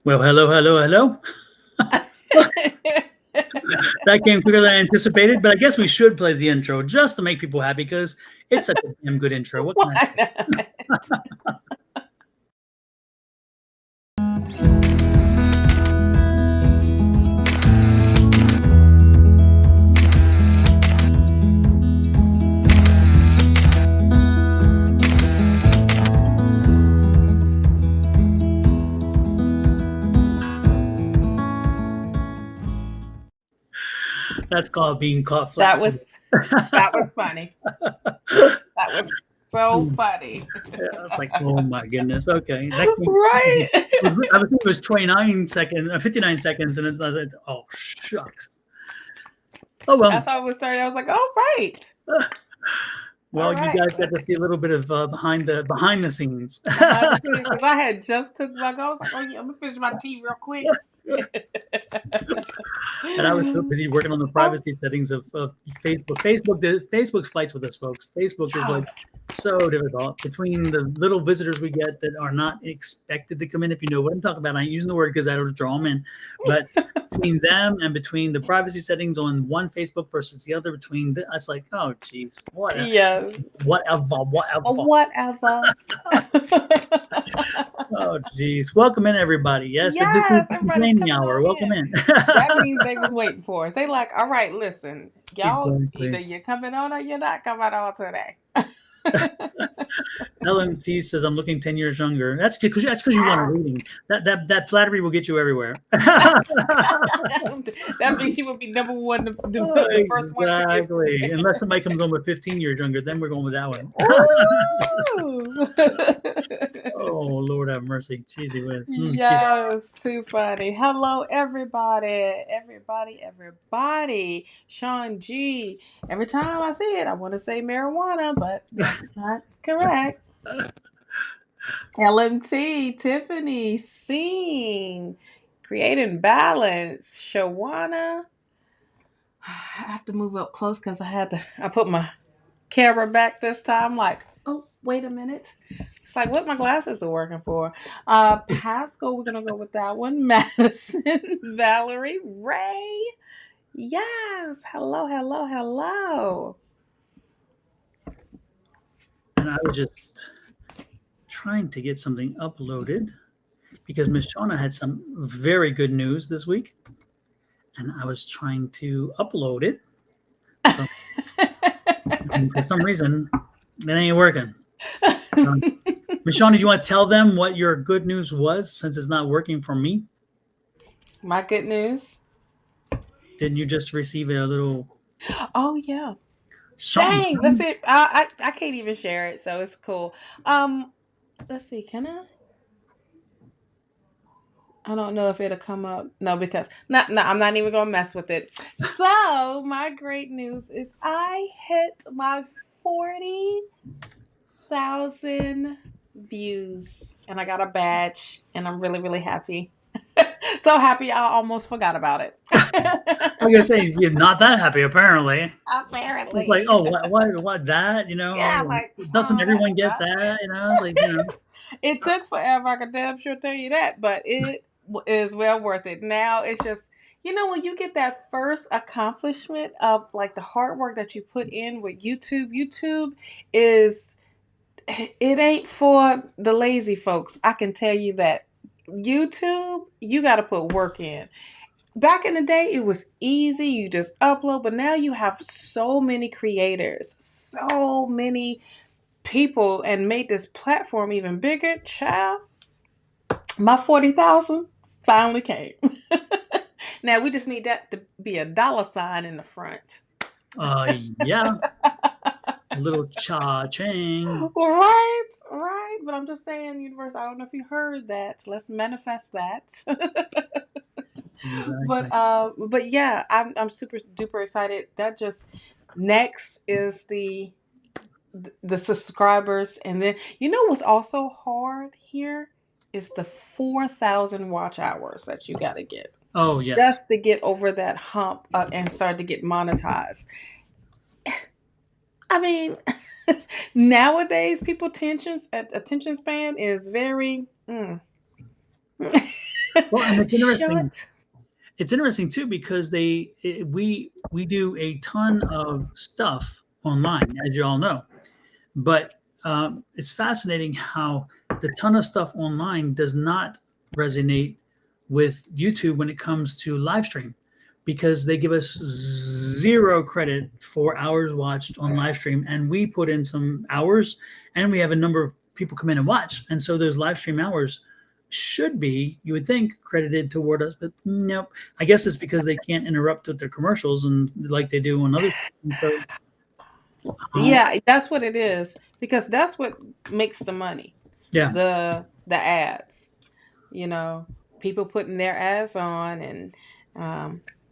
Well, hello, hello, hello. That came quicker than I anticipated, but I guess we should play the intro just to make people happy because it's such a damn good intro. What can I Why not? That's called being caught That flat-footed. was that was funny. That was so funny. Yeah, I was like, oh my goodness. Okay, that came. Right? I was thinking it was 29 seconds, 59 seconds, and I was like, oh shucks. Oh well. That's how it was started. I was like, all right. All Well, you right. guys got to see a little bit of behind the scenes. Behind the scenes, because I had just took my go. I was like, oh yeah, I'm gonna finish my tea real quick. And I was so busy working on the privacy settings of Facebook. Facebook's fights with us, folks. Facebook is like so difficult between the little visitors we get that are not expected to come in. If you know what I'm talking about, I ain't using the word because I don't draw them in, but between them and between the privacy settings on one Facebook versus the other, it's like, oh geez, Yes. whatever. Whatever. Oh geez, welcome in everybody. Yes, this is Yes, the everybody's complaining coming hour. on Welcome in. in. That means they was waiting for us. They like, all right, listen, y'all, Exactly. either you're coming on or you're not coming on today. LMT says I'm looking 10 years younger. That's because you want a reading. That flattery will get you everywhere. That means she would be number one, the first one to give. Exactly. Unless somebody comes on with 15 years younger, then we're going with that one. Ooh. Oh Lord have mercy. Cheesy whiz. Jeez. Yes, too funny. Hello, everybody. Everybody. Sean G. Every time I see it, I want to say marijuana, but that's not correct. LMT, Tiffany, Scene, Creating Balance, Shawana. I have to move up close because I put my camera back this time. Like, oh, wait a minute. It's like what my glasses are working for. Pascal, we're gonna go with that one. Madison, Valerie, Ray. Yes. Hello, hello, hello. And I was just trying to get something uploaded because Miss Shauna had some very good news this week. And I was trying to upload it. So, and for some reason, it ain't working. Shauna, do you want to tell them what your good news was since it's not working for me? My good news. Didn't you just receive a little Oh yeah. something? Dang, that's it. I can't even share it, so it's cool. Um, let's see, can I? I don't know if it'll come up. No, because no, I'm not even gonna mess with it. So my great news is I hit my 40,000 views, and I got a badge, and I'm really, really happy. So happy, I almost forgot about it. I'm gonna say you're not that happy, apparently. It's like, Apparently, oh, what that? yeah, like Doesn't oh, everyone that's get nothing. that? It's like, It took forever. I can damn sure tell you that, but it is well worth it. Now it's just, when you get that first accomplishment of like the hard work that you put in with YouTube. YouTube is it ain't for the lazy folks. I can tell you that. YouTube, you got to put work in. Back in the day, it was easy. You just upload, but now you have so many creators, so many people, and made this platform even bigger. Child, my 40,000 finally came. Now we just need that to be a dollar sign in the front. yeah, a little cha-ching. Right, right. But I'm just saying, universe, I don't know if you heard that. Let's manifest that. Exactly. But yeah, I'm super duper excited. That just next is the subscribers, and then what's also hard here is the 4,000 watch hours that you got to get Oh yes. just to get over that hump and start to get monetized. I mean, nowadays people attention span is very Well, and it's interesting. Shut. It's interesting too because we do a ton of stuff online, as you all know. But it's fascinating how the ton of stuff online does not resonate with YouTube when it comes to live stream because they give us zero credit for hours watched on live stream. And we put in some hours and we have a number of people come in and watch. And so those live stream hours should be, you would think, credited toward us. But nope. I guess it's because they can't interrupt with their commercials and like they do on other. So, Yeah, that's what it is because that's what makes the money. yeah. The ads, you know, people putting their ads on and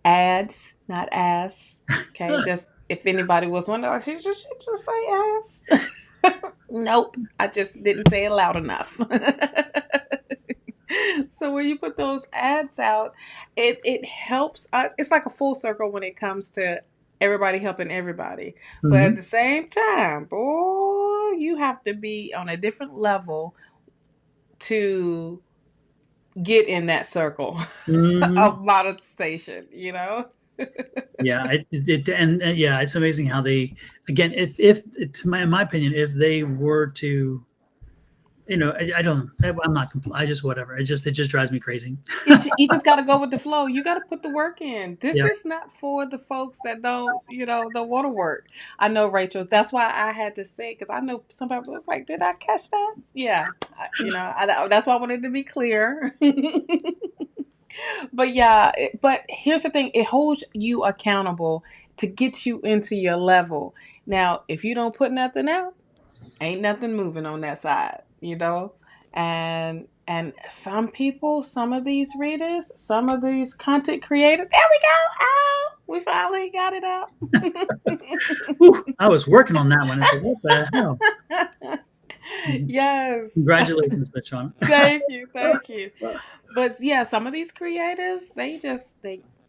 ads, not ass. Okay, just if anybody was wondering, like, you just say ass. Nope, I just didn't say it loud enough. So when you put those ads out, it helps us. It's like a full circle when it comes to everybody helping everybody. But at Mhm. the same time, boy, you have to be on a different level to get in that circle Mhm. of monetization, you know? Yeah, and yeah, it's amazing how they again, if to my in my opinion, if they were to, I don't, I'm not, I just whatever. It just drives me crazy. You just got to go with the flow. You got to put the work in. This Yeah, is not for the folks that don't want to work. I know, Rachel. That's why I had to say, because I know somebody was like, did I catch that? Yeah. That's why I wanted to be clear. But yeah, but here's the thing, it holds you accountable to get you into your level. Now, if you don't put nothing out, ain't nothing moving on that side, you know? And some people, some of these readers, some of these content creators, there we go. Oh, we finally got it out. whew, I was working on that one. It's like, what the hell? Yes. Congratulations, Miss Shauna. Thank you, thank you. But yeah, some of these creators, they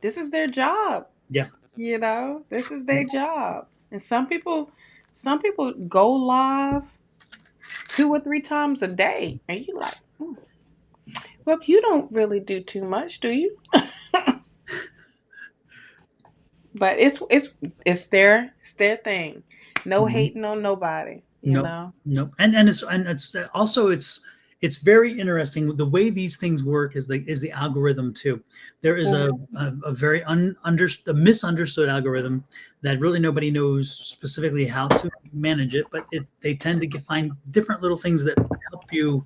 this is their job. Yeah, This is their job. And some people go live 2 or 3 times a day. And you like, well, you don't really do too much, do you? But it's their thing. No mhm. hating on nobody, you Nope, know. nope. And it's also it's very interesting the way these things work is the algorithm too. There is a Mhm. a very a misunderstood algorithm that really nobody knows specifically how to manage it, but they tend to find different little things that help you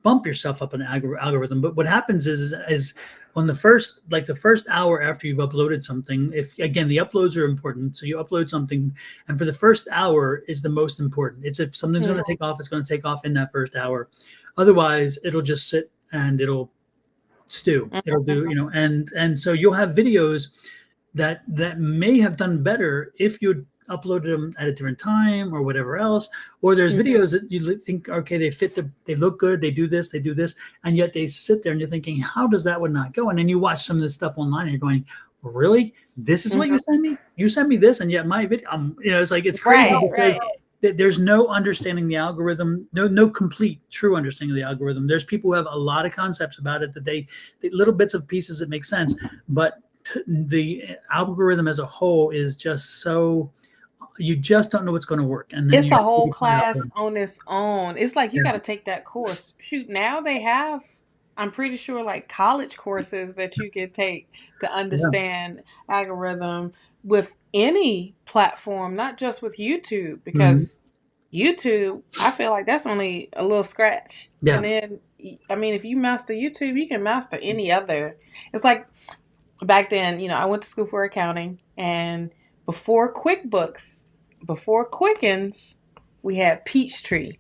bump yourself up an algorithm. But what happens is on the first hour after you've uploaded something, if again the uploads are important, so you upload something, and for the first hour is the most important. It's if something's going to take off, it's going to take off in that first hour. Otherwise, it'll just sit and it'll stew. It'll do, Mhm. and so you'll have videos that may have done better if you uploaded them at a different time or whatever else. Or there's Mhm. videos that you think, okay, they look good, they do this, and yet they sit there and you're thinking, how does that one not go? And then you watch some of this stuff online and you're going, really? This is what you Mhm. send me? You send me this, and yet my video, it's like it's crazy Right, because right. there's no understanding the algorithm, no complete true understanding of the algorithm. There's people who have a lot of concepts about it that they little bits of pieces that make sense, but the algorithm as a whole is just so you just don't know what's going to work, and then It's you a have to whole figure it out. class on its own. It's like you Yeah, got to take that course. Shoot, now they have, I'm pretty sure, like college courses that you can take to yeah, understand algorithm with any platform, not just with YouTube, mhm, because YouTube, I feel like that's only a little scratch. yeah. And then, I mean, if you master YouTube, you can master any other. It's like back then, I went to school for accounting, and before QuickBooks, before Quickens, we had Peachtree.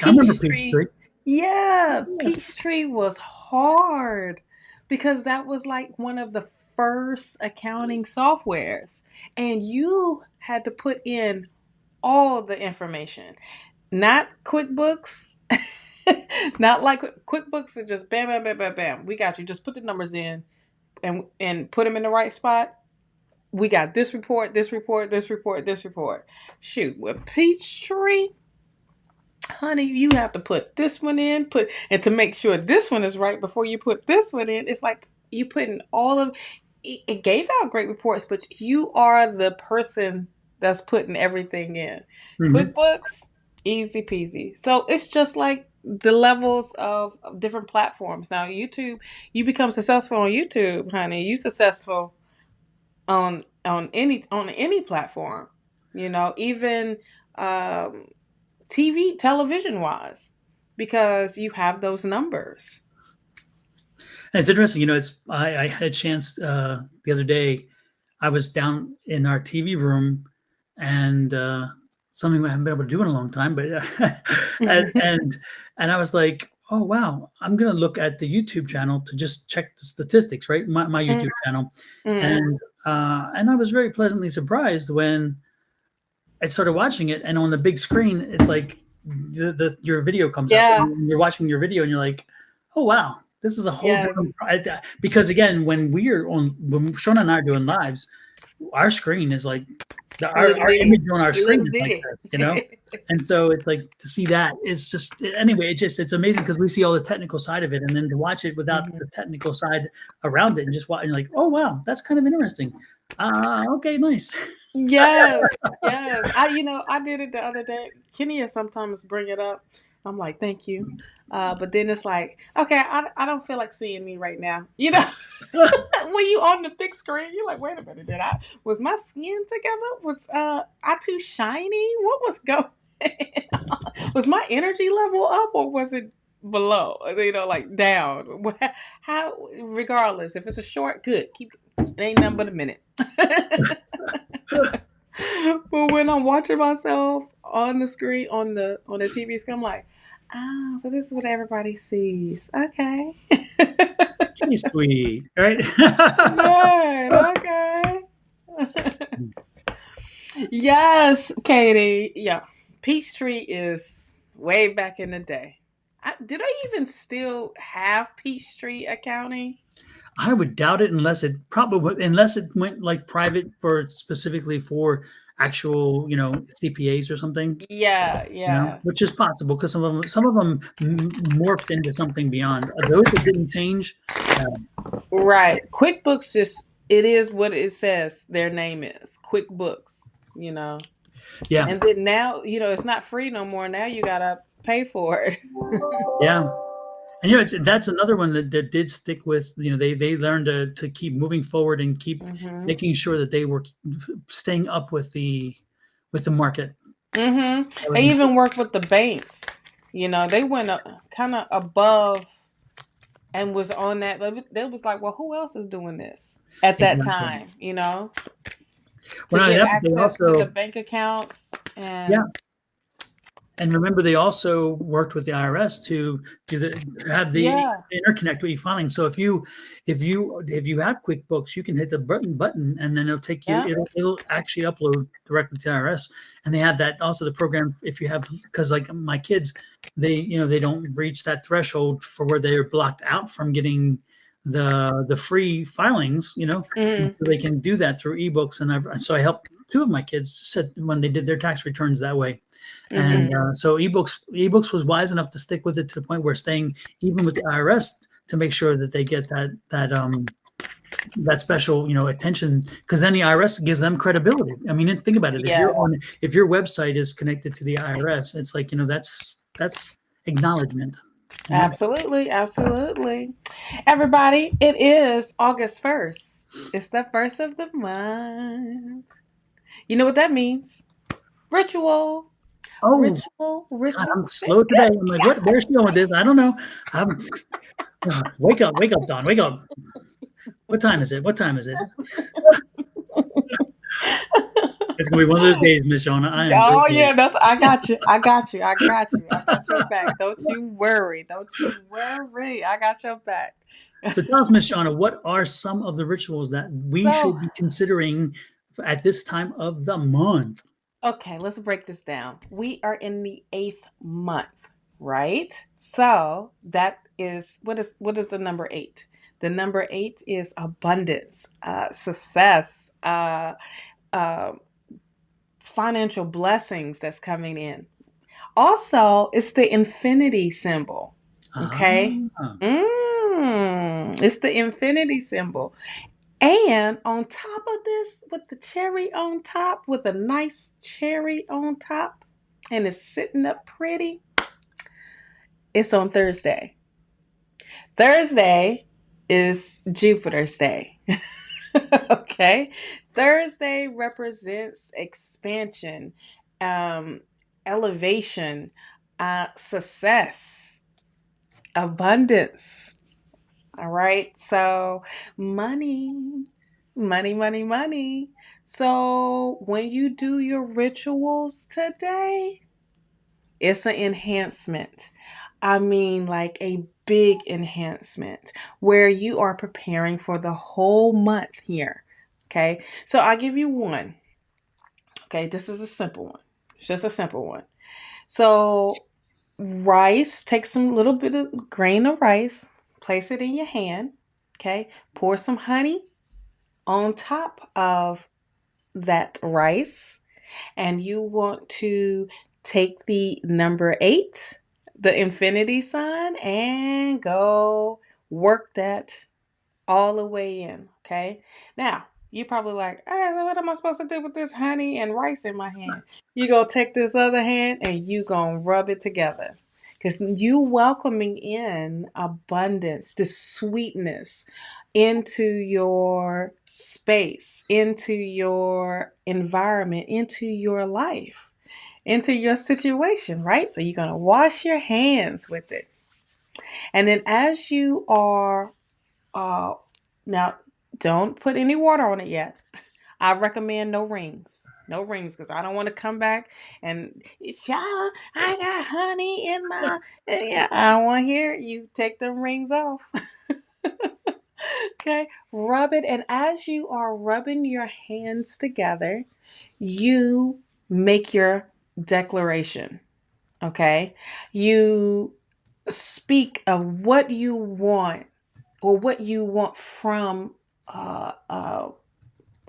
I remember Peachtree, Peachtree. yeah, Yes. Peachtree was hard because that was like one of the first accounting softwares, and you had to put in all the information. Not QuickBooks. Not like QuickBooks are just bam, bam, bam, bam, bam. We got you. Just put the numbers in and put them in the right spot. We got this report, this report, this report, this report. Shoot, with Peachtree, honey, you have to put this one in, and to make sure this one is right before you put this one in. It's like you put in all of it gave out great reports, but you are the person that's putting everything in. Hmm. QuickBooks, easy peasy. So it's just like the levels of different platforms. Now, YouTube, you become successful on YouTube, honey. You successful on any platform. Even um, television wise, because you have those numbers. And it's interesting, I had a chance the other day. I was down in our TV room, and something I haven't been able to do in a long time. But and and and I was like, oh wow, I'm gonna look at the YouTube channel to just check the statistics, right? My YouTube channel, Mm-hmm. and I was very pleasantly surprised when I started watching it, and on the big screen, it's like your video comes up, Yeah. and you're watching your video, and you're like, "Oh wow, this is a whole different." Yes. Because again, when Shona and I are doing lives, our screen is like A little our bitty. image on our A screen little is like bitty. this. And so it's like to see that is just anyway. It's amazing because we see all the technical side of it, and then to watch it without Mhm. the technical side around it, and just watching like, oh wow, that's kind of interesting. Okay, nice. Yes, yes. I did it the other day. Kenny sometimes bring it up. I'm like, thank you. But then it's like, okay, I don't feel like seeing me right now. When you on the big screen, you're like, wait a minute, was my skin together? Was I too shiny? What was going Was my energy level up or was it below? Like down. How regardless, if it's a short, good. Keep it ain't nothing but a minute. But when I'm watching myself on the screen on the TV screen, I'm like, oh, so this is what everybody sees. Okay. Okay, sweet, right? Right, okay. Yes, Katie. Yeah. Peachtree is way back in the day. Did I even still have Peachtree accounting? I would doubt it unless it went like private for specifically for actual, CPAs or something, Yeah, yeah. which is possible because some of them morphed into something beyond. Those that didn't change, Right. QuickBooks just it is what it says their name is. QuickBooks. yeah, And then now, it's not free no more. Now you gotta pay for it. yeah. And that's another one that did stick with. They learned to keep moving forward and keep Hmm. making sure that they were staying up with the market. Hmm. That was They even important. work with the banks. They went kind of above and was on that. They was like, well, who else is doing this at that Exactly. time? To Well, not only get that, but they access to the also, bank accounts yeah. and And remember, they also worked with the IRS to have the yeah, interconnect with e-filing. So if you have QuickBooks, you can hit the button, and then it'll take you. yeah, It'll actually upload directly to the IRS. And they have that also the program if you have, because like my kids, they don't reach that threshold for where they're blocked out from getting the free filings. And mm, so they can do that through ebooks. So I helped two of my kids set when they did their tax returns that way. And mm-hmm. so ebooks was wise enough to stick with it to the point where staying even with the IRS to make sure that they get that special attention, because then the IRS gives them credibility. I mean, think about it. Yeah, If your website is connected to the IRS, it's like that's acknowledgement. You know. absolutely, absolutely. Everybody, it is August 1st. It's the first of the month. You know what that means? Ritual, Oh ritual, God, ritual. I'm slow today. I'm like, what? Where's she going with this? I don't know. I'm, wake up, Don, wake up. What time is it? What time is it? It's gonna be one of those days, Miss Shona. I am Oh prepared. yeah, that's I got you. I got you. I got you. I got your back. Don't you worry. Don't you worry. I got your back. So tell us, Miss Shauna, what are some of the rituals that we So, should be considering at this time of the month? okay, let's break this down. We are in the 8th month, right? So, that is what is the number 8? The number 8 is abundance, success, uh financial blessings that's coming in. Also, it's the infinity symbol. Okay. Ah, It's the infinity symbol. And on top of this, with the cherry on top, with a nice cherry on top, and it's sitting up pretty, it's on Thursday. Thursday is Jupiter's day. Okay. Thursday represents expansion, um, elevation, success, abundance. All right. So, money, money, money, money. So, when you do your rituals today, it's an enhancement. I mean, like a big enhancement where you are preparing for the whole month here. Okay. So, I'll give you one. Okay. This is a simple one. It's just a simple one. So, rice, take some little bit of grain of rice, place it in your hand. Okay. Pour some honey on top of that rice, and you want to take the number 8, the infinity sign, and go work that all the way in. Okay. Now, you probably like, hey, so what am I supposed to do with this honey and rice in my hand? You go take this other hand and you gonna rub it together. Because you welcoming in abundance, the sweetness into your space, into your environment, into your life, into your situation, right? So you're gonna wash your hands with it. And then as you are uh, now, don't put any water on it yet. I recommend no rings. No rings, because I don't want to come back and Shawna, I got honey in my. Yeah, I don't want to hear it. You take them rings off. Okay, rub it, and as you are rubbing your hands together, you make your declaration. Okay, you speak of what you want or what you want from uh, uh,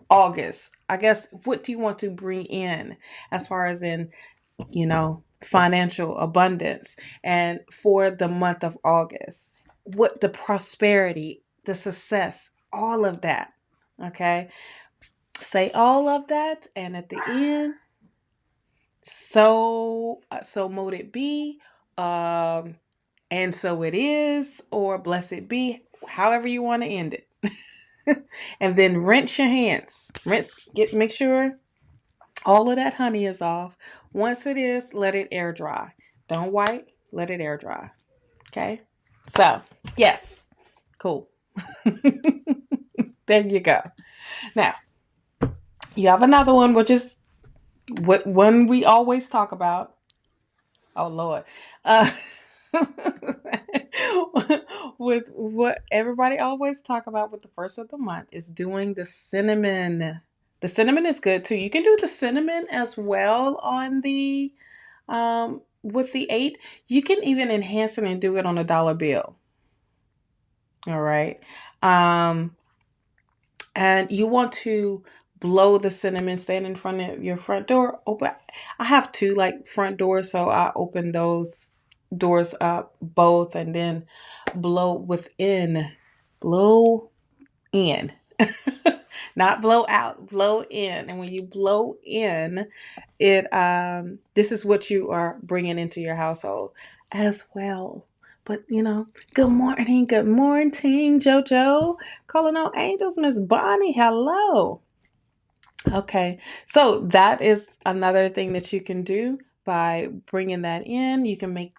August. I guess, what do you want to bring in as far as in, financial abundance and for the month of August? What the prosperity, the success, all of that. Okay. Say all of that. And at the end, so mote it be. Um, and so it is, or blessed be, however you want to end it. And then rinse your hands. Make sure all of that honey is off. Once it is, let it air dry. Don't wipe, let it air dry. Okay? So, yes. Cool. There you go. Now, you have another one, which is what one we always talk about. Oh Lord. Uh with what everybody always talk about with the first of the month is doing the cinnamon. The cinnamon is good too. You can do the cinnamon as well on the with the 8. You can even enhance it and do it on a dollar bill. All right. Um and you want to blow the cinnamon, stand in front of your front door, open. I have two like front doors, so I open those doors up both and then blow within, blow in. Not blow out, blow in. And when you blow in, it this is what you are bringing into your household as well. But good morning, Jojo. Calling all angels, Miss Bonnie. Hello. Okay, so that is another thing that you can do by bringing that in. You can make,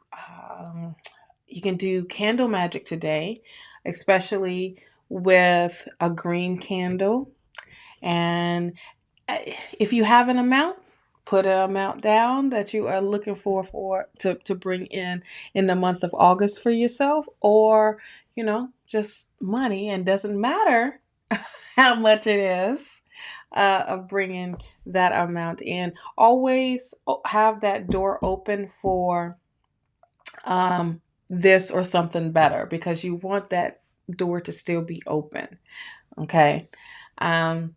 you can do candle magic today, especially with a green candle. And if you have an amount, put an amount down that you are looking for to bring in the month of August for yourself, or just money, and doesn't matter how much it is, of bringing that amount in. Always have that door open for this or something better, because you want that door to still be open. Okay. Um,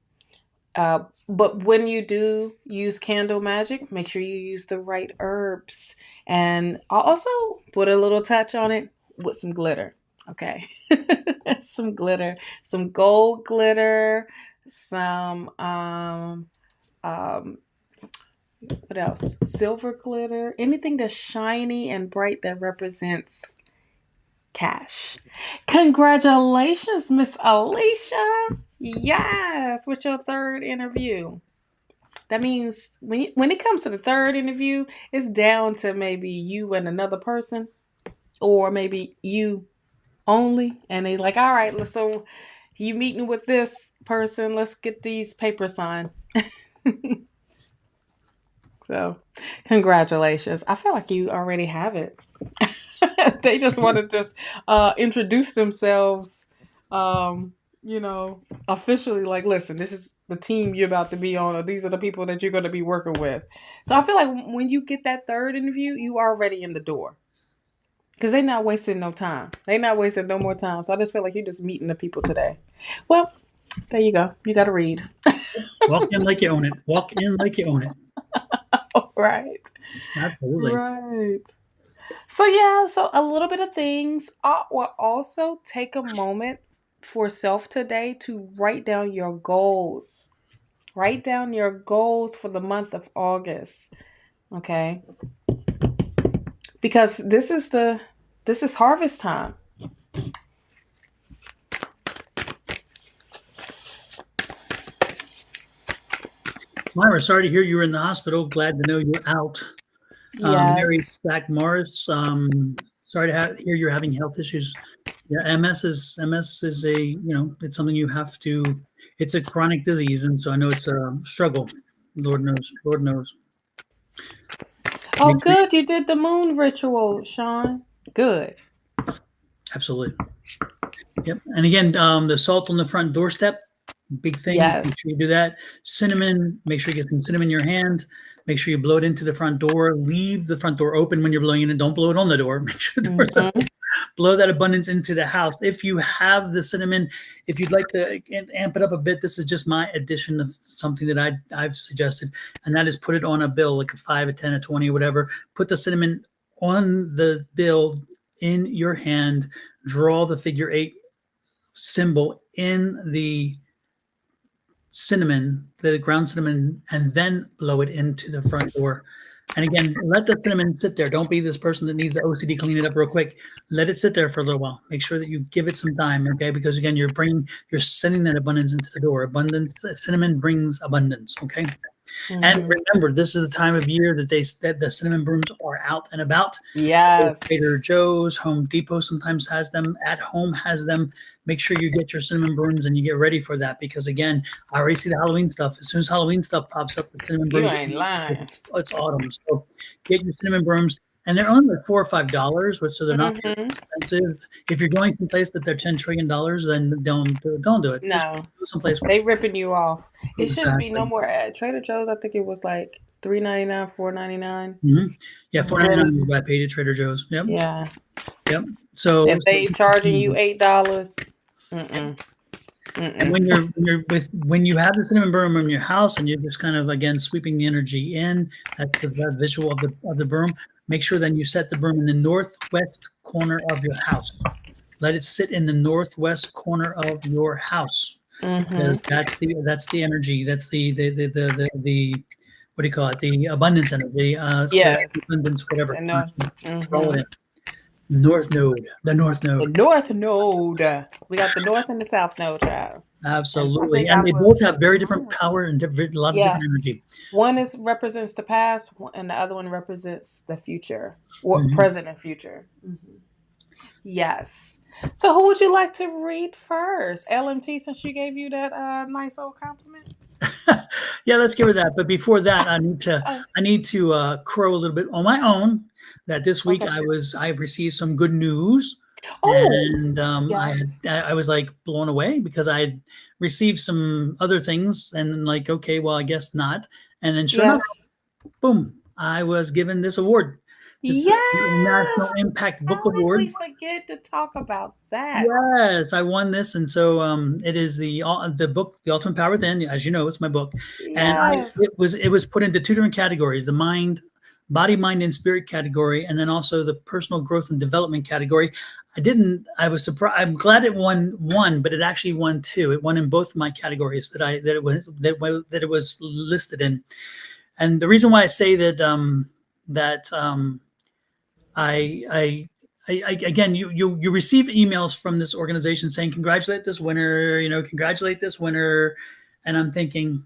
But when you do use candle magic, make sure you use the right herbs. And I'll also put a little touch on it with some glitter. Okay. Some glitter, some gold glitter, some um what else? Silver glitter, anything that's shiny and bright that represents cash. Congratulations, Miss Alicia. Yes, with your third interview. That means when it comes to the third interview, it's down to maybe you and another person, or maybe you only. And they like, all right, so you meeting with this person, let's get these papers signed. So, congratulations. I feel like you already have it. They just want to just introduce themselves, um, officially. Like, listen, this is the team you're about to be on, or these are the people that you're going to be working with. So I feel like when you get that third interview, you are already in the door because they're not wasting no time. They're not wasting no more time. So I just feel like you're just meeting the people today. Well, there you go. You got to read. Walk in like you own it. Walk in like you own it. Right. Absolutely. Right. So yeah, so a little bit of things. I will also take a moment for self today to write down your goals. Write down your goals for the month of August. Okay? Because this is harvest time. Myra, sorry to hear you were in the hospital. Glad to know you're out. Mary Yes. Stack Morris, sorry to hear you're having health issues. Yeah, MS is it's something you have to. It's a chronic disease, and so I know it's a struggle. Lord knows. Lord knows. Oh, Make sure good. You did the moon ritual, Sean. Good. absolutely. Yep. And again, the salt on the front doorstep, big thing. Make Yes. sure you do that. Cinnamon. Make sure you get some cinnamon in your hand. Make sure you blow it into the front door. Leave the front door open when you're blowing it in. Don't blow it on the door. Make sure the door's Mm-hmm. open. Blow that abundance into the house. If you have the cinnamon, if you'd like to amp it up a bit, this is just my addition of something that I've suggested, and that is put it on a bill, like a 5, a 10, a 20, or whatever. Put the cinnamon on the bill in your hand. Draw the figure 8 symbol in the cinnamon, the ground cinnamon, and then blow it into the front door. And again, let the cinnamon sit there. Don't be this person that needs the OCD clean it up real quick. Let it sit there for a little while. Make sure that you give it some time, okay? Because again, you're sending that abundance into the door. Abundance, cinnamon brings abundance, okay? And Mm-hmm. remember, this is the time of year that the cinnamon brooms are out and about. Yes. Trader Joe's, Home Depot sometimes has them. At home has them. Make sure you get your cinnamon brooms and you get ready for that because again, I already see the Halloween stuff. As soon as Halloween stuff pops up, the cinnamon You brooms. ain't lying. It's autumn, so get your cinnamon brooms, and they're only like $4 or $5, which so they're not too Mm-hmm. expensive. If you're going someplace that they're $10 trillion, then don't do it. Just No. go someplace where They ripping you off. It shouldn't be no exactly. more at Trader Joe's. I think it was like $3.99, $4.99. Yeah, $4.99 Really? is what I paid at Trader Joe's. Yep, Yeah. yep. So If they charging you $8, mm-mm. and Mm-mm. when you have the cinnamon broom in your house and you're just kind of again sweeping the energy in, that's the visual of the broom. Make sure then you set the broom in the northwest corner of your house. Let it sit in the northwest corner of your house because Mm-hmm. that's the energy. That's the what do you call it? The abundance energy. It's called Yes. abundance, whatever. I know. Draw Mm-hmm. it in. North node. The north The node. North Node. We got the North and the South Node, child. And I Absolutely. think I And they both was have very different wrong with power that. and a lot of Yeah. different energy. One is represents the past, and the other one represents the future, or Mhm. present and future. Mm-hmm. Yes. So, who would you like to read first? LMT, since she gave you that nice old compliment. Yeah, let's give her that. But before that, Oh, I need to crow a little bit on my own. That this week okay. I received some good news, Oh, and yes. I was like blown away because I had received some other things, and then like okay, well I guess not. And then sure enough, Yes. boom, I was given this award. It's the National Yes. Impact Book How did we Award. forget to talk about that? Yes, I won this, and so it is the book, The Ultimate Power Within. As you know, it's my book, and Yes. it was put into two different categories: the body, mind, and spirit category, and then also the personal growth and development category. I was surprised. I'm glad it won one, but it actually won two. It won in both my categories that it was listed in. And the reason why I say that I, again, you receive emails from this organization saying congratulate this winner, congratulate this winner, and I'm thinking,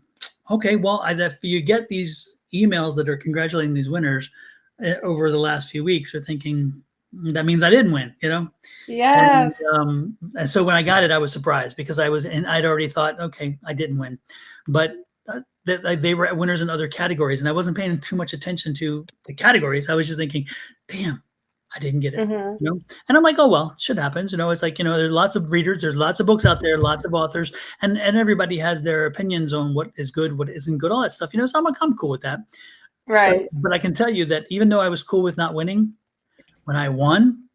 okay, well, if you get these emails that are congratulating these winners over the last few weeks, you're thinking that means I didn't win, Yes. and so when I got it, I was surprised because I'd already thought, okay, I didn't win, but they were winners in other categories, and I wasn't paying too much attention to the categories. I was just thinking, damn, I didn't get it. Mm-hmm. And I'm like, oh well, shit happens. It's like, there's lots of readers, there's lots of books out there, lots of authors, and everybody has their opinions on what is good, what isn't good, all that stuff. So I'm cool with that. So, Right. but I can tell you that even though I was cool with not winning, when I won,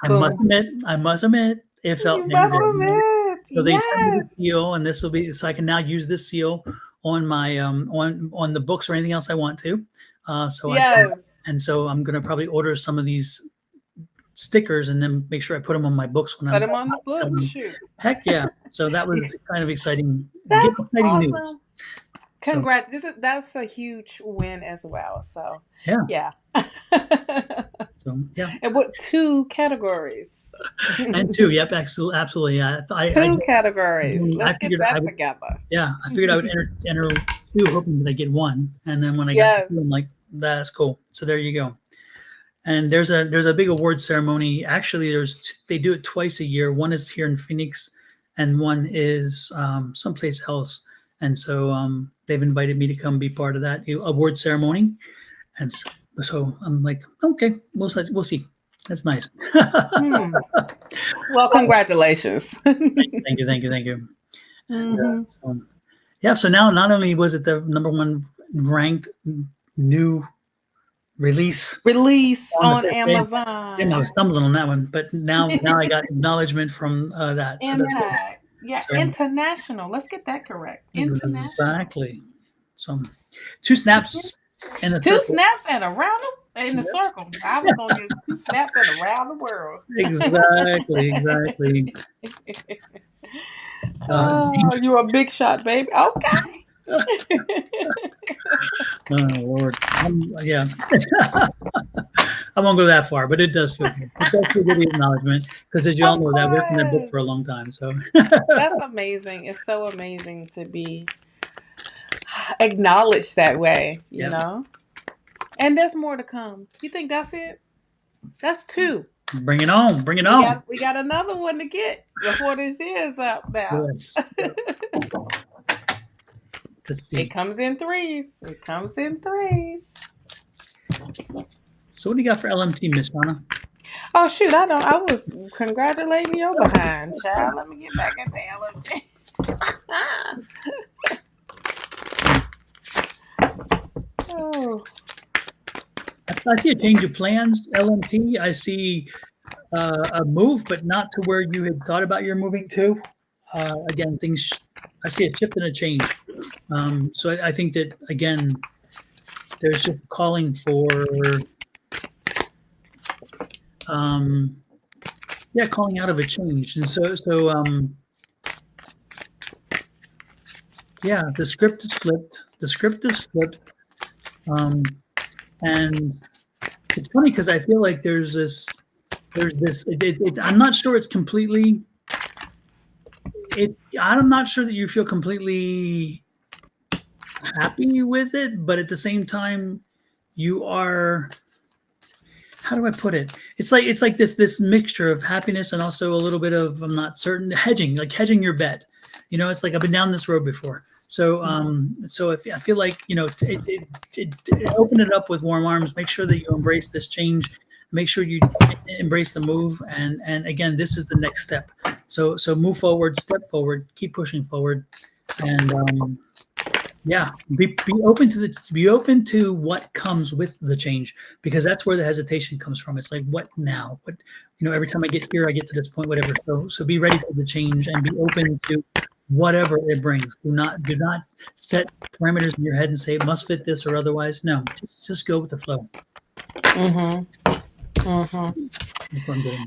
I must Boom. admit, it felt You damn must good. admit. So they sent me the Yes. seal, and this will be so I can now use this seal on my on the books or anything else I want to. So I can, Yes. and so I'm going to probably order some of these stickers and then make sure I put them on my books when Put I'm him on the selling book. them. Shoot. Heck yeah! So that was kind of exciting. That's Exciting news. awesome. So Congrats. That's a huge win as well. So yeah. yeah. So yeah. And what, two categories? And two. Yep. Absolutely. Yeah. Two categories. I Let's get figured I that would. together. Yeah. I figured I would enter two, hoping that I get one, and then when I got two, I'm Yes. like, that's cool. So there you go. And there's a big award ceremony. Actually, they do it twice a year. One is here in Phoenix, and one is someplace else. And so they've invited me to come be part of that award ceremony. And so I'm like, okay, we'll see. That's nice. Hmm. Well, congratulations. Thank you. And Hmm. so, yeah, so now not only was it the number one ranked new release Release on the on fifth day. Damn, I Amazon. was stumbling on that one, but now I got acknowledgement from that, so that's good. Impact. Yeah, So international. Let's get that correct. International. exactly. So 2 snaps in a Two circle. snaps and around in the Yes. circle. I was gonna get two snaps and around the world. Exactly. Oh, you're a big shot, baby. Okay. Oh Lord, yeah. I won't go that far, but it does feel good. It does feel good the acknowledgement because, as you all Of know, that I worked on that book for a course. long time. So That's amazing. It's so amazing to be acknowledged that way, yeah, And there's more to come. You think that's it? That's two. bring it on, bring it We on. got we got another one to get before this year is up now. Yes. Yep. Let's see. It comes in threes. It comes in threes. So what do you got for LMT, Miss Shawna? Oh shoot, I was congratulating your behind, child. Let me get back at the LMT. Oh. I see a change of plans, LMT. I see a move, but not to where you had thought about your moving to. Again, I see a shift and a change. So I think that, again, there's just calling for, calling out of a change. And so the script is flipped. And it's funny because I feel like there's this, I'm not sure it's completely, I'm not sure that you feel completely happy with it, but at the same time, you are, how do I put it? It's like this mixture of happiness and also a little bit of, I'm not certain, hedging your bet. It's like I've been down this road before. So so if I feel like, open it up with warm arms, make sure that you embrace this change, make sure you embrace the move, and again, this is the next step. So move forward, step forward, keep pushing forward, and Yeah, be open to what comes with the change, because that's where the hesitation comes from. It's like, what now? What, every time I get here, I get to this point, whatever. So be ready for the change and be open to whatever it brings. Do not set parameters in your head and say it must fit this or otherwise. No, just go with the flow. Mm-hmm. Mm-hmm. That's what I'm getting.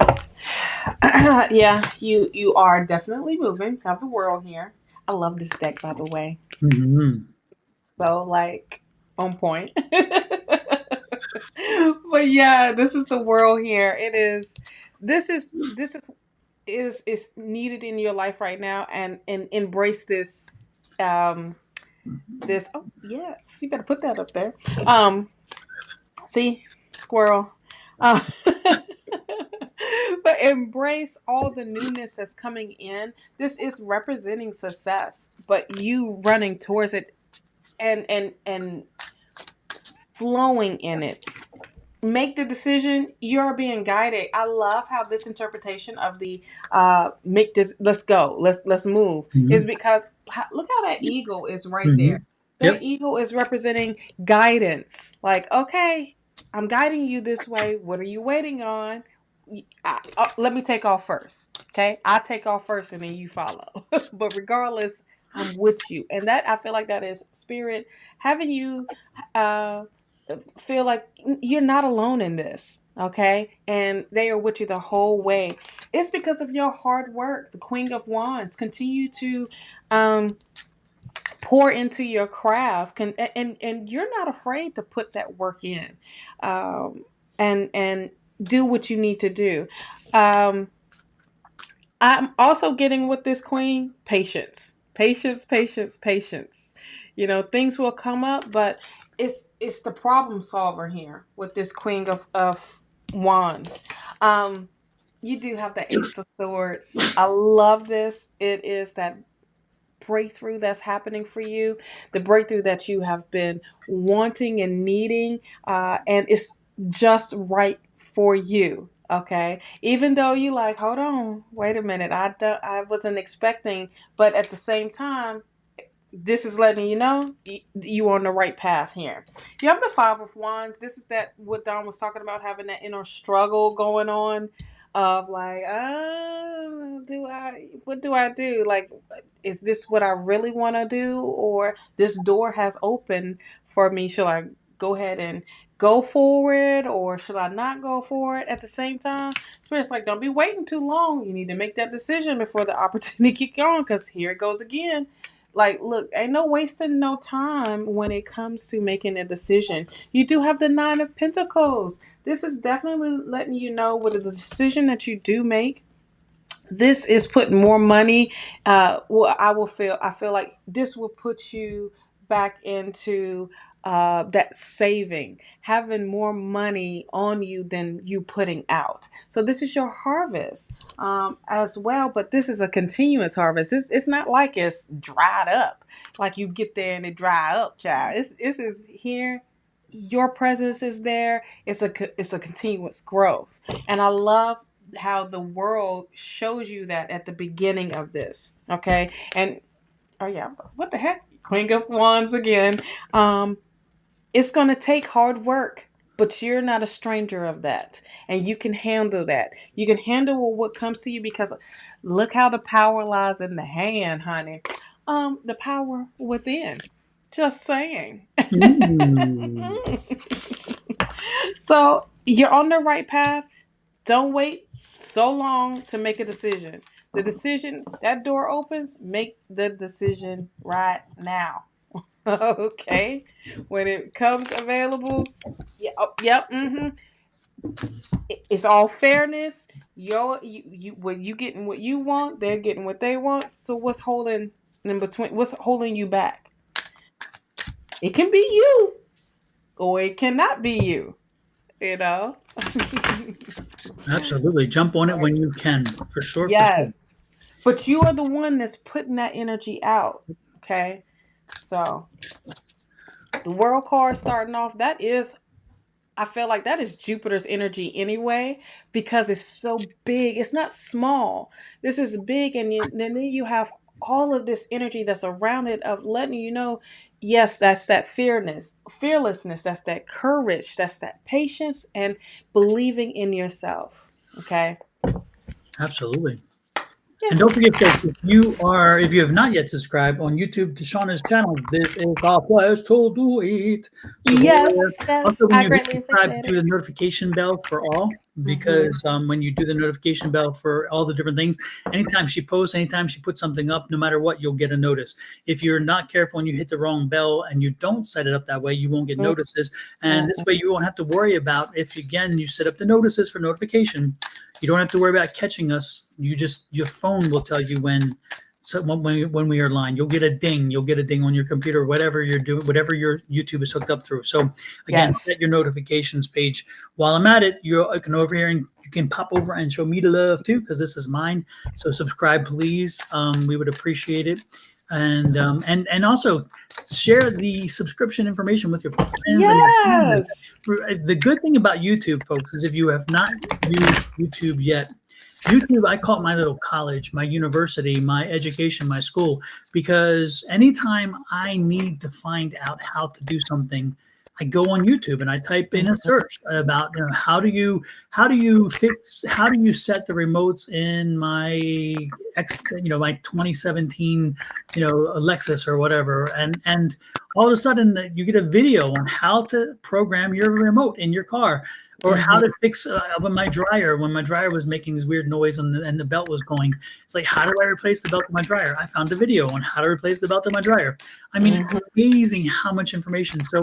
Yeah, you are definitely moving. Have the world here. I love this deck, by the way. Mm-hmm. So like on point. But yeah, this is the world here. It is. This is needed in your life right now, and embrace this. This. Oh yes, you better put that up there. See, squirrel. Uh, but embrace all the newness that's coming in. This is representing success, but you running towards it and flowing in it. Make the decision. You're being guided. I love how this interpretation of the make this, let's go, let's move, is Mm-hmm. because look how that eagle is right Mm-hmm. there. That Yep. eagle is representing guidance. Like, okay, I'm guiding you this way. What are you waiting on? Let me take off first. Okay, I take off first and then you follow. But regardless, I'm with you, and that, I feel like that is spirit having you uh feel like you're not alone in this, okay? And they are with you the whole way. It's because of your hard work. The Queen of Wands, continue to um pour into your craft, and you're not afraid to put that work in, and do what you need to do. um I'm also getting with this queen, patience. Patience, patience, patience. Things will come up, but it's the problem solver here with this queen of wands. Um you do have the ace of swords. I love this. It is that breakthrough that's happening for you, the breakthrough that you have been wanting and needing, and it's just right for you. Okay, even though you like, hold on, wait a minute, I wasn't expecting, but at the same time, this is letting you know you're on the right path here. You have the Five of Wands. This is that what Don was talking about, having that inner struggle going on, of like, what do I do? Like, is this what I really want to do, or this door has opened for me? Should I go ahead and go forward, or should I not go forward at the same time? Spirit's like, don't be waiting too long. You need to make that decision before the opportunity keep going, because here it goes again. Like, look, ain't no wasting no time when it comes to making a decision. You do have the Nine of Pentacles. This is definitely letting you know what the decision that you do make. This is putting more money. Well, I feel like this will put you back into that saving, having more money on you than you putting out. So this is your harvest, as well, but this is a continuous harvest. It's not like it's dried up, like you get there and it dry up, child. This is here. Your presence is there. It's a continuous growth, and I love how the world shows you that at the beginning of this. Okay, and oh yeah, what the heck, Queen of Wands again. It's going to take hard work, but you're not a stranger of that. And you can handle that. You can handle what comes to you, because look how the power lies in the hand, honey. The power within. Just saying. Mm. So you're on the right path. Don't wait so long to make a decision. The decision, that door opens, make the decision right now. Okay, when it comes available. Yeah, oh, yep. It's all fairness. When you getting what you want, they're getting what they want. So what's holding in between? What's holding you back? It can be you, or it cannot be you. You know. Absolutely. Jump on it when you can. For sure. For sure. Yes, but you are the one that's putting that energy out. Okay, so the world card starting off. That is, I feel like that is Jupiter's energy anyway, because it's so big. It's not small. This is big, and then you have all of this energy that's around it of letting you know, yes, that's that fearlessness, that's that courage, that's that patience and believing in yourself. Okay. Absolutely. Yeah. And don't forget, folks, if you have not yet subscribed on YouTube to Shawna's channel, this is our place to do it. So go over there. Yes, Also, yes. when I you hit greatly subscribe, appreciate do it. the notification bell for all, Hmm. because when you do the notification bell for all the different things, anytime she posts, anytime she puts something up, no matter what, you'll get a notice. If you're not careful and you hit the wrong bell and you don't set it up that way, you won't get notices. And this way, you won't have to worry about if, again, you set up the notices for notification. You don't have to worry about catching us. Your phone will tell you when. So when we are live, you'll get a ding. You'll get a ding on your computer, whatever you're doing, whatever your YouTube is hooked up through. So again, Yes. set your notifications page. While I'm at it, you can over here and you can pop over and show me the love too, because this is mine. So subscribe, please. We would appreciate it. And also share the subscription information with your friends and your family. Yes. The good thing about YouTube, folks, is if you have not used YouTube yet, YouTube, I call it my little college, my university, my education, my school, because anytime I need to find out how to do something, I go on YouTube and I type in a search about, how do you set the remotes in my my 2017 Lexus or whatever, and all of a sudden you get a video on how to program your remote in your car, or how to fix when my dryer was making this weird noise and the belt was going. It's like, how do I replace the belt of my dryer? I found a video on how to replace the belt of my dryer. I mean, it's amazing how much information. So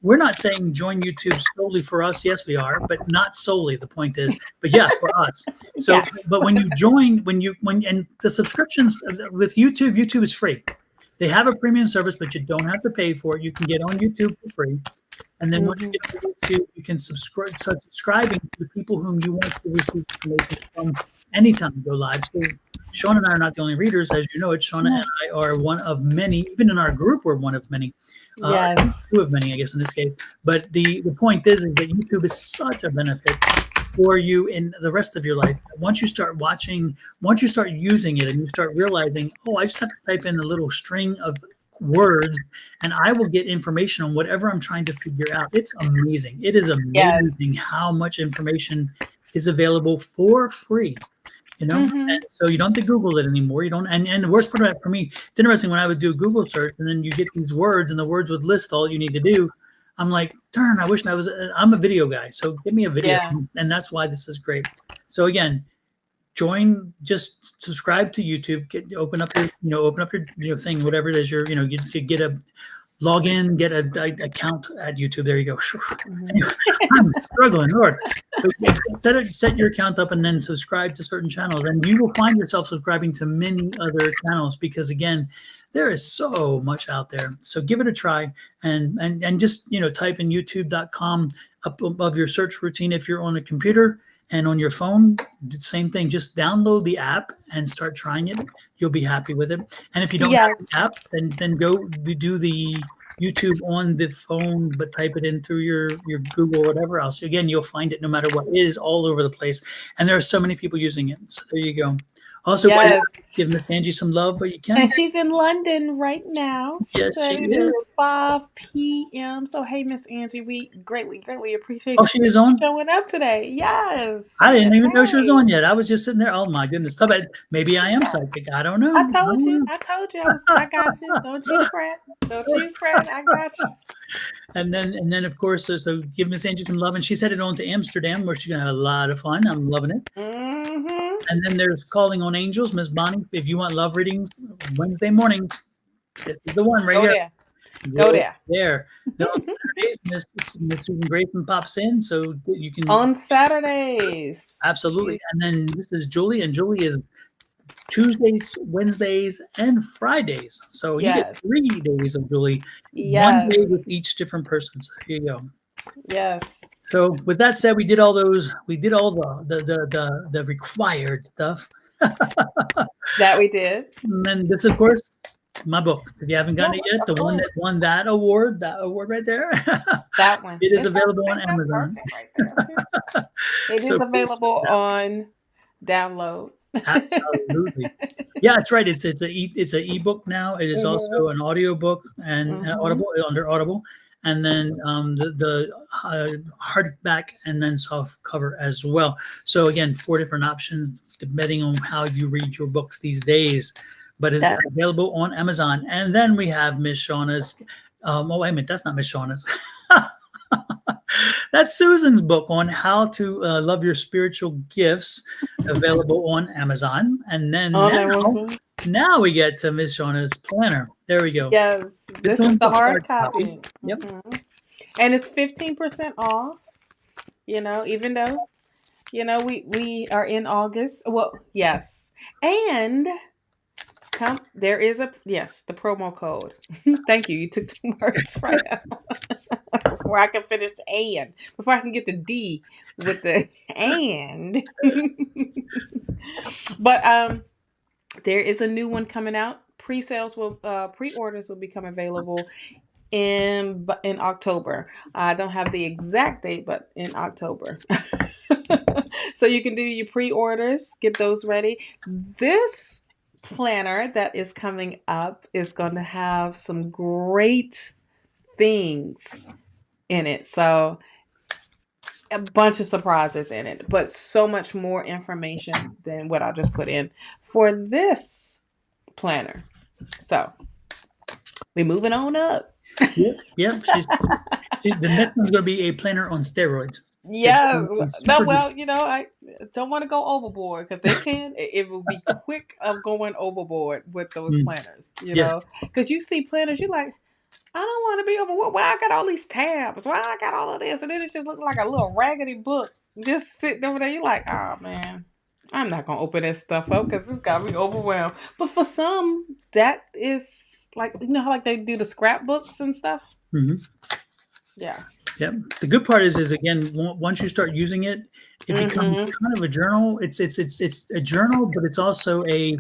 we're not saying join YouTube solely for us. Yes, we are, but not solely. The point is, but yeah, for us. So, Yes. but when you join, and the subscriptions with YouTube, YouTube is free. They have a premium service, but you don't have to pay for it. You can get on YouTube for free. And then once you get to YouTube, you can start subscribing to people whom you want to receive information from anytime you go live. So Shauna and I are not the only readers, as you know. Shauna and I are one of many. Even in our group, we're one of many. Yes. Two of many, I guess, in this case. But the point is that YouTube is such a benefit for you in the rest of your life. Once you start watching, once you start using it, and you start realizing, oh, I just have to type in a little string of words and I will get information on whatever I'm trying to figure out. It's amazing. It is Yes. amazing how much information is available for free. And so you don't have to Google it anymore. You don't, and the worst part of that for me, it's interesting when I would do a Google search and then you get these words and the words would list all you need to do. I'm like, darn, I wish I'm a video guy. So give me a video. Yeah. And that's why this is great. So again, just subscribe to YouTube, open up your thing, whatever it is, you could get a log in, get a account at YouTube. There you go. Anyway, I'm struggling, Lord. So set your account up and then subscribe to certain channels, and you will find yourself subscribing to many other channels because again, there is so much out there. So give it a try and just type in youtube.com up above your search routine if you're on a computer. And on your phone, same thing. Just download the app and start trying it. You'll be happy with it. And if you don't have the Yes. app, then go do the YouTube on the phone, but type it in through your Google or whatever else. Again, you'll find it no matter what. It is all over the place, and there are so many people using it. So there you go. Also, Yes. give Miss Angie some love, but you can. And she's in London right now. She Yes, said she it is. is 5 p.m. So, hey, Miss Angie, we greatly appreciate Oh, you she is on. showing up today. Yes. I didn't Saying, even know she was hey, on yet. I was just sitting there. Oh my goodness! Maybe I am yes. psychic. I don't know. I told you. I got you. Don't you fret. Don't you fret. I got you. And then of course, so give Miss Angie some love, and she's headed on to Amsterdam, where she's gonna have a lot of fun. I'm loving it. And then there's Calling on Angels, Miss Bonnie. If you want love readings Wednesday mornings, this is the one right Go here. there. Go there. There. Then on Saturdays, Miss Susan Grayson pops in, so you can On Saturdays. absolutely. And then this is Julie, and Julie is Tuesdays, Wednesdays, and Fridays. So you get Yes. 3 days of Julie, one day with Yes. each different person. So here you go. Yes. So with that said, we did all the required stuff. That we did. And then this, of course, my book. If you haven't gotten it Yes, yet, of the one that course. won that award right there, That one. it is It's available on that Amazon. perfect right there too. It is So please check available it out. on download. Absolutely. Yeah, that's right. It's a ebook now. It is Mhm. also an audiobook and Mhm. Audible under Audible, and then the hardback and then soft cover as well. So again, four different options depending on how you read your books these days. But it's That available on Amazon. And then we have Miss Shawna's. Oh wait a minute, that's not Miss Shawna's. That's Susan's book on how to love your spiritual gifts, available on Amazon. And then on Amazon. now we get to Miss Shauna's planner. There we go. Yes, This this is one's the the hard hard copy. copy. Yep. And it's 15% off, even though, we are in August. Well, yes. And there is the promo code. Thank you. You took the words right out before I can finish the and, before I can get the D with the and. But there is a new one coming out. Pre-orders will become available in October. I don't have the exact date, but in October. So you can do your pre-orders, get those ready. This planner that is coming up is going to have some great things in it. So a bunch of surprises in it, but so much more information than what I just put in for this planner. So we're moving on up. Yep. Yep. She's the next one's going to be a planner on steroids. It's Yeah, going to be no, super good. well, I don't want to go overboard because they can. It will be quick of going overboard with those Mm. planners, Yes. because you see planners, you're like, I don't want to be overboard. Why I got all these tabs? Why I got all of this? And then it just looks like a little raggedy book just sitting over there. You're like, oh man, I'm not gonna open this stuff up because it's got me overwhelmed. But for some, that is like, how like they do the scrapbooks and stuff. Hmm. Yeah. Yep. The good part is again, once you start using it, it becomes Mm-hmm. kind of a journal. It's a journal, but it's also a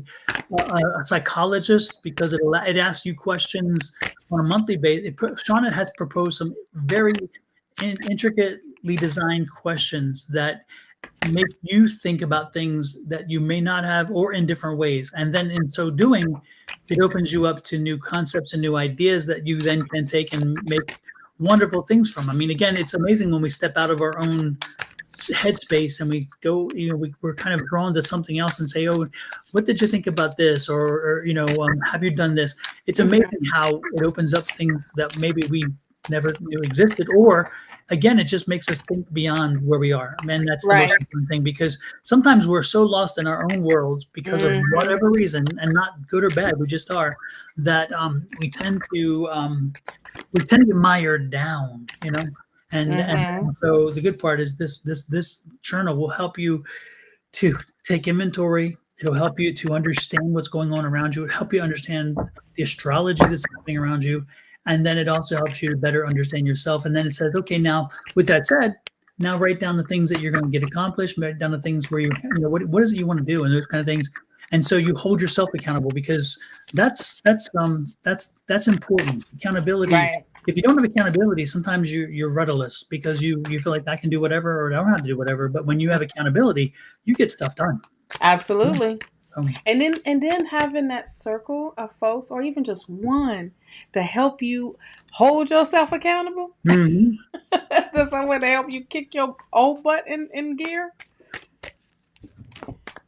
psychologist because it asks you questions on a monthly basis. Shauna has proposed some very intricately designed questions that make you think about things that you may not have or in different ways. And then in so doing, it opens you up to new concepts and new ideas that you then can take and make wonderful things from. I mean, again, it's amazing when we step out of our own headspace and we go, we're kind of drawn to something else and say, oh, what did you think about this? Or have you done this? It's Mm-hmm. amazing how it opens up things that maybe we never knew existed, or again, it just makes us think beyond where we are. Man, that's the Right. most important thing, because sometimes we're so lost in our own worlds because of Mm-hmm. whatever reason, and not good or bad, we just are, that we tend to get mired down, Mm-hmm. and so the good part is this journal will help you to take inventory. It'll help you to understand what's going on around you. It'll help you understand the astrology that's happening around you. And then it also helps you to better understand yourself. And then it says, okay, now with that said, now write down the things that you're going to get accomplished, write down the things where what is it you want to do, and those kind of things. And so you hold yourself accountable, because that's important. Accountability. Right. If you don't have accountability, sometimes you're rudderless because you feel like I can do whatever, or I don't have to do whatever. But when you have accountability, you get stuff done. Absolutely. So, And then having that circle of folks, or even just one, to help you hold yourself accountable. mhm, There's someone to help you kick your old butt in gear.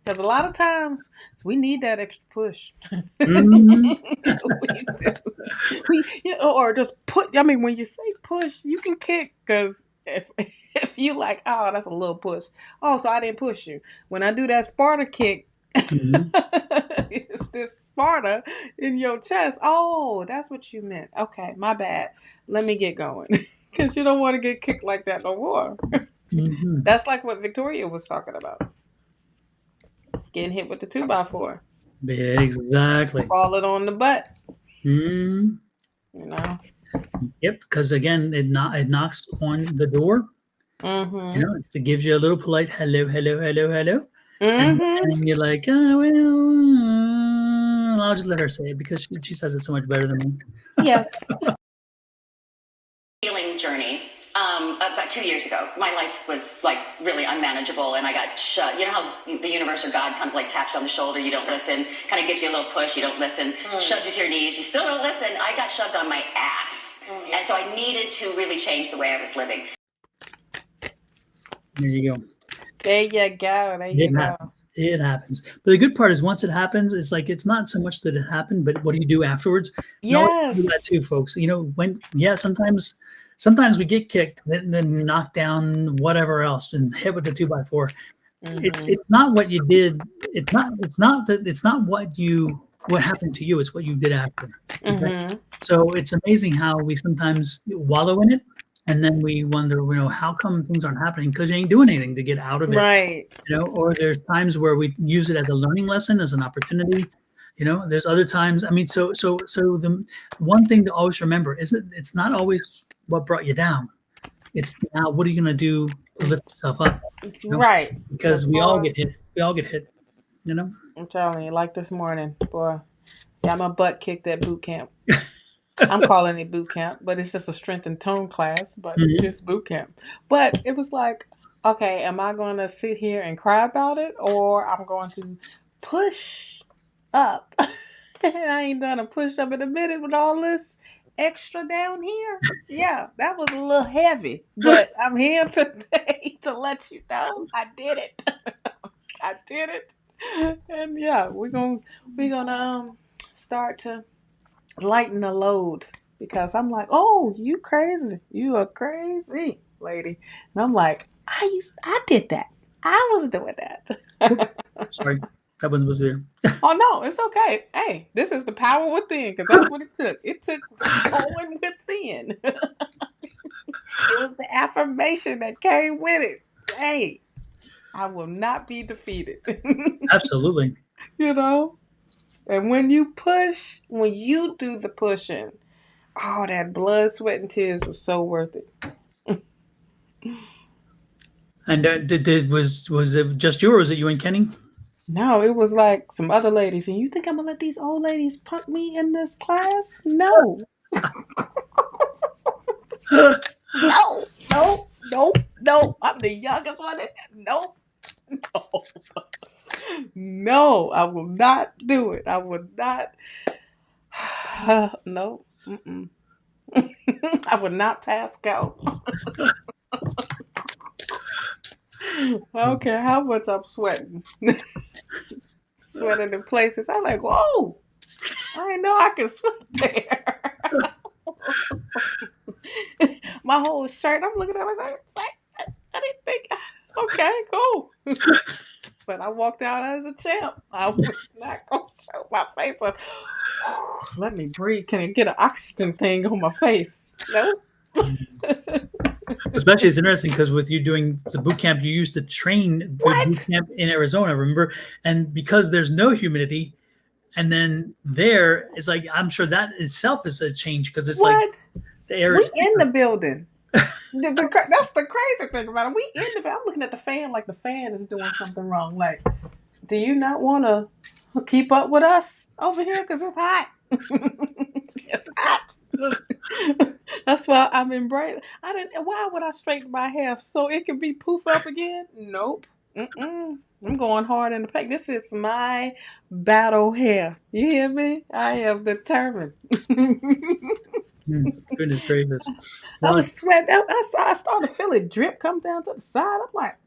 Because a lot of times we need that extra push. mhm, We do. Or just put. I mean, when you say push, you can kick, because if you like, oh, that's a little push. Oh, so I didn't push you. When I do that Sparta kick, mhm. it's this Sparta in your chest. Oh, that's what you meant. Okay, my bad. Let me get going, because you don't want to get kicked like that no more. Mhm. That's like what Victoria was talking about. Getting hit with the 2x4, Exactly. falling on the butt. Mm. You know. Yep. Because again, it knocks on the door. Mm-hmm. It gives you a little polite hello, hello, hello, hello, and Mm-hmm. and you're like, oh well, I'll just let her say it because she says it so much better than me. Yes. Healing journey about 2 years ago, my life was like really unmanageable, and I got shut. You know how the universe or God kind of like taps you on the shoulder, you don't listen, kind of gives you a little push, you don't listen, shoves you to your knees, you still don't listen. I got shoved on my ass, and so I needed to really change the way I was living. There you go. There you go. There you go. It happens. But the good part is once it happens, it's like it's not so much that it happened, but what do you do afterwards? Yes. Do that too, folks. You know, sometimes we get kicked and then knocked down, whatever else, and hit with the 2x4. It's not what you did. It's not what happened to you. It's what you did after. Okay? So it's amazing how we sometimes wallow in it, and then we wonder, how come things aren't happening? Because you ain't doing anything to get out of it, right? Or there's times where we use it as a learning lesson, as an opportunity. There's other times. I mean, so the one thing to always remember is that it's not always what brought you down. It's now what are you going to do to lift yourself up? Right. Because we all get hit. I'm telling you, like this morning, boy, got my butt kicked at boot camp. I'm calling it boot camp, but it's just a strength and tone class, but it's boot camp. But it was like, okay, am I going to sit here and cry about it, or I'm going to push up? And I ain't done a push up in a minute with all this extra down here. Yeah, that was a little heavy, but I'm here today to let you know I did it. I did it. And yeah, we're gonna start to lighten the load, because I'm like, oh, you crazy. You are crazy, lady. And I'm like, I did that. I was doing that. Sorry, that wasn't supposed to be. Oh no, it's okay. Hey, this is the power within, because that's what it took. It took going within. It was the affirmation that came with it. Hey, I will not be defeated. Absolutely. And when you do the pushing, oh, that blood, sweat, and tears was so worth it. And was it just you, or was it you and Kenny? No, it was like some other ladies. And you think I'm gonna let these old ladies punk me in this class? No. No. I'm the youngest one. Nope. No, I will not do it. I will not. No. I would not pass go. I don't care how much I'm sweating. Sweating in places. I'm like, whoa. I didn't know I could sweat there. My whole shirt, I'm looking at myself. I didn't think. Okay, cool. But I walked out as a champ. I was not going to show my face up. Let me breathe. Can I get an oxygen thing on my face? No. Especially, it's interesting because with you doing the boot camp, you used to train boot camp in Arizona, remember? And because there's no humidity, and then there is like, I'm sure that itself is a change, because it's like the air is in the building. That's the crazy thing about it. We in the building. I'm looking at the fan like the fan is doing something wrong. Like, do you not want to keep up with us over here? Because it's hot. It's hot. That's why I'm embracing. Why would I straighten my hair so it can be poof up again? Nope. I'm going hard in the paint. This is my battle hair. You hear me? I am determined. Goodness gracious. I was sweating. I started to feel it drip come down to the side. I'm like,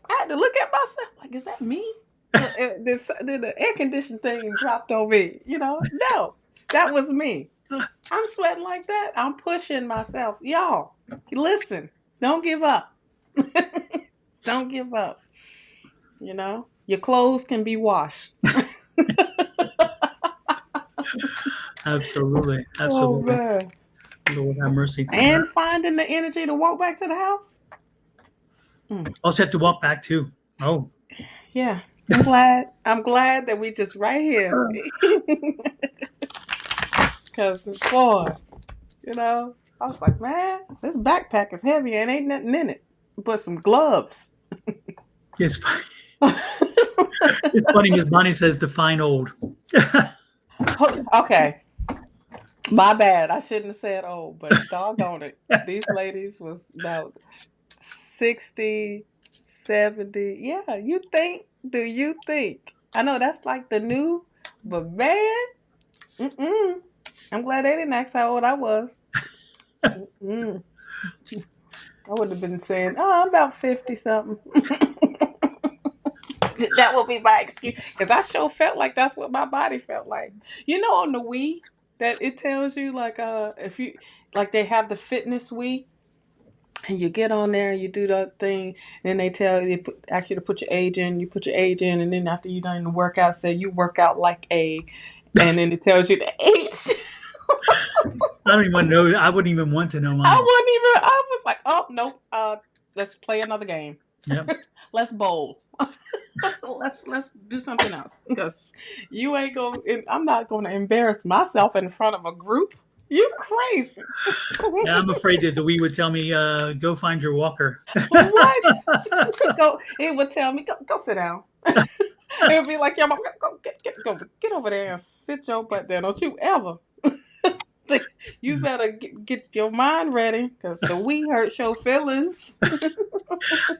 I had to look at myself. Like, is that me? The air conditioning thing dropped on me. No, that was me. I'm sweating like that. I'm pushing myself. Y'all, listen. Don't give up. Don't give up. Your clothes can be washed. Absolutely. Oh, man. Lord have mercy. And finding the energy to walk back to the house. Also have to walk back too. Oh. Yeah. I'm glad that we just right here. Because, boy, I was like, man, this backpack is heavy and ain't nothing in it but some gloves. It's funny. It's funny. Miss Bonnie says define old. Okay. My bad. I shouldn't have said old, but doggone it. These ladies was about 60, 70. Yeah, you think? Do you think? I know that's like the new, but man, mm-mm. I'm glad they didn't ask how old I was. Mm-mm. I would have been saying, oh, I'm about 50 something. That would be my excuse. Because I sure felt like that's what my body felt like. You know, on the Wii, that it tells you, like, if you, like, they have the fitness Wii. And you get on there and you do that thing, and then they tell you, ask you to put your age in. You put your age in, and then after you're done the workout, say you work out like a, and then it tells you the age. I don't even know. I wouldn't even want to know mine. I was like, oh no, let's play another game. Yep. Let's bowl. let's do something else, because you ain't going. I'm not going to embarrass myself in front of a group. You crazy? Yeah, I'm afraid that the Wii would tell me, "Go find your walker." What? Go. It would tell me, go sit down. It would be like, yo, mom, get over there and sit your butt down. Don't you ever. You better get your mind ready, because the Wii hurts your feelings.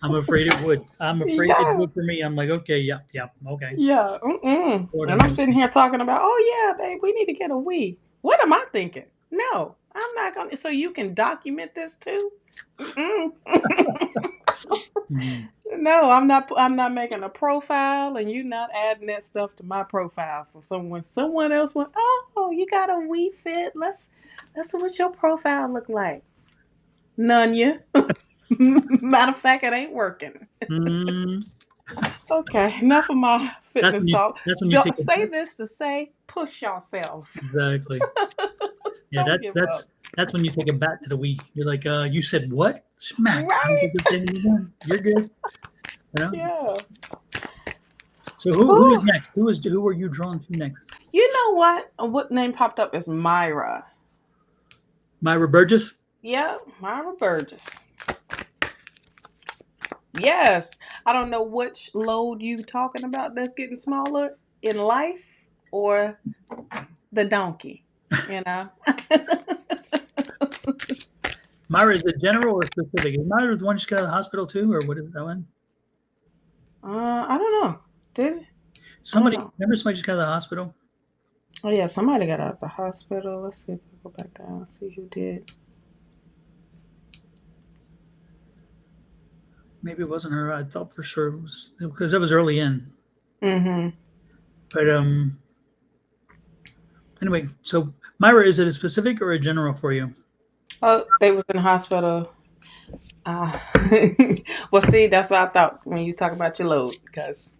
I'm afraid it would. I'm afraid it would Yes. for me. I'm like, okay, yep, okay. Yeah. Mm-mm. And I'm sitting here talking about, oh yeah, babe, we need to get a Wii. What am I thinking? No, I'm not gonna. So you can document this too. Mhm. No, I'm not. I'm not making a profile, and you not adding that stuff to my profile for someone. Someone else went, oh, you got a Wii Fit. Let's see what your profile look like. None you. Matter of fact, it ain't working. Mm, Okay, enough of my fitness talk. that's when you Don't take say this to say push yourselves. exactly. Yeah, Don't give up. that's when you take it back to the Wii. You're like, you said what? Smack. I don't Right? think it's anything done. You're good. You know? Yeah. So who Whew. is next? Who were you drawn to next? You know what? What name popped up is Myra. Myra Burgess? Yeah, Myra Burgess. Yes. I don't know which load you talking about that's getting smaller in life, or the donkey, you know? Myra, is it general or specific? Is Myra the one just got out of the hospital too, or what is that one? I don't know. I don't Somebody, know. remember somebody just got out of the hospital? Oh yeah, somebody got out of the hospital. Let's see if we go back down and see who did. Maybe it wasn't her. I thought for sure it was because that was early in. Mm-hmm. But anyway, so Myra, is it a specific or a general for you? Oh, they was in the hospital. Uh, well, see, that's what I thought when you talk about your load, because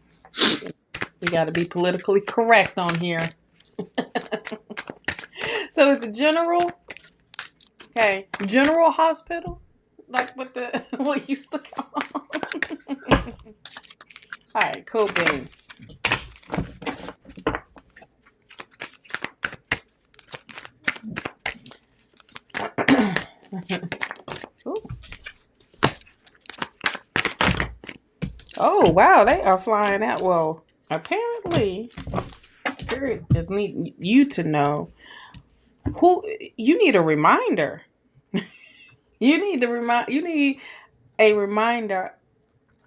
we got to be politically correct on here. So it's a general, okay, general hospital, like what the what used to come on. All right, cool beans. Ooh. Oh wow, they are flying out. Well, apparently, Spirit is needing you to know who you need a reminder. You need a reminder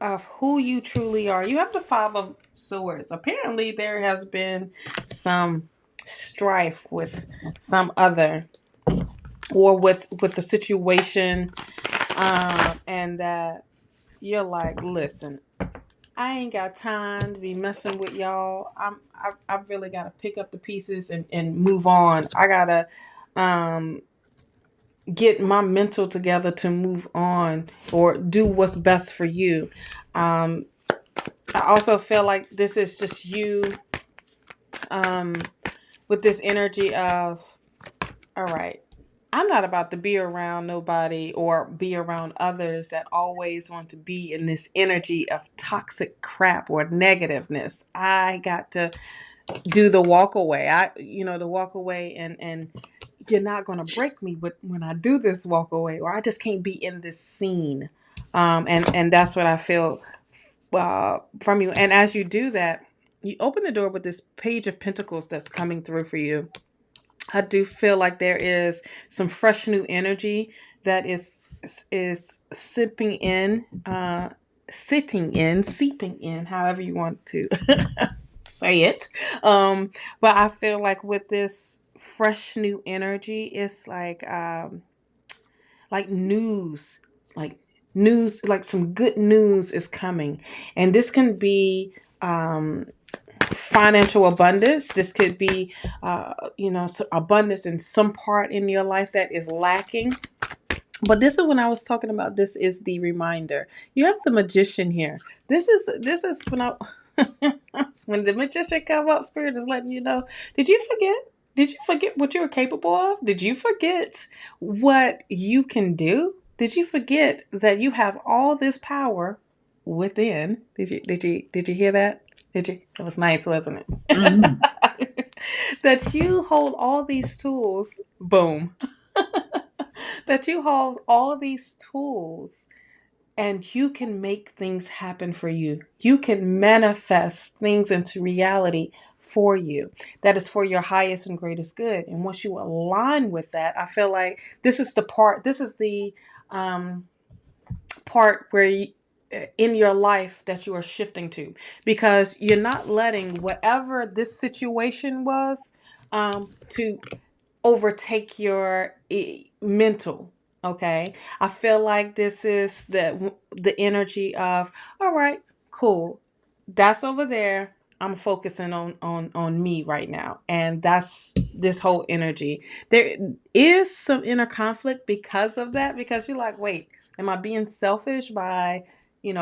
of who you truly are. You have the Five of Swords. Apparently, there has been some strife with some other, or with the situation, and that you're like, listen, I ain't got time to be messing with y'all. I really gotta pick up the pieces and move on. I gotta get my mental together to move on or do what's best for you. I also feel like this is just you with this energy of, all right, I'm not about to be around nobody or be around others that always want to be in this energy of toxic crap or negativeness. I got to do the walk away. The walk away, and you're not going to break me when I do this walk away, or I just can't be in this scene. And that's what I feel from you. And as you do that, you open the door with this Page of Pentacles that's coming through for you. I do feel like there is some fresh new energy that is sipping in, seeping in, however you want to say it. But I feel like with this fresh new energy, it's like news, like like some good news is coming, and this can be financial abundance. This could be, abundance in some part in your life that is lacking. But this is when I was talking about. This is the reminder. You have the magician here. This is when I when the magician come up. Spirit is letting you know. Did you forget? Did you forget what you were capable of? Did you forget what you can do? Did you forget that you have all this power within? Did you hear that? Did you? It was nice, wasn't it? Mhm. That you hold all these tools. Boom. That you hold all these tools and you can make things happen for you. You can manifest things into reality for you. That is for your highest and greatest good. And once you align with that, I feel like this is the part where you, in your life that you are shifting to, because you're not letting whatever this situation was to overtake your mental. Okay, I feel like this is the energy of, all right, cool, that's over there. I'm focusing on me right now, and that's this whole energy. There is some inner conflict because of that, because you're like, wait, am I being selfish by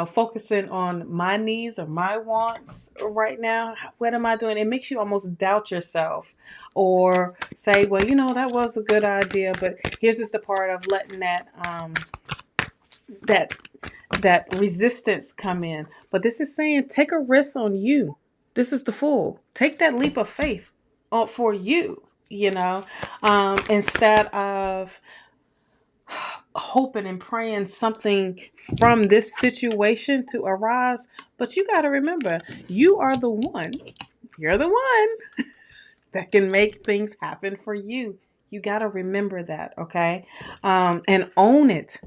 focusing on my needs or my wants right now? What am I doing? It makes you almost doubt yourself, or say, well, that was a good idea, but here's just the part of letting that that resistance come in. But this is saying, take a risk on you. This is the Fool. Take that leap of faith for you, instead of hoping and praying something from this situation to arise. But you got to remember, you are the one. You're the one that can make things happen for you. You got to remember that, okay? And own it.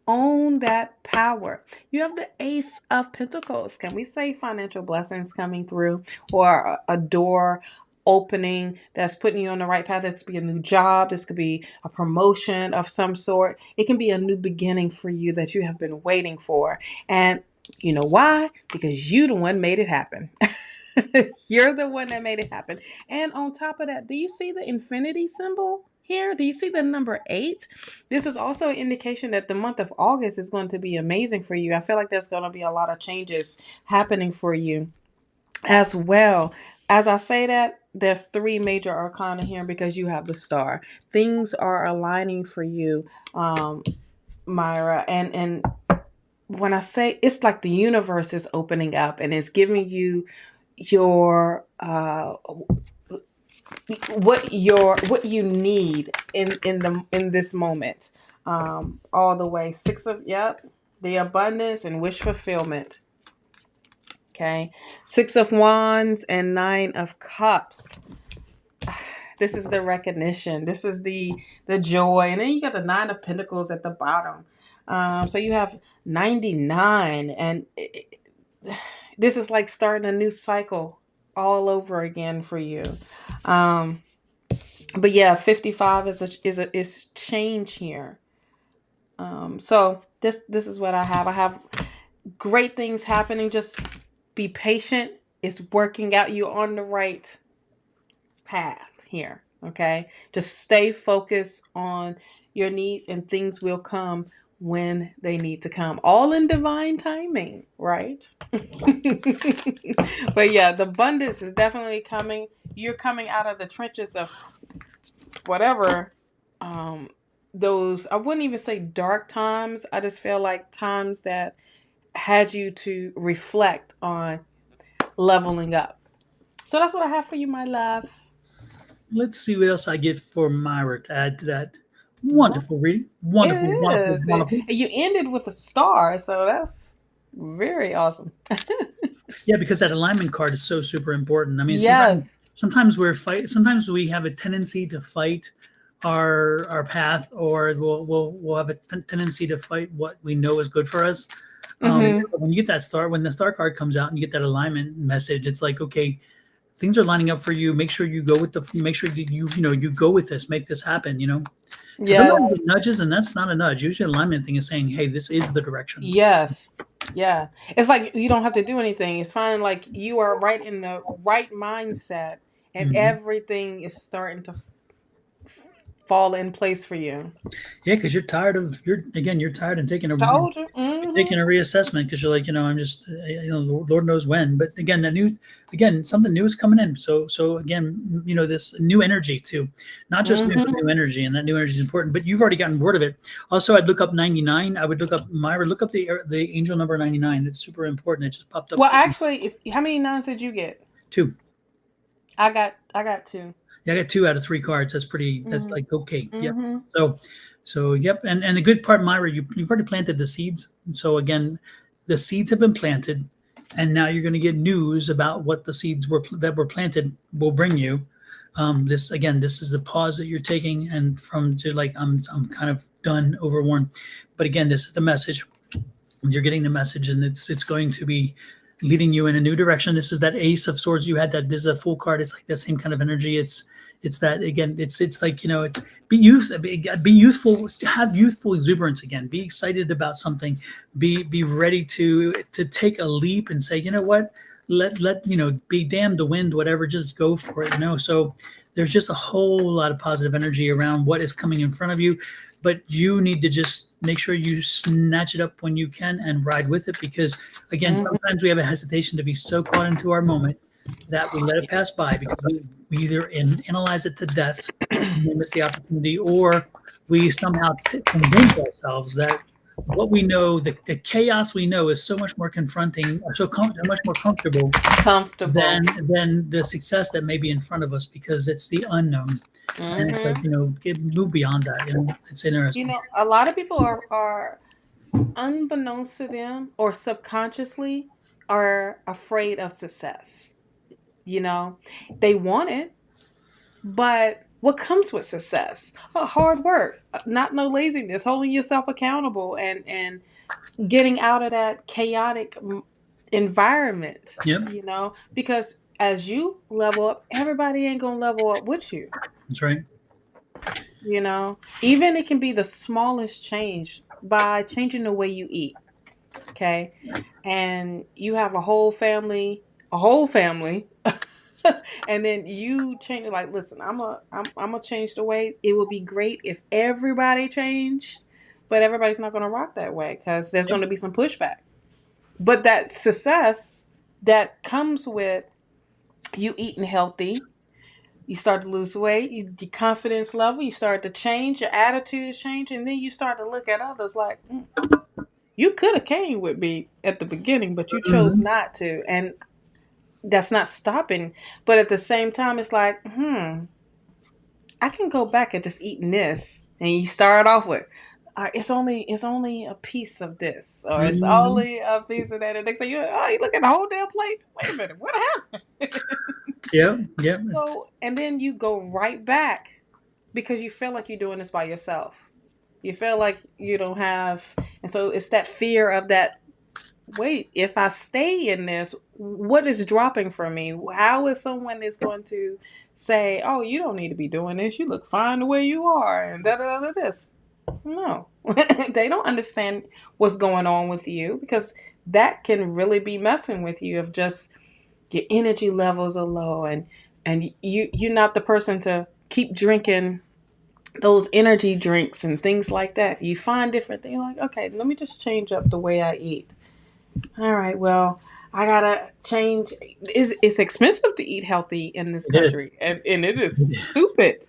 Own that power. You have the Ace of Pentacles. Can we say financial blessings coming through, or a door opening that's putting you on the right path? This could be a new job. This could be a promotion of some sort. It can be a new beginning for you that you have been waiting for. And you know why? Because you the one made it happen. You're the one that made it happen. And on top of that, do you see the infinity symbol here? Do you see the number 8? This is also an indication that the month of August is going to be amazing for you. I feel like there's going to be a lot of changes happening for you as well. As I say that, there's 3 major arcana here because you have the star. Things are aligning for you, Myra. And when I say, it's like the universe is opening up and it's giving you your what you need in this moment, all the way. The abundance and wish fulfillment. Okay, 6 of Wands and 9 of Cups. This is the recognition. This is the joy, and then you got the 9 of Pentacles at the bottom. So you have 99, and this is like starting a new cycle all over again for you. But yeah, 55 is change here. So this is what I have. I have great things happening. Just be patient. It's working out. You're on the right path here. Okay. Just stay focused on your needs, and things will come when they need to come, all in divine timing, right? But yeah, the abundance is definitely coming. You're coming out of the trenches of whatever, those, I wouldn't even say dark times. I just feel like times that had you to reflect on leveling up. So that's what I have for you, my love. Let's see what else I get for Myra to add to that. Wonderful reading. Wonderful, It wonderful, is. wonderful. You ended with a star, so that's very awesome. Yeah, because that alignment card is so super important. I mean, Yes. sometimes sometimes we have a tendency to fight our path, or we'll have a tendency to fight what we know is good for us. Mm-hmm. When you get that star, when the star card comes out and you get that alignment message, it's like, okay, things are lining up for you. Make sure you go with make sure that you go with this, make this happen. Because sometimes Yes. it nudges, and that's not a nudge. Usually, alignment thing is saying, hey, this is the direction. Yes. Yeah. It's like you don't have to do anything. It's finding like you are right in the right mindset and Mhm. everything is starting to fall in place for you. Yeah, because you're tired and taking a Told you. you're Mm-hmm. taking a reassessment because you're like, I'm just, Lord knows when. But again, something new is coming in. So again, this new energy too, not just Mm-hmm. new energy, and that new energy is important. But you've already gotten word of it. Also, I'd look up 99. I would look up Myra. Look up the angel number 99. It's super important. It just popped up Well, for me actually, if how many nines did you get? too. I got two. Yeah, I got 2 out of 3 cards. That's pretty. That's Mm-hmm. like okay. Yep. Mm-hmm. So yep. And the good part, Myra, you've already planted the seeds. And so again, the seeds have been planted, and now you're going to get news about what the seeds that were planted will bring you. This is the pause that you're taking, and from just like I'm kind of done, overworn, but again, this is the message. You're getting the message, and it's going to be leading you in a new direction. This is that Ace of Swords you had. That this is a full card. It's like the same kind of energy. It's that again. It's like it's be youthful, have youthful exuberance again. Be excited about something. Be ready to take a leap and say, you know what, let be damned the wind, whatever. Just go for it. So there's just a whole lot of positive energy around what is coming in front of you, but you need to just make sure you snatch it up when you can and ride with it, because again, Mm-hmm. sometimes we have a hesitation to be so caught into our moment that we let it pass by, because we either analyze it to death and we miss the opportunity, or we somehow convince ourselves that what we know, the chaos we know, is so much more confronting, or much more comfortable Comfortable. than the success that may be in front of us, because it's the unknown. And it's like, Mm-hmm. move beyond that. It's interesting. A lot of people are unbeknownst to them or subconsciously are afraid of success. They want it, but what comes with success? Hard work, not no laziness, holding yourself accountable, and getting out of that chaotic environment. Yep, Because as you level up, everybody ain't gonna level up with you. that's right. Even it can be the smallest change by changing the way you eat. Okay. And you have a whole family, and then you change it. Like, listen, I'm gonna change the way. It would be great if everybody changed, but everybody's not gonna rock that way because there's Yep. gonna be some pushback. But that success that comes with you eating healthy, you start to lose weight, your confidence level, you start to change, your attitude change, and then you start to look at others like, you could have came with me at the beginning, but you chose Mhm. not to. And that's not stopping. But at the same time, it's like, I can go back and just eating this. And you start off with, it's only a piece of this, or it's Mhm. only a piece of that. And next thing you look at the whole damn plate. Wait a minute, what happened? Yep, yep, So, and then you go right back because you feel like you're doing this by yourself. You feel like you don't have, and so it's that fear of that. Wait, if I stay in this, what is dropping from me? How is someone is going to say, "Oh, you don't need to be doing this. You look fine the way you are," and da da da this? No, they don't understand what's going on with you, because that can really be messing with you if just your energy levels are low, and you're not the person to keep drinking those energy drinks and things like that. You find different things like, okay, let me just change up the way I eat. All right, well, I gotta change. It's expensive to eat healthy in this it is. country, and it is stupid.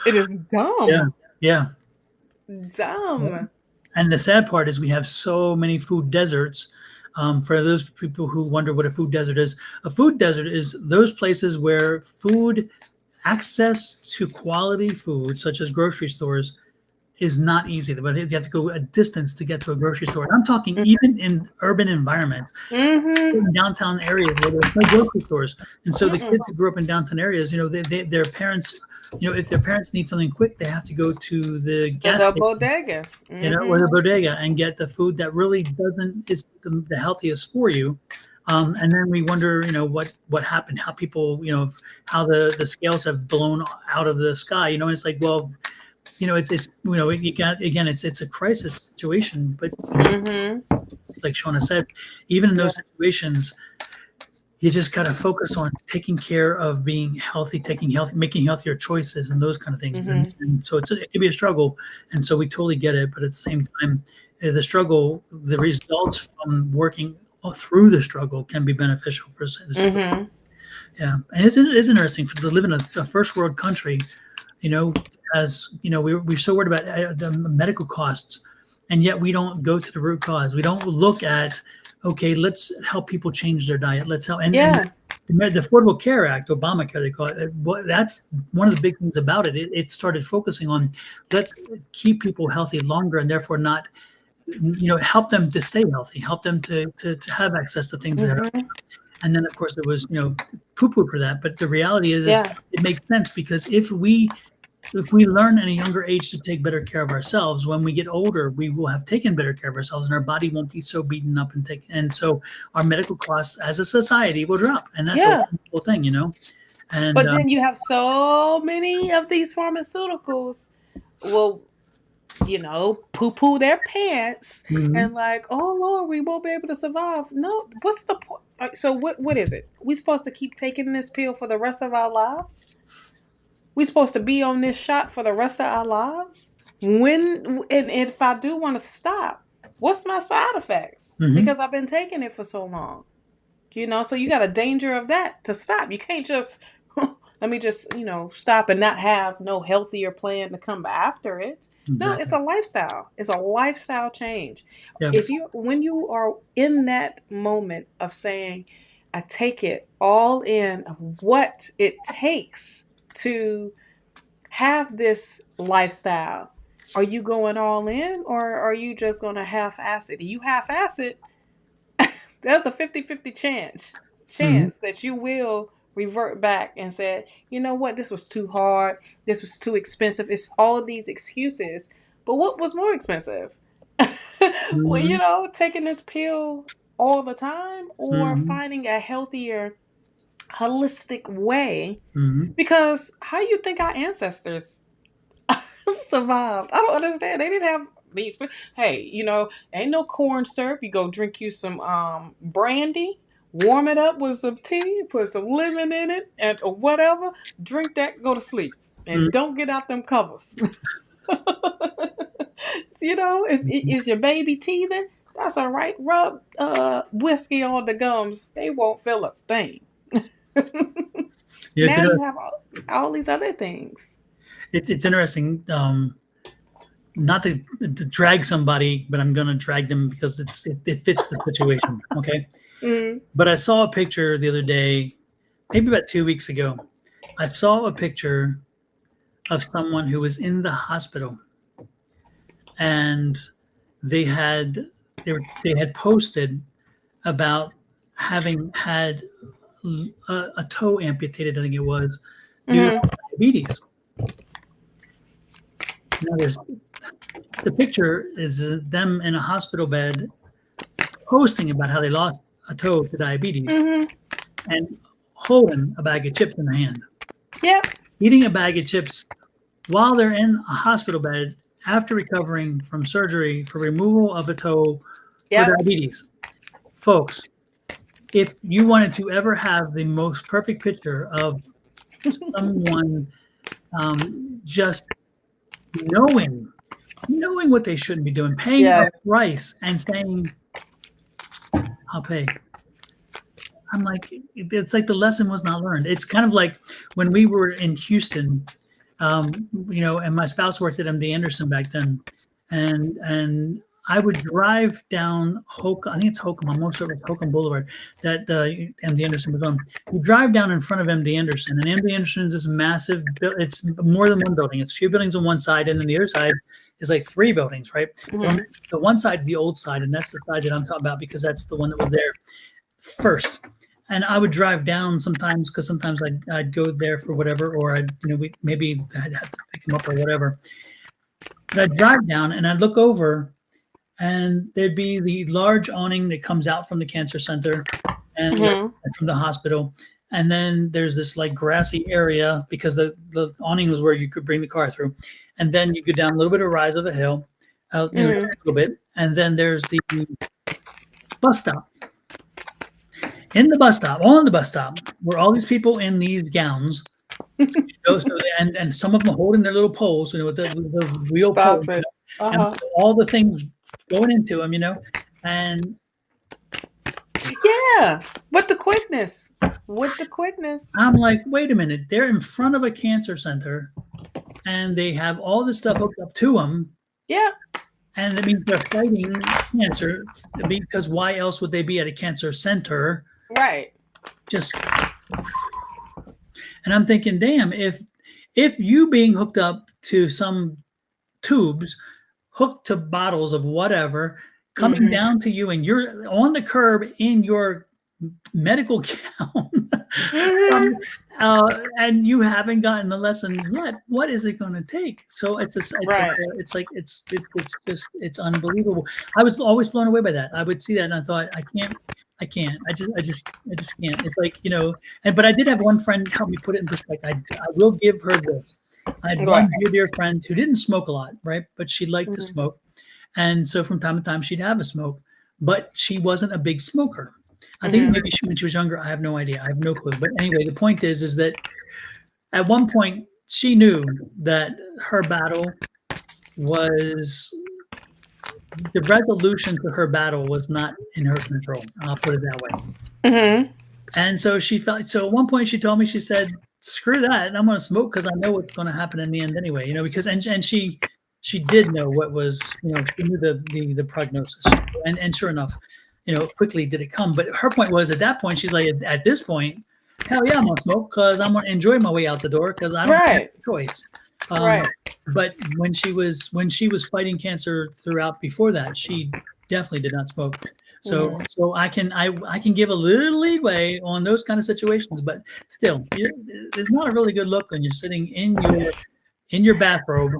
It is Yeah, dumb. yeah. Yep. Dumb. And the sad part is we have so many food deserts. For those people who wonder what a food desert is those places where access to quality food, such as grocery stores, is not easy. But you have to go a distance to get to a grocery store. And I'm talking even in urban environments, in downtown areas where there's no grocery stores. And so the kids who grew up in downtown areas, their parents, if their parents need something quick, they have to go to the gas The station, bodega. or the bodega and get the food that really is the healthiest for you. And then we wonder, what happened, how people, how the scales have blown out of the sky. It's like, well, it's a crisis situation, but like Shawna said, even in those situations, you just got to focus on taking care of being healthy, making healthier choices and those kind of things. And so it can be a struggle. And so we totally get it. But at the same time, the struggle, the results from working through the struggle can be beneficial for us. Yeah. And it's interesting to live in a first world country, as we're so worried about the medical costs, and yet we don't go to the root cause. We don't look at, okay, let's help people change their diet. Let's help. And the Affordable Care Act, Obamacare, they call it. That's one of the big things about it. It started focusing on, let's keep people healthy longer, and therefore not, help them to stay healthy, help them to have access to things that are. And then, of course, there was, poo-poo for that. But the reality is it makes sense, because if we learn at a younger age to take better care of ourselves, when we get older, we will have taken better care of ourselves, and our body won't be so beaten up and so our medical costs as a society will drop. And that's a wonderful thing, And but then you have so many of these pharmaceuticals will, poo-poo their pants and like, oh Lord, we won't be able to survive. No, what's the point? So what is it? We supposed to keep taking this pill for the rest of our lives? We supposed to be on this shot for the rest of our lives? And if I do want to stop, what's my side effects? Because I've been taking it for so long. So you got a danger of that to stop. You can't just let me just, stop and not have no healthier plan to come after it. Exactly. No, it's a lifestyle. It's a lifestyle change. Yeah. When you are in that moment of saying, I take it all in of what it takes to have this lifestyle, are you going all in, or are you just going to half-ass it? You half-ass it, there's a 50-50 chance that you will revert back and say, you know what, this was too hard, this was too expensive. It's all of these excuses. But what was more expensive? Well, taking this pill all the time, or finding a healthier, holistic way. Because how you think our ancestors survived? I don't understand. They didn't have these. Hey, ain't no corn syrup. You go drink you some brandy, warm it up with some tea, put some lemon in it, and or whatever. Drink that, go to sleep, and don't get out them covers. If is your baby teething, that's all right. Rub whiskey on the gums. They won't feel a thing. Now you have all these other things. It's interesting. Not to drag somebody, but I'm going to drag them because it fits the situation. Okay. But I saw a picture the other day, maybe about 2 weeks ago. I saw a picture of someone who was in the hospital, and they had posted about having had a toe amputated, I think it was, due to diabetes. Now the picture is them in a hospital bed posting about how they lost a toe to diabetes and holding a bag of chips in their hand. Yep. Eating a bag of chips while they're in a hospital bed after recovering from surgery for removal of a toe for diabetes. Folks, if you wanted to ever have the most perfect picture of someone just knowing what they shouldn't be doing, paying a price and saying, I'll pay. I'm like, it's like the lesson was not learned. It's kind of like when we were in Houston, and my spouse worked at MD Anderson back then, and I would drive down Holcomb. I think it's Holcomb. I'm most sure it's Holcomb Boulevard that MD Anderson was on. You drive down in front of MD Anderson, and MD Anderson is this massive. It's more than one building. It's a few buildings on one side, and then the other side is like 3 buildings, right? Mhm. The one side is the old side, and that's the side that I'm talking about because that's the one that was there first. And I would drive down sometimes because sometimes I'd go there for whatever, or maybe I'd have to pick them up or whatever. But I'd drive down and I'd look over, and there'd be the large awning that comes out from the cancer center and from the hospital. And then there's this like grassy area because the awning was where you could bring the car through. And then you go down a little bit of rise of a hill, a little bit. And then there's the bus stop. On the bus stop, were all these people in these gowns. And some of them holding their little poles, with the real poles, Stop it. and all the things going into them, and Yeah, with the quickness. I'm like, wait a minute, they're in front of a cancer center, and they have all this stuff hooked up to them. Yeah. And that means they're fighting cancer, because why else would they be at a cancer center? Right. And I'm thinking, damn, if you being hooked up to some tubes, hooked to bottles of whatever, coming down to you, and you're on the curb in your medical gown, and you haven't gotten the lesson yet, what is it going to take? So it's unbelievable. I was always blown away by that. I would see that and I thought, I can't. I just can't. It's like, but I did have one friend help me put it in perspective. I will give her this. I had one dear friend who didn't smoke a lot, right? But she liked to smoke. And so from time to time she'd have a smoke, but she wasn't a big smoker. I think maybe when she was younger, I have no idea. I have no clue. But anyway, the point is that at one point she knew that her battle was, the resolution to her battle was not in her control. I'll put it that way. And so so at one point she told me, she said, screw that. I'm going to smoke because I know what's going to happen in the end anyway, because, and she did know what was, she knew the prognosis, and sure enough, quickly did it come. But her point was, at that point, she's like, at this point, hell yeah, I'm going to smoke because I'm going to enjoy my way out the door because I don't have a choice. But when she was fighting cancer throughout before that, she definitely did not smoke. So I can give a little leeway on those kind of situations, but still, it's not a really good look when you're sitting in your bathrobe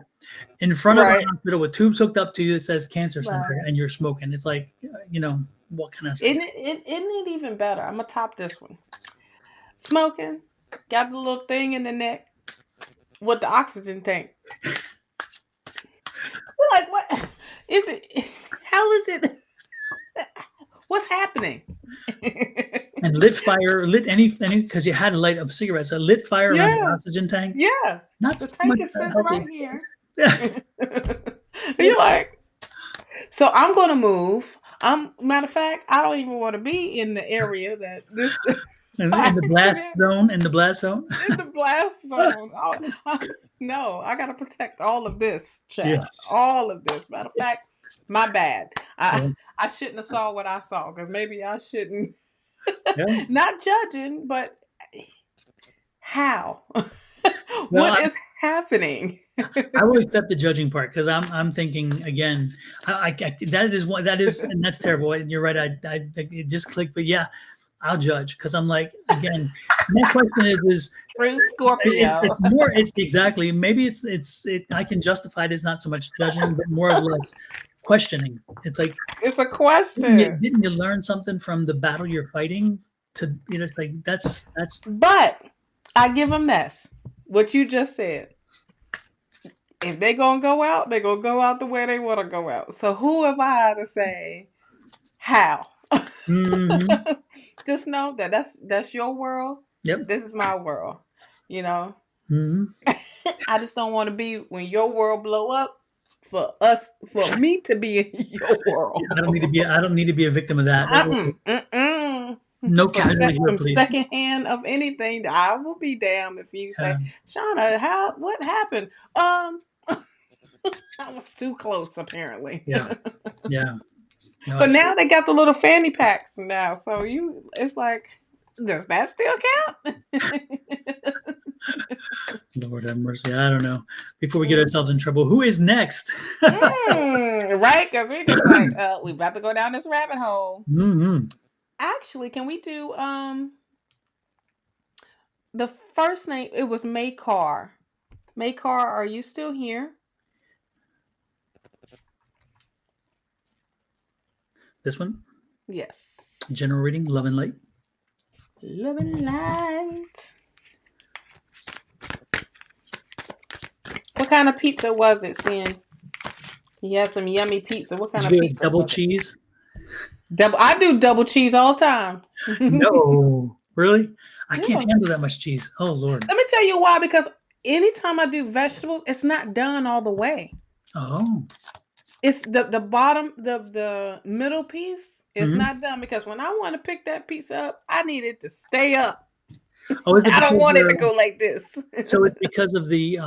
in front of a hospital with tubes hooked up to you that says cancer center, and you're smoking. It's like, what can I say? Isn't it even better? I'm gonna top this one. Smoking, got the little thing in the neck with the oxygen tank. We're like, what is it? How is it? What's happening? And lit any because you had to light up a cigarette, so lit fire around the oxygen tank. Yeah, not the so tank much is sitting healthy. right here. You're like, so I'm gonna move. Matter of fact, I don't even want to be in the area that this in the blast zone. In the blast zone. No, I gotta protect all of this, child. Yes. All of this. Matter of fact, my bad. I shouldn't have saw what I saw, because maybe I shouldn't. Not judging, but how? What is happening? I will accept the judging part, because I'm thinking again. That is, and that's terrible. You're right. It just clicked, but yeah, I'll judge, because I'm like, again. My question is through Scorpio. It's more. It's exactly. Maybe I can justify it as not so much judging, but more or less questioning. It's like, it's a question. Didn't you learn something from the battle you're fighting? It's like that's. But I give them this. What you just said. If they gonna go out, they gonna go out the way they want to go out. So who am I to say how? Just know that that's your world. Yep. This is my world. I just don't want to be, when your world blow up, for me to be in your world. I don't need to be a victim of that. No casualty here, please. Secondhand of anything, I will be damned if you say, Shawna, what happened? I was too close, apparently. Yeah. No, but now they got the little fanny packs now, so it's like, does that still count? Lord have mercy. I don't know. Before we get ourselves in trouble, who is next? Right? Because we just like, we about to go down this rabbit hole. Mm-hmm. Actually, can we do the first name? It was Maykar. Maykar, are you still here? This one, Yes. general reading, love and light. Love and light. What kind of pizza was it, Sin? He had some yummy pizza. What kind Did of you do pizza? double Was it? cheese? I do double cheese all the time. No, really? I Yeah. can't handle that much cheese. Oh Lord. Let me tell you why. Because anytime I do vegetables, it's not done all the way. Oh. It's the bottom, the middle piece is Mhm. not done, because when I want to pick that pizza up, I need it to stay up. Oh, is it I don't because want it to go like this. so it's because of the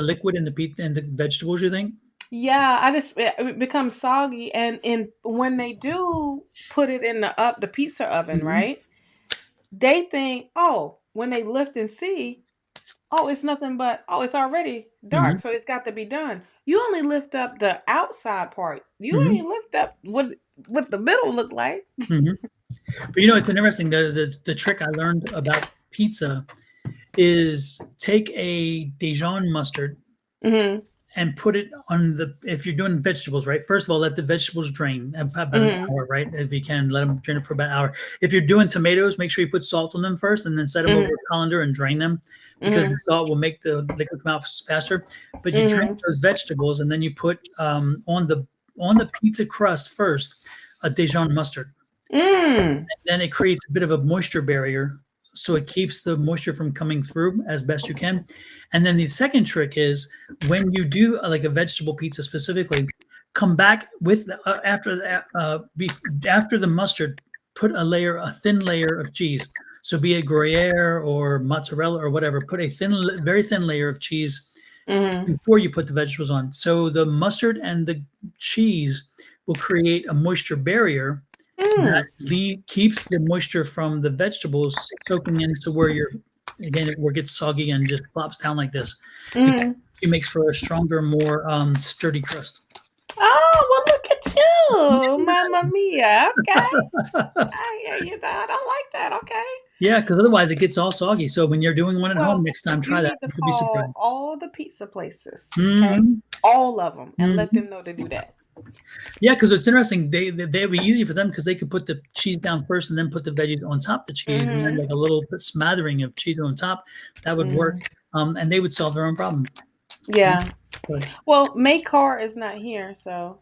liquid in the vegetables, you think? Yeah, it becomes soggy, and when they do put it in the pizza oven, Mhm. right? They think, oh, when they lift and see, oh, it's nothing but, oh, it's already dark, Mhm. so it's got to be done. You only lift up the outside part. You Mhm. ain't lift up what the middle look like. Mhm. But you know, it's interesting. The trick I learned about pizza is take a Dijon mustard Mm-hmm. and put it on if you're doing vegetables, right? First of all, let the vegetables drain about an Mm-hmm. hour, right? If you can, let them drain it for about an hour. If you're doing tomatoes, make sure you put salt on them first and then set them over Mm-hmm. a colander and drain them, because the Mm-hmm. salt will make the liquid come out faster. But you drain Mm-hmm. those vegetables and then you put on the pizza crust first a Dijon mustard. Mm. Then it creates a bit of a moisture barrier, so it keeps the moisture from coming through as best you can. And then the second trick is when you do like a vegetable pizza specifically, come back with after the mustard, put a thin layer of cheese. So be it Gruyere or mozzarella or whatever, put a very thin layer of cheese Mm-hmm. before you put the vegetables on. So the mustard and the cheese will create a moisture barrier that Mm. keeps the moisture from the vegetables soaking into where where it gets soggy and just flops down like this. It Mm. makes for a stronger, more sturdy crust. Oh, well, look at you, Mamma Mia. Okay, I hear you, Dad. I like that. Okay. Yeah, because otherwise it gets all soggy. So when you're doing one at home Well, next time, you try that. need to You could be call surprised. all the pizza places, okay? Hmm. All of them, and let Hmm. them know to do that. Yeah, because it's interesting. They'd be easy for them because they could put the cheese down first and then put the veggies on top of the cheese, and then Mm-hmm. like a little bit smattering of cheese on top. That would work, Mm-hmm. and they would solve their own problem. Yeah. But Well, Maykar is not here, so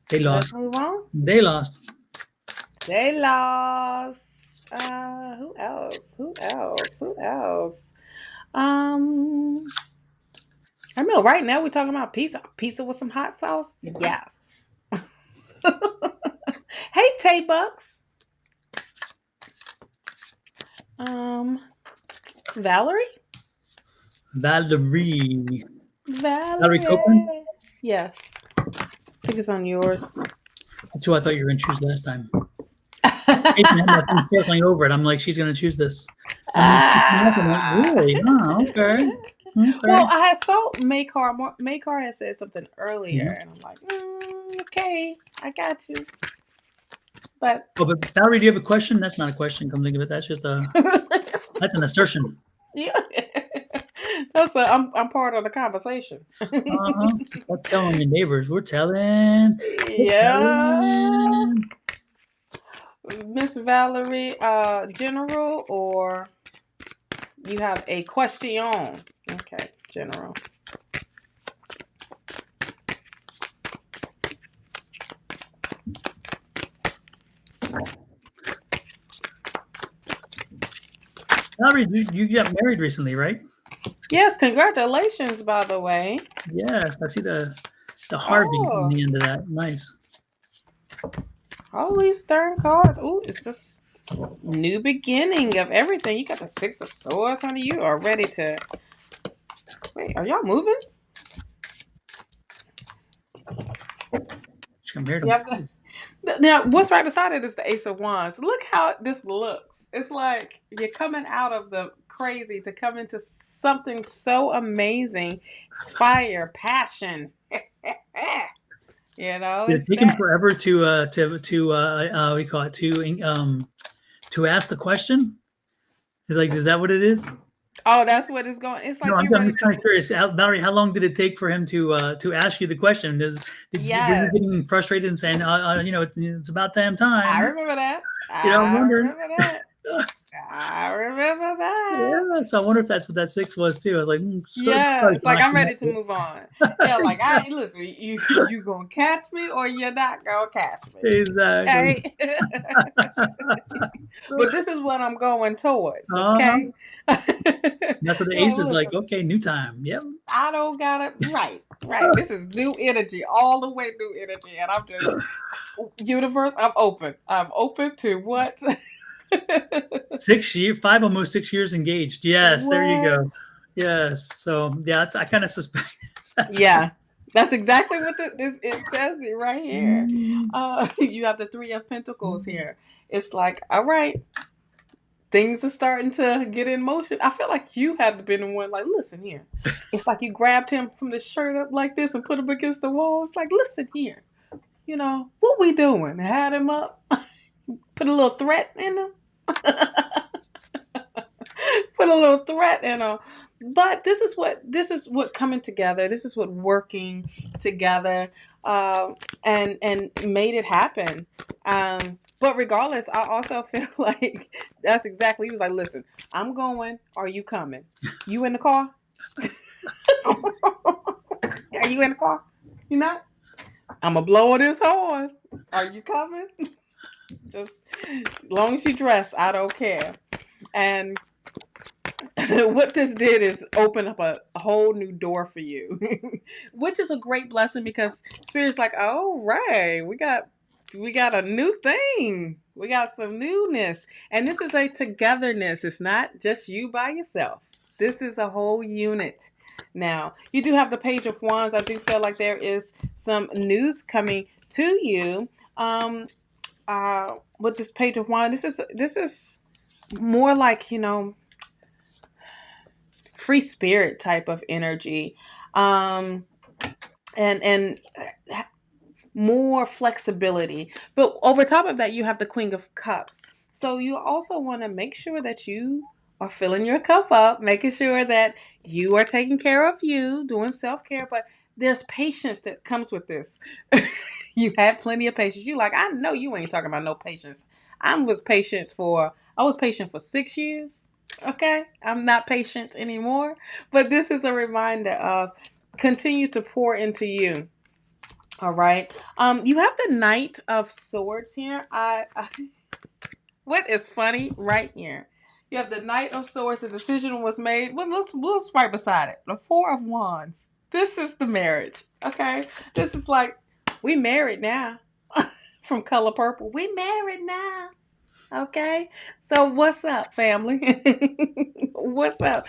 they let's lost. move on. They lost. They lost. Who else? Who else? Who else? I know. Right now we're talking about pizza. Pizza with some hot sauce. Yes. Hey, Tay Bucks. Valerie. Valerie. Valerie Copeland? Valerie. Yeah, I think it's on yours. That's who I thought you were going to choose last time. Jason had that thing circling over it. I'm like, she's going to choose this. And then she came up and went, really? Oh, okay. Well, Okay. I had saw Maykar. Maykar had said something earlier, Mhm. and I'm like, okay, I got you. But Oh, but Valerie, do you have a question? That's not a question. Come think of it. That's just that's an assertion. yeah, I'm part of the conversation. Uh-huh. That's telling your neighbors. We're telling. We're Yeah, telling. Miss Valerie, general, or you have a question? Okay, general. Valerie, you got married recently, right? Yes, congratulations, by the way. Yes. I see the Harvey in Oh, the end of that. Nice. holy stern cards. Ooh, it's just new beginning of everything. You got the Six of Swords, honey. You are ready to. Wait, are y'all moving? She got married. You have to. Now, what's right beside it is the Ace of Wands. Look how this looks. It's like you're coming out of the crazy to come into something so amazing. It's fire, passion. Did it It's take him that. forever we call it to ask the question? Is like, is that what it is? Oh, that's what it's going. It's No, like I'm, you're I'm ready kind of to. curious. Valerie, how long did it take for him to ask you the question? Were you Yes, getting frustrated and saying, it's about damn I time? remember that. I'm I wondering. remember that. I remember that. Yeah, so I wonder if that's what that 6 was too. I was like, Yeah, probably it's like I'm ready to it. move on. Yeah, like I listen, you gonna catch me or you're not gonna catch me. Exactly. Okay. But this is what I'm going towards, Uh-huh. okay? That's what the ace No, is like. listen, Okay, new time. Yep. I don't gotta right. This is new energy, all the way new energy. And I'm just universe, I'm open. I'm open to what 6 year, 5, almost 6 years engaged. Yes, there you go. what? Yes. So yeah, I kind of suspect. That's Yeah. That's exactly what it says it right here. mm, You have the Three of Pentacles here. It's like, all right, things are starting to get in motion. I feel like you had been the one like, listen here. It's like you grabbed him from the shirt up like this and put him against the wall. It's like, listen here. What we doing? Had him up, put a little threat in him. Put a little threat in him. But this is what coming together. This is what working together, and made it happen. But regardless, I also feel like that's exactly. He was like, "Listen, I'm going. Are you coming? You in the car? Are you in the car? You not? I'm gonna blow this horn. Are you coming? Just as long as you dress, I don't care." And what this did is open up a whole new door for you, which is a great blessing because Spirit's like, oh right, we got a new thing. We got some newness. And this is a togetherness. It's not just you by yourself. This is a whole unit. Now, you do have the Page of Wands. I do feel like there is some news coming to you. With this Page of Wands, this is more like, free spirit type of energy, and more flexibility. But over top of that, you have the Queen of Cups. So you also want to make sure that you are filling your cup up, making sure that you are taking care of you, doing self-care. But there's patience that comes with this. You had plenty of patience. You like, I know you ain't talking about no patience. I was patient for 6 years. Okay, I'm not patient anymore. But this is a reminder of continue to pour into you. All right. You have the Knight of Swords here. What is funny right here? You have the Knight of Swords. The decision was made. Well, let's right beside it. The Four of Wands. This is the marriage. Okay. This is like we married now. From Color Purple. We married now. Okay. So what's up, family? What's up?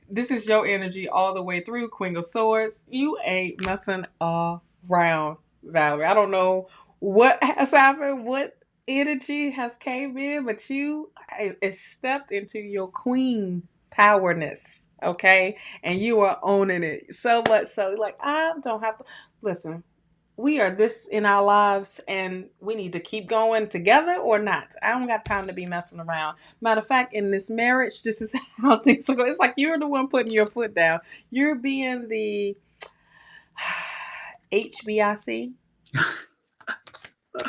This is your energy all the way through, Queen of Swords. You ain't messing around, Valerie. I don't know what has happened, what energy has came in, but you stepped into your queen powerness, okay? And you are owning it so much so. Like, I don't have to listen. We are this in our lives and we need to keep going together or not. I don't got time to be messing around. Matter of fact, in this marriage, this is how things are going. It's like you're the one putting your foot down. You're being the HBIC.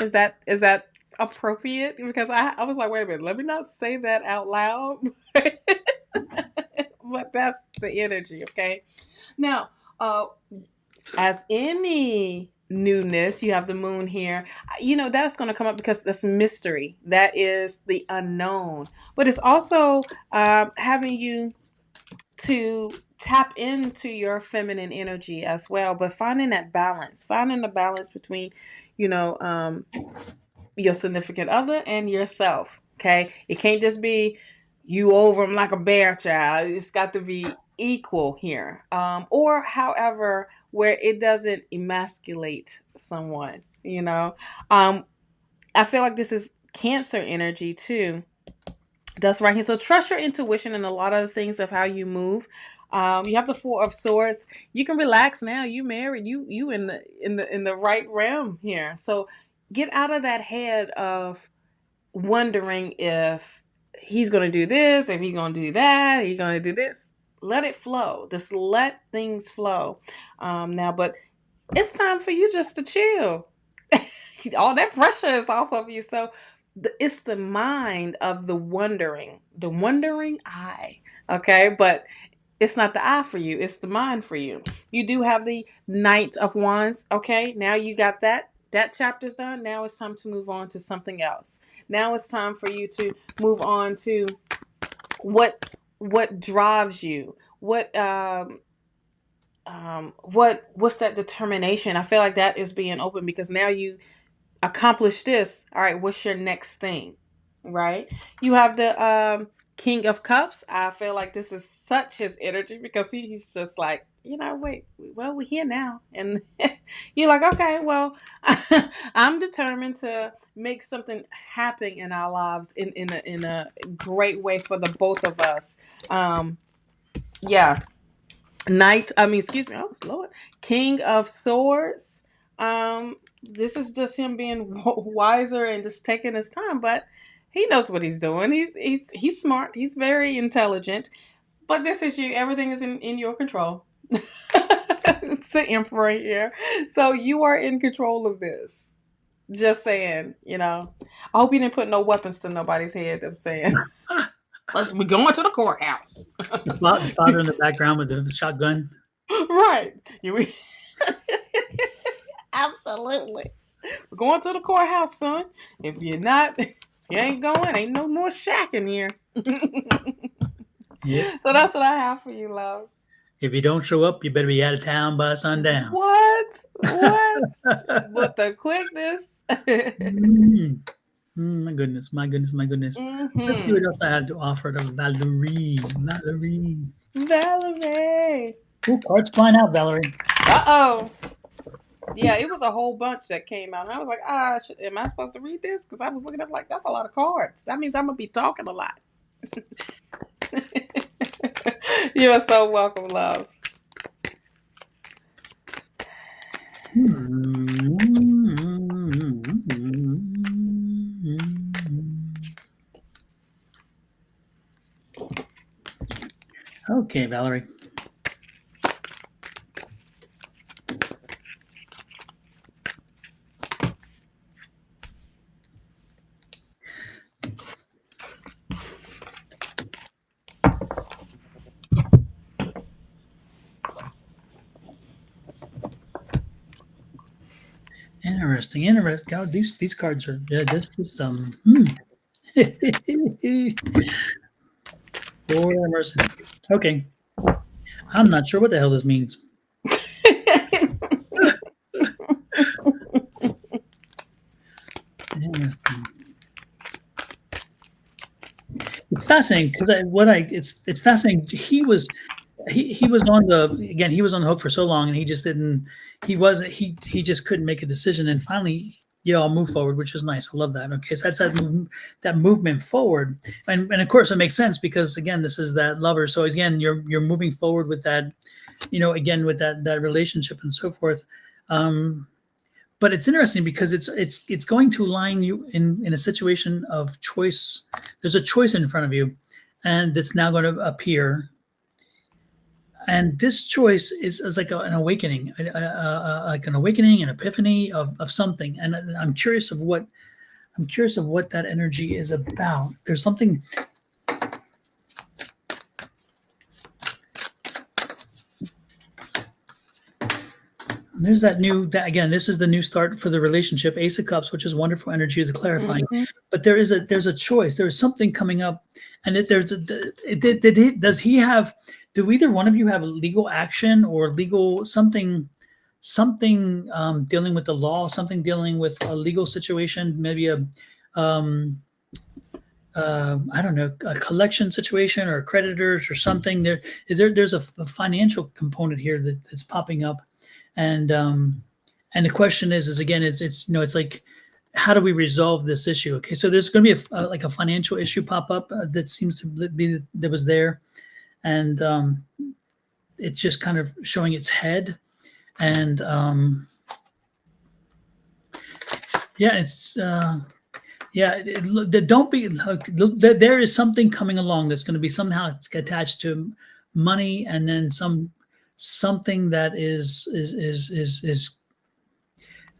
Is that appropriate? Because I was like, wait a minute, let me not say that out loud. But that's the energy, okay? Now, as any newness, you have the moon here. That's going to come up because that's mystery. That is the unknown. But it's also having you to tap into your feminine energy as well, but finding the balance between, your significant other and yourself. Okay. It can't just be you over them like a bear child. It's got to be equal here. Or however, where it doesn't emasculate someone. you know. I feel like this is Cancer energy too. That's right here. So trust your intuition and a lot of the things of how you move. You have the Four of Swords. You can relax now. You married. You in the right realm here. So get out of that head of wondering if he's going to do this, if he's going to do that, he's going to do this. Let it flow. Just let things flow. Now, but it's time for you just to chill. All that pressure is off of you. So it's the mind of the wondering eye. Okay, but it's not the eye for you, it's the mind for you. You do have the Knight of Wands. Okay, now you got that chapter's done. Now it's time to move on to something else. Now it's time for you to move on to what drives you, what's that determination. I feel like that is being open because now you accomplish this. All right, what's your next thing? Right? You have the King of Cups. I feel like this is such his energy because he's just like, wait, well, we're here now. And you're like, okay, well, I'm determined to make something happen in our lives in a great way for the both of us. Yeah. Excuse me, oh Lord, King of Swords. This is just him being wiser and just taking his time, but he knows what he's doing. He's smart. He's very intelligent. But this is you. Everything is in your control. It's the Emperor here, so you are in control of this. Just saying, I hope you didn't put no weapons to nobody's head. I'm saying. We're going to the courthouse. The father in the background with the shotgun. Right. Absolutely. We're going to the courthouse, son. If you're not, you ain't going. Ain't no more shacking here. Yeah. So that's what I have for you, love. If you don't show up, you better be out of town by sundown. What? But the quickness. My goodness. Mm-hmm. Let's see what else I had to offer to Valerie. Oh, cards flying out, Valerie. Uh-oh. Yeah, it was a whole bunch that came out. And I was like, am I supposed to read this? Because I was looking at it like, that's a lot of cards. That means I'm going to be talking a lot. You're so welcome, love. Okay, Valerie. Interesting. God, these cards are just Lord mercy. Okay. I'm not sure what the hell this means. It's fascinating because it's fascinating. He was on the hook for so long, and he just couldn't make a decision, and finally, I'll move forward, which is nice. I love that. Okay, so that's that movement forward, and of course it makes sense because again, this is that lover. So again, you're moving forward with that, again with that relationship and so forth. But it's interesting because it's going to line you in a situation of choice. There's a choice in front of you, and it's now going to appear. And this choice is like an awakening, like an awakening, an epiphany of something. And I'm curious of what that energy is about. There's something. There's again, this is the new start for the relationship, Ace of Cups, which is wonderful energy, is clarifying. Mm-hmm. But there's a choice. There's something coming up, and does he have? Do either one of you have legal action or legal something dealing with the law, something dealing with a legal situation, maybe I don't know, a collection situation or creditors or something? There's a financial component here that's popping up, and And the question is again, it's it's like, how do we resolve this issue? Okay, so there's going to be like a financial issue pop up that seems to be that was there, and it's just kind of showing its head, and yeah, it's yeah. Don't be. There is something coming along that's going to be somehow attached to money, and then something that is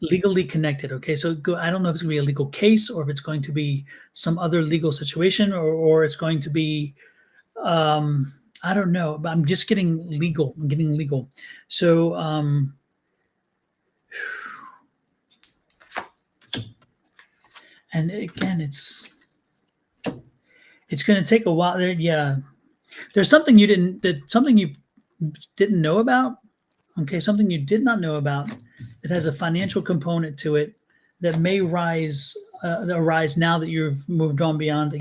legally connected. Okay, so I don't know if it's going to be a legal case or if it's going to be some other legal situation, or it's going to be I don't know, but I'm just getting legal. I'm getting legal. So and again, it's going to take a while. There, yeah, there's something something you didn't know about. Okay, something you did not know about that has a financial component to it that may arise now that you've moved on beyond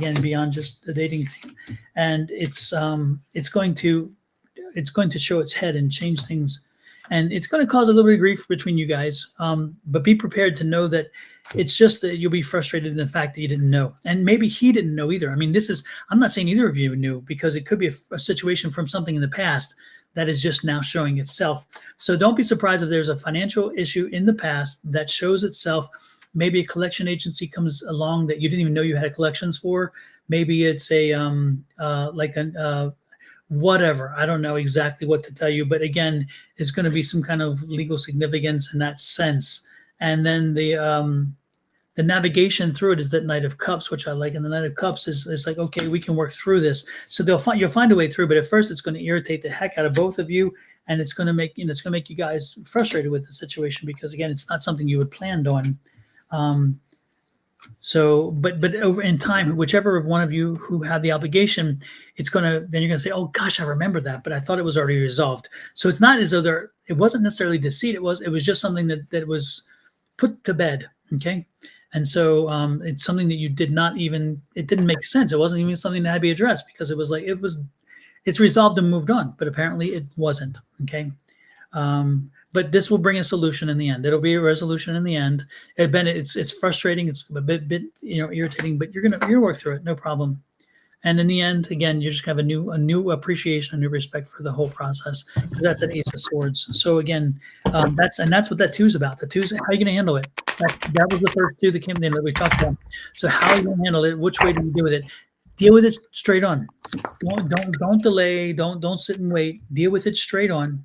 just the dating thing, and it's going to show its head and change things, and it's going to cause a little bit of grief between you guys. But be prepared to know that it's just that you'll be frustrated in the fact that you didn't know, and maybe he didn't know either. I mean, I'm not saying either of you knew, because it could be a situation from something in the past that is just now showing itself. So don't be surprised if there's a financial issue in the past that shows itself. Maybe a collection agency comes along that you didn't even know you had collections for. Maybe it's a like a whatever. I don't know exactly what to tell you, but again, it's going to be some kind of legal significance in that sense. And then the navigation through it is that Knight of Cups, which I like. And the Knight of Cups is like, okay, we can work through this. So you'll find a way through, but at first it's going to irritate the heck out of both of you, and it's going to make you guys frustrated with the situation, because again, it's not something you had planned on. But over in time, whichever one of you who had the obligation, then you're gonna say, oh gosh, I remember that, but I thought it was already resolved. So it's not as though it wasn't necessarily deceit. It was just something that was put to bed. Okay. And so it's something that it didn't make sense. It wasn't even something that had to be addressed, because it was like, it's resolved and moved on, but apparently it wasn't. Okay. But this will bring a solution in the end. It'll be a resolution in the end. It's frustrating. It's a bit irritating, but you're gonna work through it, no problem. And in the end, again, you're just gonna have a new appreciation, a new respect for the whole process, because that's an Ace of Swords. So again, that's what that two is about. The two's how are you gonna handle it. That was the first two that came in that we talked about. So how are you gonna handle it? Which way do you deal with it? Deal with it straight on. Don't delay. Don't sit and wait. Deal with it straight on.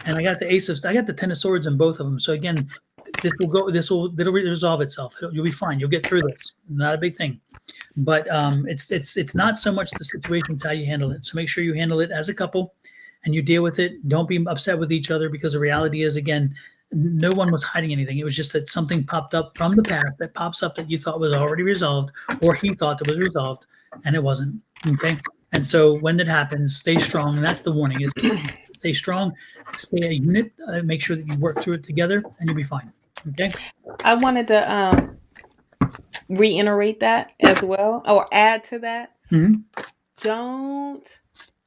And I got the Ten of Swords in both of them. So again, it'll resolve itself. You'll be fine. You'll get through this. Not a big thing. But it's not so much the situation, it's how you handle it. So make sure you handle it as a couple and you deal with it. Don't be upset with each other, because the reality is, again, no one was hiding anything. It was just that something popped up from the past that pops up that you thought was already resolved, or he thought that was resolved, and it wasn't. Okay. And so when that happens, stay strong. And that's the warning: is stay strong, stay a unit, make sure that you work through it together, and you'll be fine. Okay. I wanted to reiterate that as well, or add to that.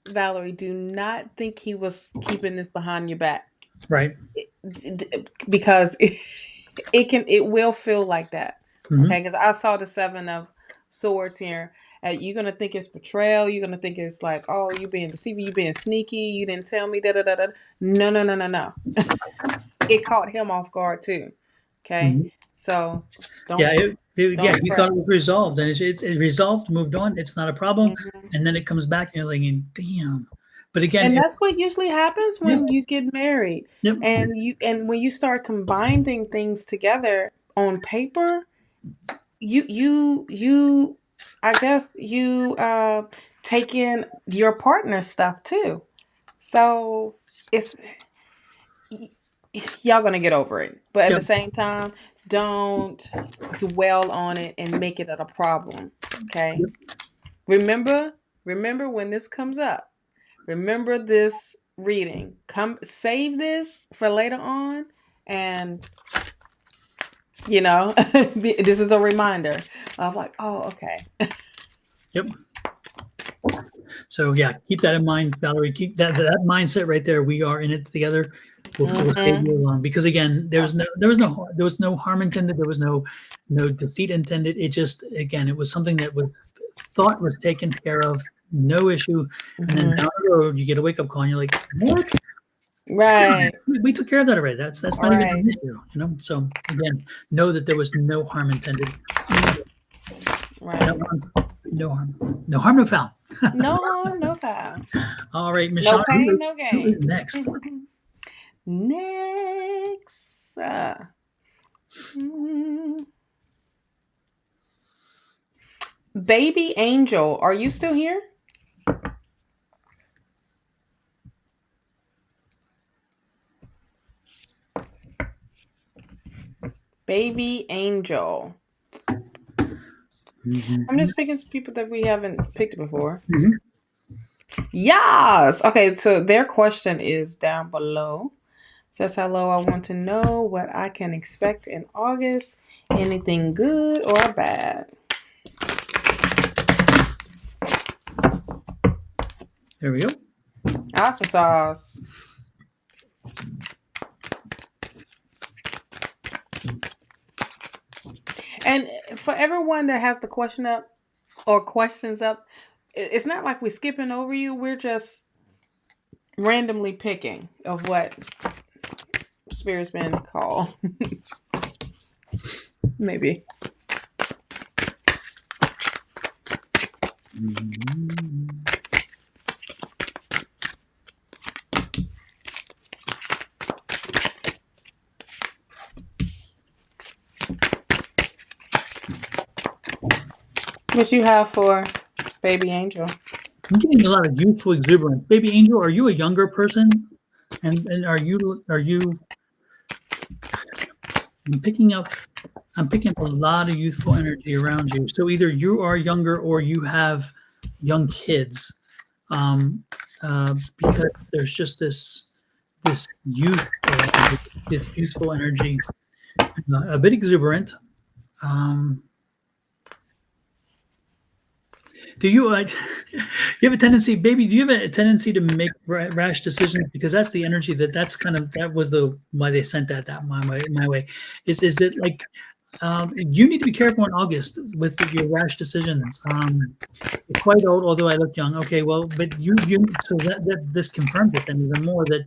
Valerie, do not think he was keeping this behind your back. Right. Because it will feel like that. Okay. Because I saw the Seven of Swords here. You're going to think it's betrayal. You're going to think it's like, oh, you being deceiving, you being sneaky. You didn't tell me da. No. It caught him off guard too. Okay. So he thought it was resolved, and it resolved, moved on. It's not a problem. And then it comes back and you're like, damn. But again, and that's what usually happens when you get married. And when you start combining things together on paper, you I guess you take in your partner's stuff too. So y'all gonna get over it. But at the same time, don't dwell on it and make it a problem. Okay. Remember when this comes up. Remember this reading. Save this for later on, and this is a reminder of like, oh, okay. Yep. So yeah, keep that in mind, Valerie. Keep that mindset right there. We are in it together. We'll save you along, because again, there was no harm intended. There was no deceit intended. It just, again, it was something that was thought was taken care of, no issue. And then down the road, you get a wake up call, and you're like, what? Right. We took care of that already. That's not even Right. an issue, you know. So again, know that there was no harm intended. Right. No harm, no foul. No harm, no foul. All right, Miss No Shawna, pain, no who gain. is next? Next. Baby Angel, are you still here? Baby Angel. I'm just picking some people that we haven't picked before. Yes. Okay, so their question is down below. Says, hello, I want to know what I can expect in August. Anything good or bad? There we go. Awesome sauce. And for everyone that has the question up or questions up, it's not like we're skipping over you. We're just randomly picking of what Spirit's been called. Maybe. What you have for Baby Angel? I'm getting a lot of youthful exuberance. Baby Angel, are you a younger person? And are you I'm picking up a lot of youthful energy around you. So either you are younger or you have young kids, because there's just this youthful energy, a bit exuberant. Do you you have a tendency, baby? Do you have a tendency to make rash decisions? Because that's the energy that was why they sent that my way. Is it like you need to be careful in August with your rash decisions. You're quite old, although I look young. Okay, well, but you so that this confirms it then even more that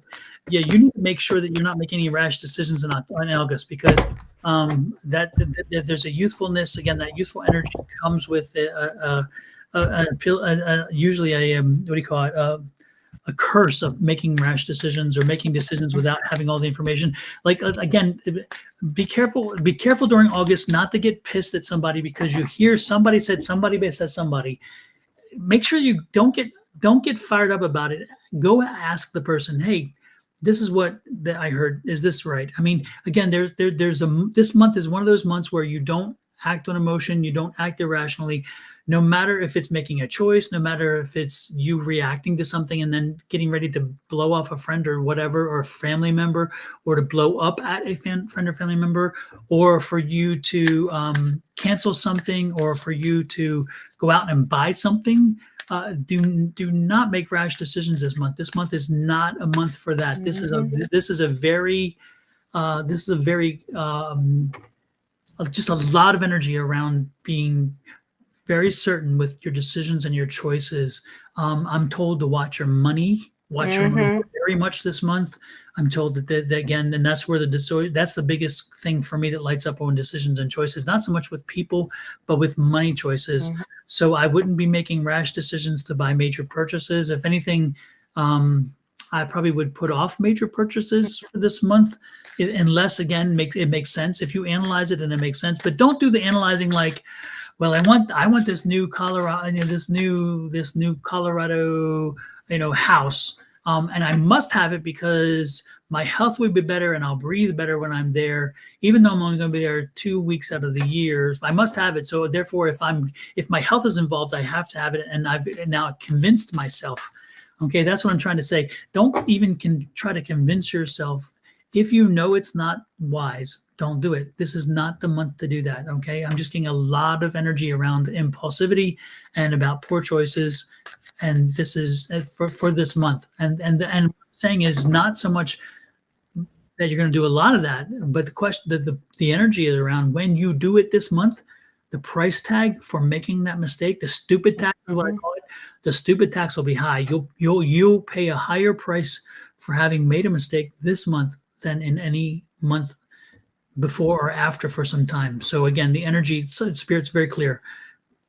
yeah, you need to make sure that you're not making any rash decisions in August, because that there's a youthfulness, again, that youthful energy comes with usually a what do you call it, a curse of making rash decisions or making decisions without having all the information. Like again, be careful during August not to get pissed at somebody because you hear somebody said somebody. Make sure you don't get fired up about it. Go ask the person, hey, this is what I heard. Is this right? I mean, again, this month is one of those months where you don't act on emotion, you don't act irrationally, no matter if it's making a choice, no matter if it's you reacting to something and then getting ready to blow off a friend or whatever, or a family member, or to blow up at a friend or family member, or for you to cancel something, or for you to go out and buy something. Do not make rash decisions this month. This month is not a month for that. This is a very just a lot of energy around being very certain with your decisions and your choices. I'm told to watch your money. Watch your money very much this month. I'm told that again, and that's where that's the biggest thing for me that lights up on decisions and choices. Not so much with people, but with money choices. So I wouldn't be making rash decisions to buy major purchases. If anything, I probably would put off major purchases for this month, unless again it makes sense. If you analyze it and it makes sense, but don't do the analyzing like, well, I want this new Colorado, this new Colorado, house, and I must have it because my health would be better and I'll breathe better when I'm there, even though I'm only going to be there 2 weeks out of the year. I must have it. So therefore, if my health is involved, I have to have it, and I've now convinced myself. Okay, that's what I'm trying to say. Don't even try to convince yourself. If you know it's not wise, don't do it. This is not the month to do that, okay? I'm just getting a lot of energy around impulsivity and about poor choices. and this is for this month. And what I'm saying is not so much that you're going to do a lot of that, but the question, the energy is around when you do it this month. The price tag for making that mistake, the stupid tax is what I call it. The stupid tax will be high. You'll pay a higher price for having made a mistake this month than in any month before or after for some time. So again, the energy, spirit's very clear.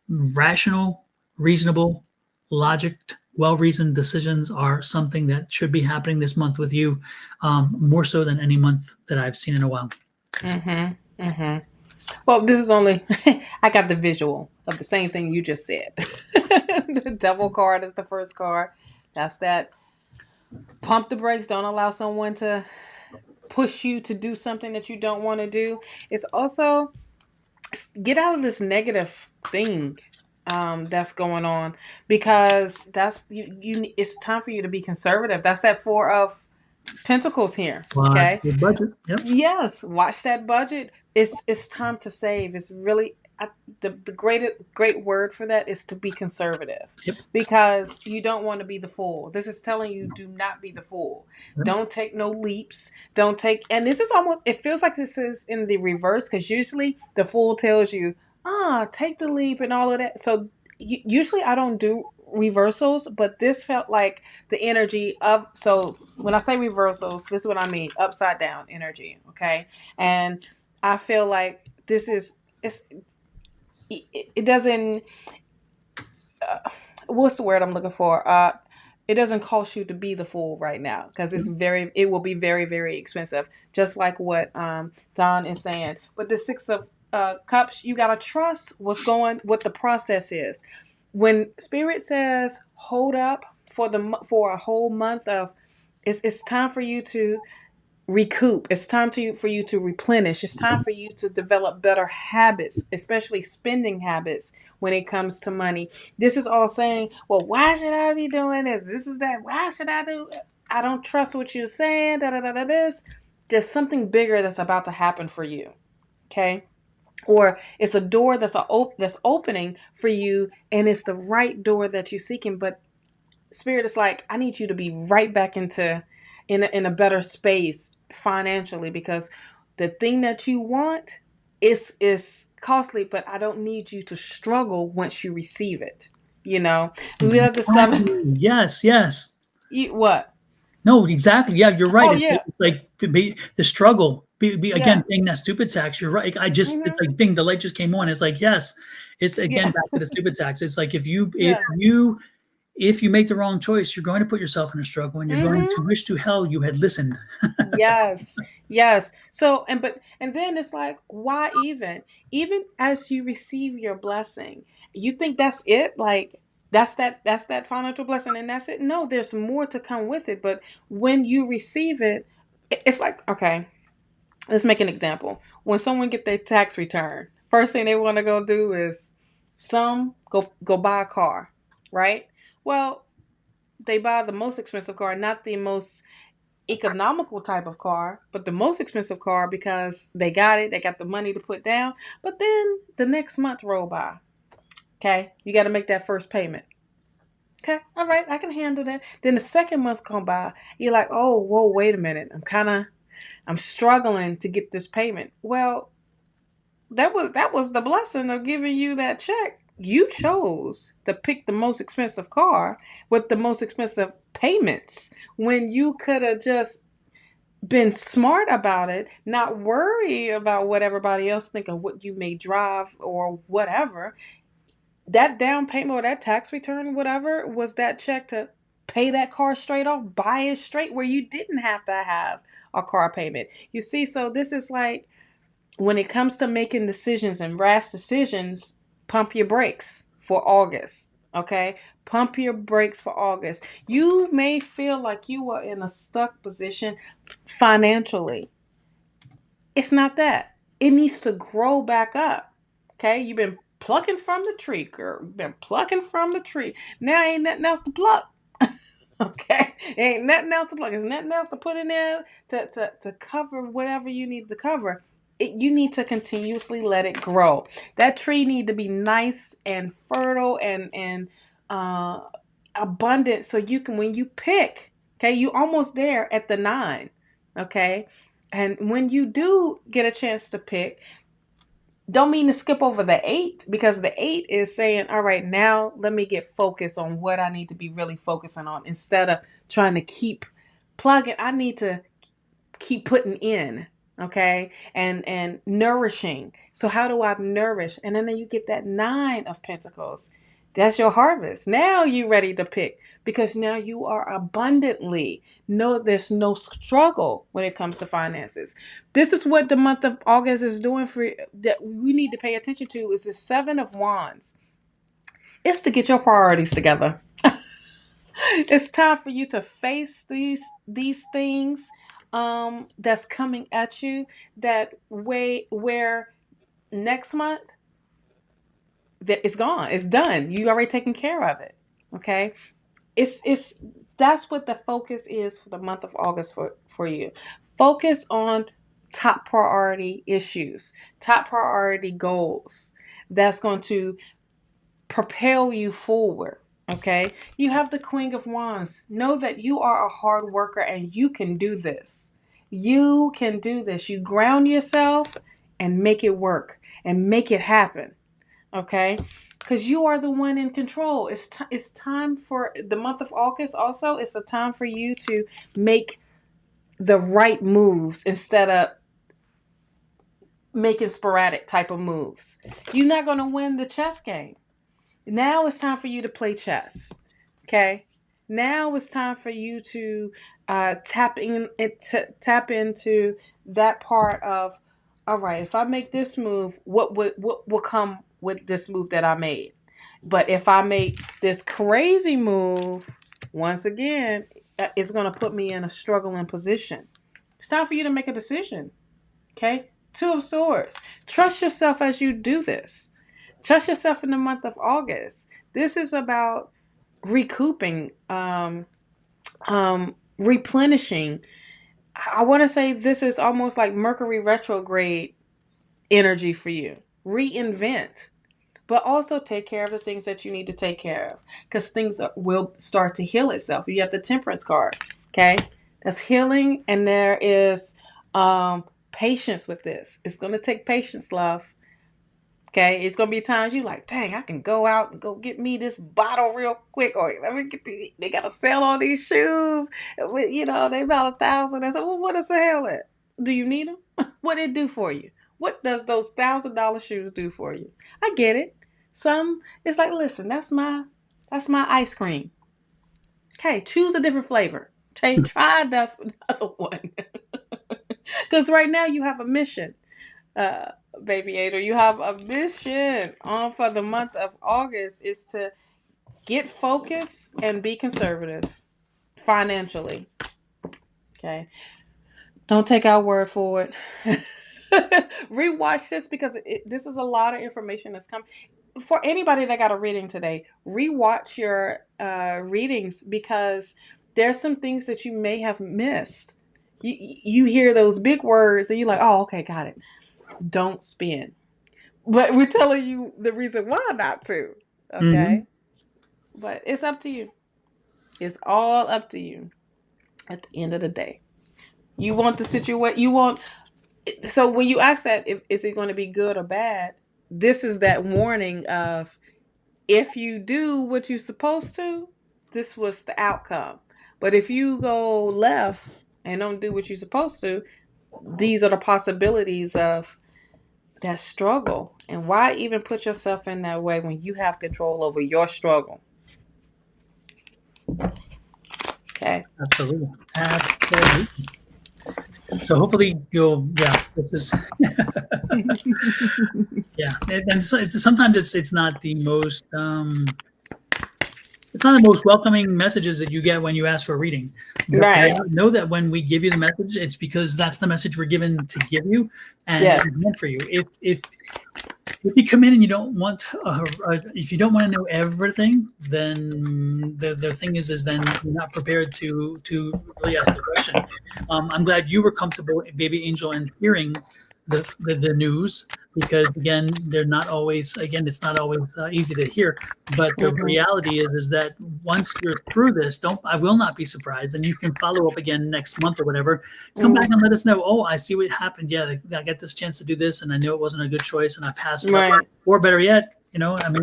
Rational, reasonable, logic, well-reasoned decisions are something that should be happening this month with you, more so than any month that I've seen in a while. Mm-hmm. Mm-hmm. Well, this is only, I got the visual of the same thing you just said. The devil card is the first card. That's that. Pump the brakes. Don't allow someone to push you to do something that you don't want to do. It's also get out of this negative thing that's going on, because that's you. It's time for you to be conservative. That's that Four of Pentacles here. Watch Okay. your budget. Yep. Yes, watch that budget. It's time to save. It's really the great word for that is to be conservative, Yep. because you don't want to be the fool. This is telling you, do not be the fool. Yep. Don't take no leaps. Don't take, and this is almost, it feels like this is in the reverse, because usually the fool tells you, take the leap and all of that. So usually I don't do reversals, but this felt like the energy of, so when I say reversals, this is what I mean, upside down energy. Okay. And I feel like this is, it doesn't, what's the word I'm looking for? It doesn't cost you to be the fool right now, because it will be very, very expensive. Just like what Don is saying. But the Six of Cups, you got to trust what the process is. When Spirit says hold up for a whole month of, it's time for you to recoup. It's time for you to replenish. It's time for you to develop better habits, especially spending habits when it comes to money. This is all saying, well, why should I be doing this? This is that. Why should I do? I don't trust what you're saying. Da da da da. This. There's something bigger that's about to happen for you. Okay. Or it's a door that's opening for you, and it's the right door that you're seeking. But Spirit is like, I need you to be right back in a better space financially, because the thing that you want is costly, but I don't need you to struggle once you receive it. We have the seven. Yes. What? No, exactly. Yeah, you're right. Oh yeah. It's like the struggle. Yeah. Again, paying that stupid tax. You're right. It's Mm-hmm. like bing, the light just came on. It's like, yes, it's again Yeah. back to the stupid tax. It's like Yeah. if you make the wrong choice, you're going to put yourself in a struggle, and you're going Mm-hmm. to wish to hell you had listened. Yes. Yes. So, and then it's like, why even as you receive your blessing, you think that's it? Like that's that financial blessing and that's it? No, there's more to come with it. But when you receive it, it's like, okay, let's make an example. When someone get their tax return, first thing they want to go do is some go buy a car, right? Well, they buy the most expensive car, not the most economical type of car, but the most expensive car, because they got the money to put down. But then the next month roll by. Okay, you got to make that first payment. Okay, all right, I can handle that. Then the second month come by, you're like, oh, whoa, wait a minute, I'm struggling to get this payment. Well, that was the blessing of giving you that check. You chose to pick the most expensive car with the most expensive payments, when you could have just been smart about it, not worry about what everybody else think of what you may drive or whatever. That down payment or that tax return, whatever, was that check to pay that car straight off, buy it straight, where you didn't have to have a car payment. You see, so this is like, when it comes to making decisions and rash decisions, pump your brakes for August. Okay? Pump your brakes for August. You may feel like you are in a stuck position financially. It's not that. It needs to grow back up. Okay? You've been plucking from the tree, girl. You've been plucking from the tree. Now ain't nothing else to pluck. Okay? Ain't nothing else to pluck. There's nothing else to put in there to cover whatever you need to cover. You need to continuously let it grow. That tree need to be nice and fertile and abundant, so you can, when you pick, okay, you almost there at the 9, okay? And when you do get a chance to pick, don't mean to skip over the 8, because the 8 is saying, all right, now let me get focused on what I need to be really focusing on, instead of trying to keep plugging. I need to keep putting in, okay, and nourishing. So how do I nourish? And then you get that 9 of Pentacles. That's your harvest. Now you're ready to pick, because now you are abundantly. No, there's no struggle when it comes to finances. This is what the month of August is doing for you, that we need to pay attention to, is the 7 of Wands. It's to get your priorities together. It's time for you to face these things that's coming at you, that way, where next month that it's gone, it's done, you already taken care of it, okay? It's That's what the focus is for the month of August for you. Focus on top priority issues, top priority goals that's going to propel you forward. Okay, you have the Queen of Wands. Know that you are a hard worker and you can do this. You can do this. You ground yourself and make it work and make it happen. Okay, because you are the one in control. It's time for the month of August. Also, it's a time for you to make the right moves instead of making sporadic type of moves. You're not going to win the chess game. Now it's time for you to play chess. Okay. Now it's time for you to tap into that part of, all right, if I make this move, what will come with this move that I made? But if I make this crazy move, once again, it's going to put me in a struggling position. It's time for you to make a decision. Okay. 2 of Swords. Trust yourself as you do this. Trust yourself in the month of August. This is about recouping, replenishing. I want to say this is almost like Mercury retrograde energy for you. Reinvent, but also take care of the things that you need to take care of, because things will start to heal itself. You have the Temperance card. Okay, that's healing, and there is patience with this. It's going to take patience, love. Okay, it's gonna be times you like, dang, I can go out and go get me this bottle real quick, or let me get they gotta sell all these shoes. You know, they about $1,000. I said, well, what is the hell it? Do you need them? What did it do for you? What does those $1,000 shoes do for you? I get it. Some, it's like, listen, that's my ice cream. Okay, choose a different flavor. Okay, try the other one. Because right now you have a mission. Baby Ada, you have a mission on for the month of August, is to get focused and be conservative financially. Okay, don't take our word for it. Rewatch this, because this is a lot of information that's coming. For anybody that got a reading today, rewatch your readings, because there's some things that you may have missed. You hear those big words and you're like, oh, okay, got it. Don't spin. But we're telling you the reason why not to. Okay? But it's up to you. It's all up to you at the end of the day. You want the situation, you want, so when you ask that, is it going to be good or bad? This is that warning of, if you do what you're supposed to, this was the outcome. But if you go left and don't do what you're supposed to, these are the possibilities of that struggle. And why even put yourself in that way when you have control over your struggle? Okay. Absolutely. So hopefully this is and so sometimes it's not the most it's not the most welcoming messages that you get when you ask for a reading. Right. Know that when we give you the message, it's because that's the message we're given to give you, and it's meant for you. If you come in and you don't want, if you don't want to know everything, then the thing is then you're not prepared to really ask the question. I'm glad you were comfortable, Baby Angel, in hearing the news, because again, they're not always, again, it's not always easy to hear. But the reality is that once you're through this, I will not be surprised, and you can follow up again next month or whatever. Come back and let us know. Oh, I see what happened. Yeah, I got this chance to do this, and I knew it wasn't a good choice, and I passed it up. Right. Or better yet, I mean,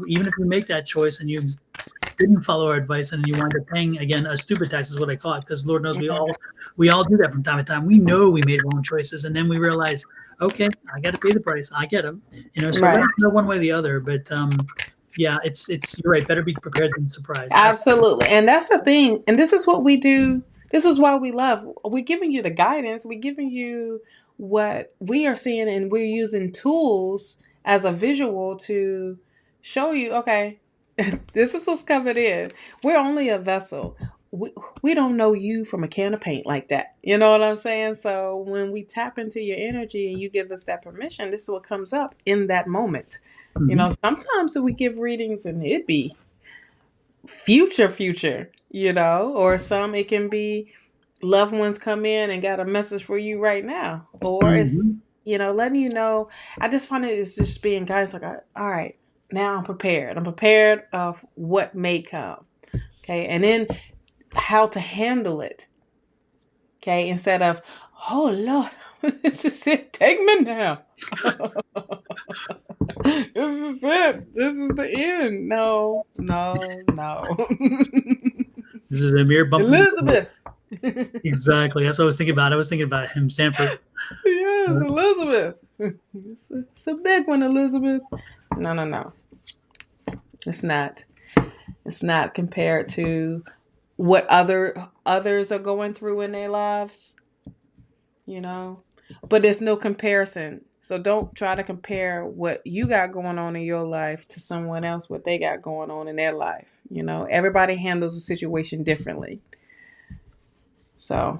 even if you make that choice and you didn't follow our advice and you wind up paying again a stupid tax is what I call it, because Lord knows we all do that from time to time. We know we made wrong choices, and then we realize, okay, I got to pay the price. I get them, so let us know one way or the other. But yeah, it's you're right. Better be prepared than surprised. Absolutely, and that's the thing. And this is what we do. This is why we love. We're giving you the guidance. We're giving you what we are seeing, and we're using tools as a visual to show you. Okay, this is what's coming in. We're only a vessel. We don't know you from a can of paint like that. You know what I'm saying? So when we tap into your energy and you give us that permission, this is what comes up in that moment. Sometimes we give readings and it be future, or some it can be loved ones come in and got a message for you right now. Or it's, letting you know. I just find it's just being guys like, all right, now I'm prepared. I'm prepared of what may come. Okay. And then how to handle it. Okay. Instead of, oh Lord, this is it. Take me now. This is it. This is the end. No. This is a mere bump. Elizabeth. Exactly. That's what I was thinking about. I was thinking about him, Sanford. Yes, Elizabeth. It's a big one, Elizabeth. No. It's not. It's not compared to what others are going through in their lives. But there's no comparison. So don't try to compare what you got going on in your life to someone else, what they got going on in their life. Everybody handles the situation differently. So.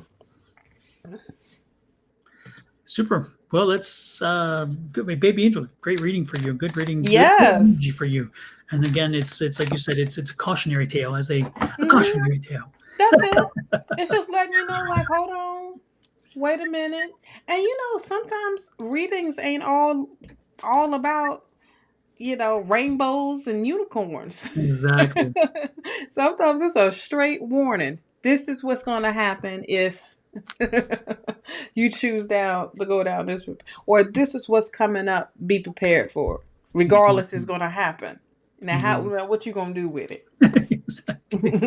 Super. Well, let's good, Baby Angel. Great reading for you. Good reading. Yes. Good energy for you. And again, it's like you said, it's a cautionary tale, a cautionary tale. That's it. It's just letting you know, like, hold on, wait a minute. And sometimes readings ain't all about rainbows and unicorns. Exactly. Sometimes it's a straight warning. This is what's going to happen if you choose to go down this route, or this is what's coming up. Be prepared for it. Regardless, it's going to happen. Now, what you gonna do with it? Exactly.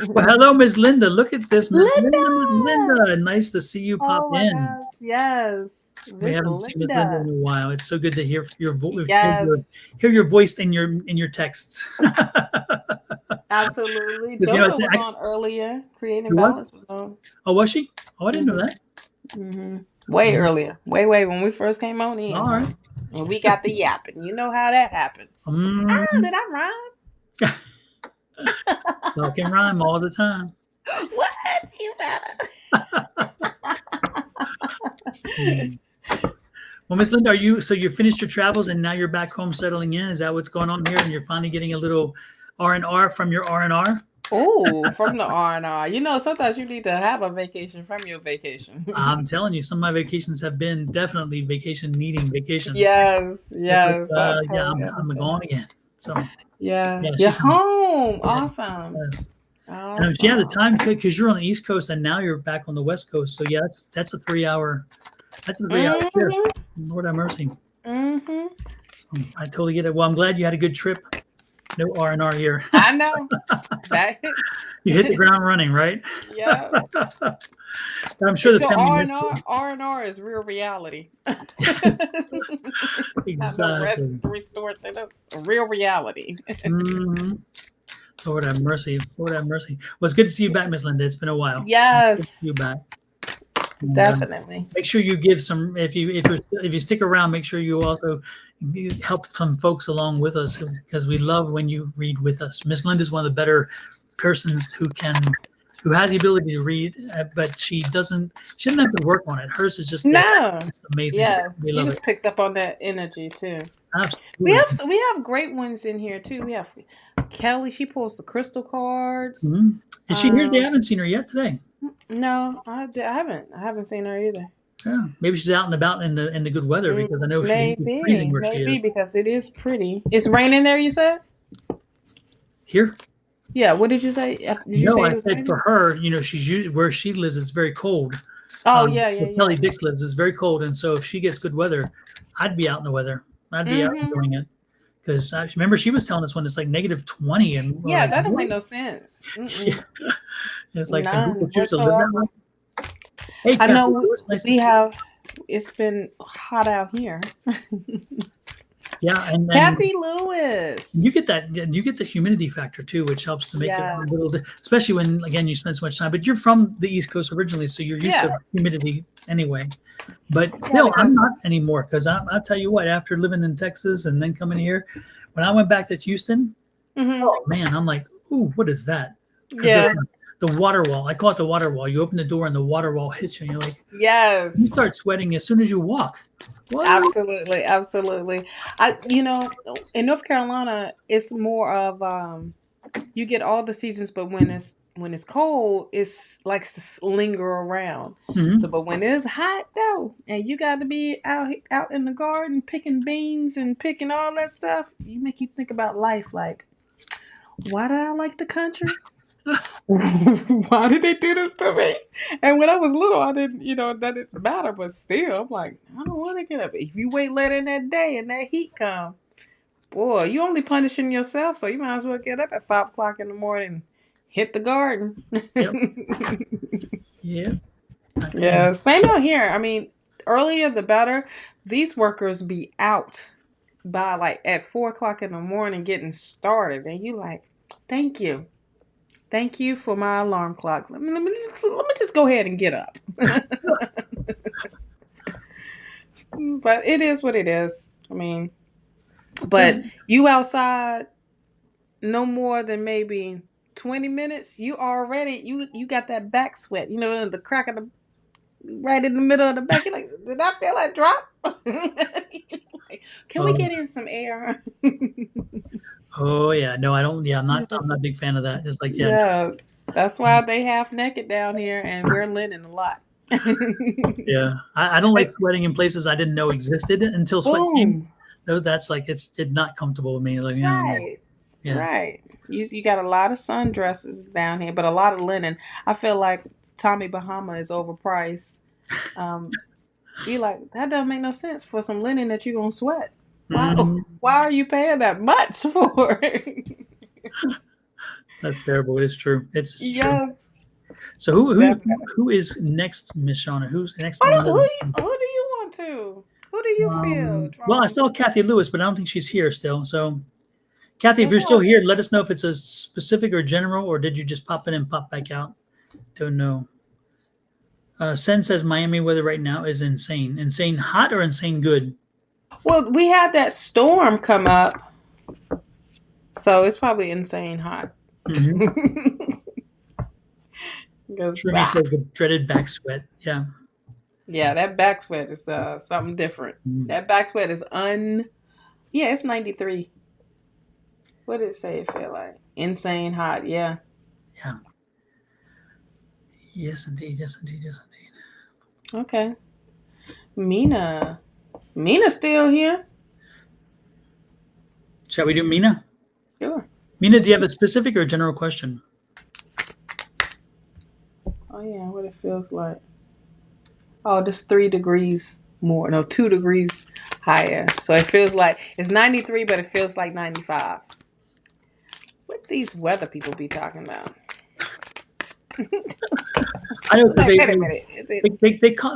Well, hello, Miss Linda. Look at this, Miss Linda. Nice to see you pop in. Gosh, yes. We haven't seen Miss Linda in a while. It's so good to hear your voice. Yes. Hear your voice in your texts. Absolutely. JoJo was on earlier. Creating Balance was on. Oh, was she? Oh, I didn't know that. Mm-hmm. Way earlier. Way when we first came on in. All right. And we got the yapping. You know how that happens. Did I rhyme? Talk and rhyme all the time. What? You better. Well, Miss Linda, you finished your travels and now you're back home settling in? Is that what's going on here? And you're finally getting a little R&R from your R&R? Oh, from the R&R. Sometimes you need to have a vacation from your vacation. I'm telling you, some of my vacations have been definitely needing vacations. Yes. I'm going again. So yeah, you're home. Awesome. Yes. Awesome. Yeah, the time, because you're on the East Coast and now you're back on the West Coast. So yeah, that's a 3-hour. That's a 3-hour shift. Lord have mercy. Mm-hmm. So I totally get it. Well, I'm glad you had a good trip. No R&R here. I know. You hit the ground running, right? Yeah. I'm sure the family R&R is real reality. Exactly. No rest restored. That's real reality. Mm-hmm. Lord have mercy. Lord have mercy. Well, it's good to see you back, Miss Linda. It's been a while. Yes. Good to see you back. And, definitely. Make sure you give some. If you stick around, make sure you also help some folks along with us, because we love when you read with us. Miss Linda is one of the better persons who has the ability to read, but she doesn't have to work on it. Hers is just it's amazing. Yeah, she just picks up on that energy too. Absolutely. We have great ones in here too. We have Kelly. She pulls the crystal cards. Mm-hmm. Is she here? They haven't seen her yet today. No, I haven't. I haven't seen her either. Yeah, maybe she's out and about in the good weather because I know she's usually freezing where she Maybe is. because it is pretty. It's raining there. You said? Here, Yeah. What did you say? Did you no, say I it was said for raining? her, where she lives, it's very cold. Oh yeah, yeah, Where yeah. Kelly Dix lives is very cold, and so if she gets good weather, I'd be out in the weather. I'd be out Mm-hmm. enjoying it because I remember she was telling us when it's like -20, and we're Yeah, like, that don't make what? no sense. Yeah, it's like, and people None choose to live that way. whatsoever. Hey, I Kathy, know Lewis, nice to we see you. have. It's been hot out here. Yeah, and Kathy you Lewis. get that, you get the humidity factor too, which helps to make it a little, Yes. especially when again you spend so much time. But you're from the East Coast originally, so you're used Yeah. to humidity anyway. But Yeah, still, I'm not because anymore because I'll tell you what. After living in Texas and then coming here, when I went back to Houston, hmm oh man, I'm like, ooh, what is that? Because yeah. the water wall. I call it the water wall. You open the door and the water wall hits you, and you're like, you Yes. start sweating as soon as you walk. What? Absolutely, absolutely. In North Carolina, it's more of you get all the seasons, but when it's cold, it's likes to linger around. So, Hmm. but when it's hot though, and you got to be out in the garden picking beans and picking all that stuff, you make you think about life. Like, why do I like the country? Why did they do this to me? And when I was little, I didn't, that didn't matter. But still, I'm like, I don't want to get up. If you wait later in that day and that heat come, boy, you only punishing yourself. So you might as well get up at 5 o'clock in the morning, hit the garden. Yep. Yeah. I tell you. Yeah, same out here. I mean, earlier the better. These workers be out by like at 4 o'clock in the morning getting started, and you like, thank you. Thank you for my alarm clock. Let me just go ahead and get up. But it is what it is. I mean, but you outside no more than maybe 20 minutes, you got that back sweat. The crack of the right in the middle of the back. You're like, did I feel that drop? Can we Oh, get in some air? oh yeah. No, I don't. Yeah, I'm Yes. not a big fan of that. Just like, yeah, Yeah, that's why they half naked down here and wear linen a lot. yeah. I don't like sweating in places I didn't know existed until sweat came. Boom. No, that's like it's not comfortable with me. Like, no. Right. Yeah. Right. You got a lot of sundresses down here, but a lot of linen. I feel like Tommy Bahama is overpriced. Um, you like that doesn't make no sense for some linen that you're gonna sweat. Why? Mhm. Why are you paying that much for? That's terrible. It is true. It's true. Yes, So definitely. who is next, Miss Shauna? Who's next Who on do, who, the? do- who do you want to? Who do you feel Well, I drawn saw to? Kathy Lewis, but I don't think she's here still. So, Kathy, if That's you're still all. here, let us know if it's a specific or general, or did you just pop in and pop back out? Don't know. Sen says Miami weather right now is insane. Insane hot or insane good? Well, we had that storm come up, so it's probably insane hot. Mm-hmm. Because Trini says the dreaded back sweat. Yeah. yeah, that back sweat is something different. Mhm. That back sweat is yeah, it's 93. What did it say it feel like? Insane hot, yeah. Yeah. Yes, indeed. Yes, indeed. Yes, indeed. Okay. Mina. Mina's still here? Shall we do Mina? Sure. Mina, do you have a specific or general question? Oh yeah, what it feels like. Oh, just 3 degrees more. No, 2 degrees higher. So it feels like it's 93, but it feels like 95. What these weather people be talking about? I know because Like, wait a minute. Is it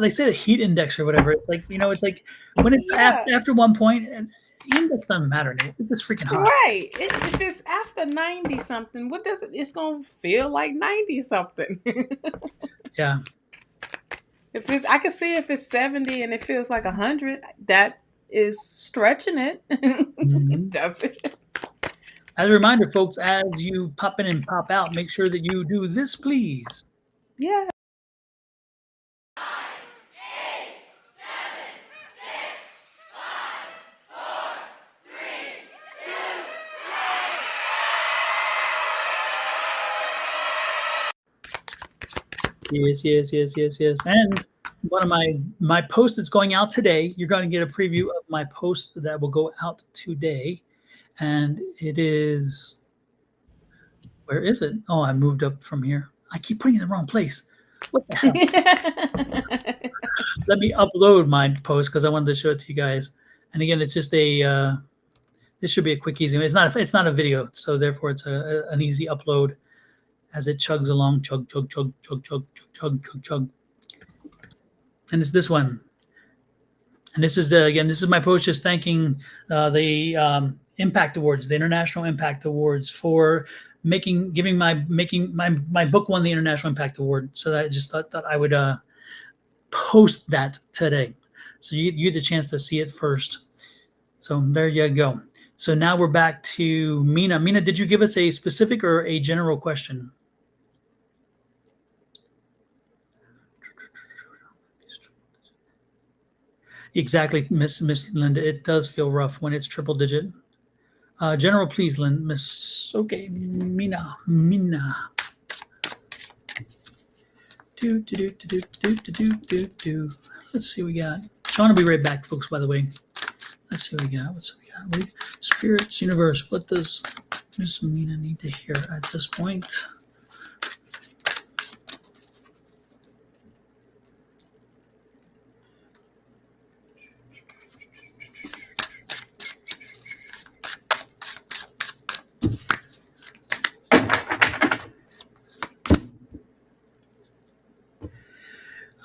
they say the heat index or whatever. It's like it's like when it's yeah. after one point, and the index doesn't matter anymore. It's just freaking hot. Right. If it's after 90 something, what does it? It's gonna feel like 90 something. Yeah. I can see if it's 70 and it feels like 100. That is stretching it. Mhm. Does it? As a reminder, folks, as you pop in and pop out, make sure that you do this, please. Yeah. Yes, yes, yes, yes, yes. And one of my posts that's going out today. You're going to get a preview of my post that will go out today, and it is. Where is it? Oh, I moved up from here. I keep putting it in the wrong place. What the hell? Let me upload my post because I wanted to show it to you guys. And again, it's just a. This should be a quick, easy. It's not. It's not a video, so therefore it's an easy upload as it chugs along. Chug, chug, chug, chug, chug, chug, chug, chug, chug. And it's this one. And this is again, this is my post just thanking the Impact Awards, the International Impact Awards, for making my book won the International Impact Award. So that I just thought I would post that today, so you get the chance to see it first. So there you go. So now we're back to Mina. Mina, did you give us a specific or a general question? Exactly, Miss Linda. It does feel rough when it's triple digit. General, please, Lynn. Miss. Okay, Mina. Let's see what we got. Sean will be right back, folks. By the way, let's see what we got. What's we got? Spirits, universe. What does Miss Mina need to hear at this point?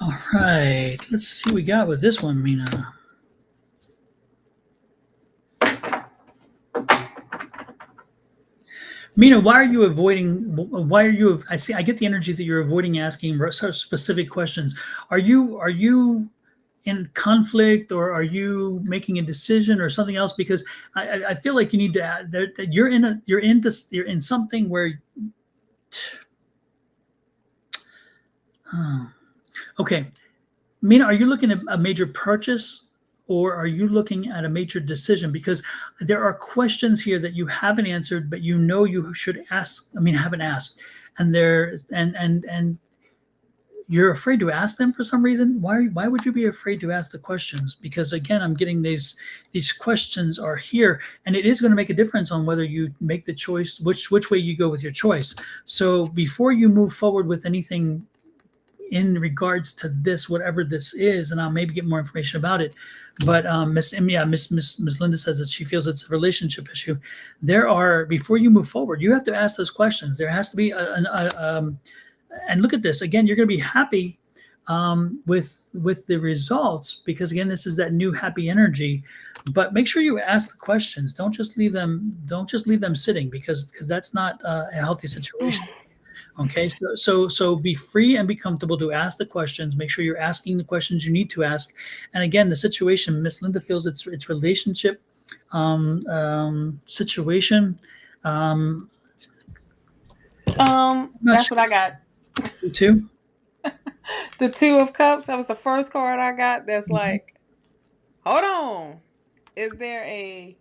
All right, let's see what we got with this one, Mina. Mina, why are you avoiding? Why are you? I see. I get the energy that you're avoiding asking specific questions. Are you in conflict, or are you making a decision, or something else? Because I feel like you need to. That you're in something where. Oh, okay, Mina, are you looking at a major purchase, or are you looking at a major decision? Because there are questions here that you haven't answered, but you know you should ask. I mean, haven't asked, and and you're afraid to ask them for some reason. Why would you be afraid to ask the questions? Because again, I'm getting these questions are here, and it is going to make a difference on whether you make the choice, which way you go with your choice. So before you move forward with anything in regards to this, whatever this is, and I'll maybe get more information about it. But Miss Linda says that she feels it's a relationship issue. There are, before you move forward, you have to ask those questions. There has to be and look at this again. You're going to be happy with the results, because again, this is that new happy energy. But make sure you ask the questions. Don't just leave them sitting, because that's not a healthy situation. Okay, so be free and be comfortable to ask the questions. Make sure you're asking the questions you need to ask. And again, the situation, Miss Linda feels it's relationship situation. That's what I got. Two. The Two of Cups. That was the first card I got. That's like, hold on. Is there a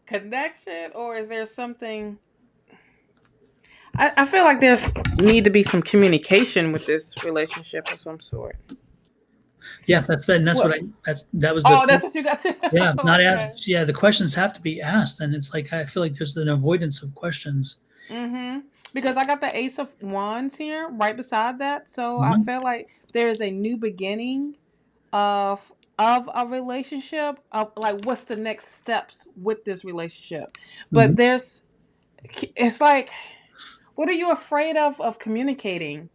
connection, or is there something? I feel like there's need to be some communication with this relationship of some sort. Yeah, that's that. And that's What? that was Oh, that's what you got to. yeah, not Okay. asked. Yeah, the questions have to be asked, and it's like I feel like there's an avoidance of questions. Because I got the Ace of Wands here right beside that, so I Mhm. feel like there is a new beginning of a relationship. Of like, what's the next steps with this relationship? But Mhm. it's like, what are you afraid of communicating?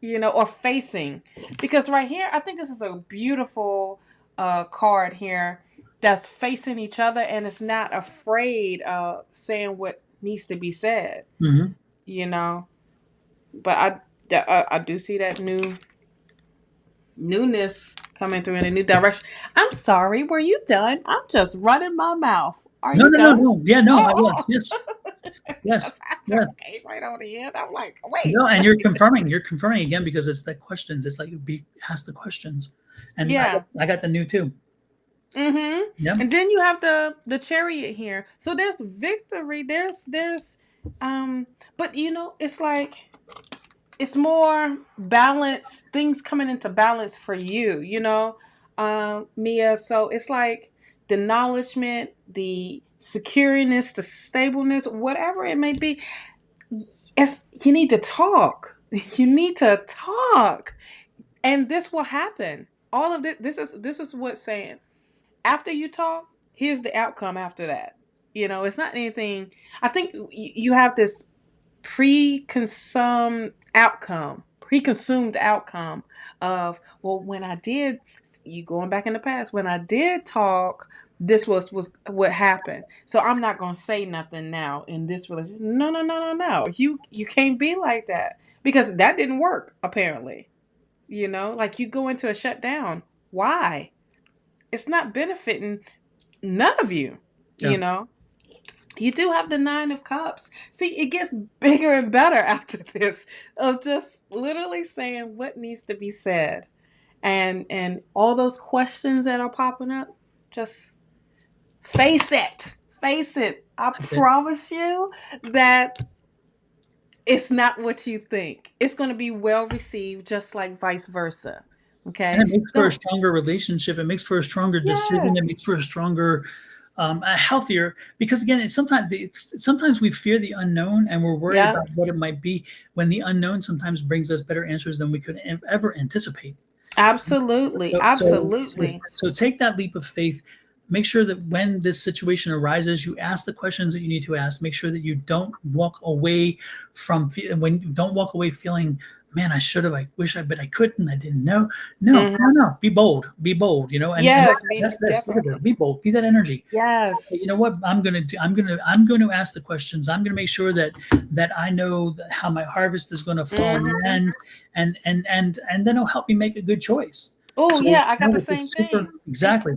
Or facing? Because right here, I think this is a beautiful card here that's facing each other and it's not afraid of saying what needs to be said. Mhm. But I do see that newness coming through in a new direction. I'm sorry, were you done? I'm just running my mouth. Are No, you no, no, done? no. Yeah, no, I was. Oh, Yes, yes, I yes. just came right on the end. I'm like, wait. No, and you're confirming. You're confirming again, because it's the questions. It's like be ask the questions, and Yeah. I got the new too. Yep. And then you have the Chariot here. So there's victory. There's but it's like it's more balance, things coming into balance for you, Mia. So it's like the acknowledgement, the secureness, the stableness, whatever it may be. It's you need to talk. You need to talk, and this will happen. All of this. This is what's saying. After you talk, here's the outcome. After that, it's not anything. I think you have this preconsumed outcome of, well, when I did, you going back in the past, when I did talk, this was what happened, so I'm not going to say nothing now in this relationship. No, no, no, no, no, you can't be like that, because that didn't work, apparently. Like, you go into a shutdown. Why? It's not benefiting none of you. Yeah. You do have the Nine of Cups. See, it gets bigger and better after this, of just literally saying what needs to be said. And all those questions that are popping up, just face it. Face it. I That's it. promise you that it's not what you think. It's going to be well received, just like vice versa. And Okay? it makes for a Don't. stronger relationship. It makes for a stronger decision. It makes Yes. for a stronger, a healthier. Because again, sometimes we fear the unknown, and we're worried Yeah. about what it might be. When the unknown sometimes brings us better answers than we could ever anticipate. Absolutely. Absolutely. So take that leap of faith. Make sure that when this situation arises, you ask the questions that you need to ask. Make sure that you don't walk away don't walk away feeling, man, I should have, I wish I, but I couldn't, I didn't know. No, Mhm. no, no. Be bold. Be bold. And Yes, that's this. Look at this. definitely. Be bold. Be that energy. You Yes. know what I'm going to do? I'm going to ask the questions. I'm going to make sure that I know how my harvest is going to fall in the Hmm. end, and then it'll help me make a good choice. Oh, So, yeah, I got the which same is super thing. It's exactly.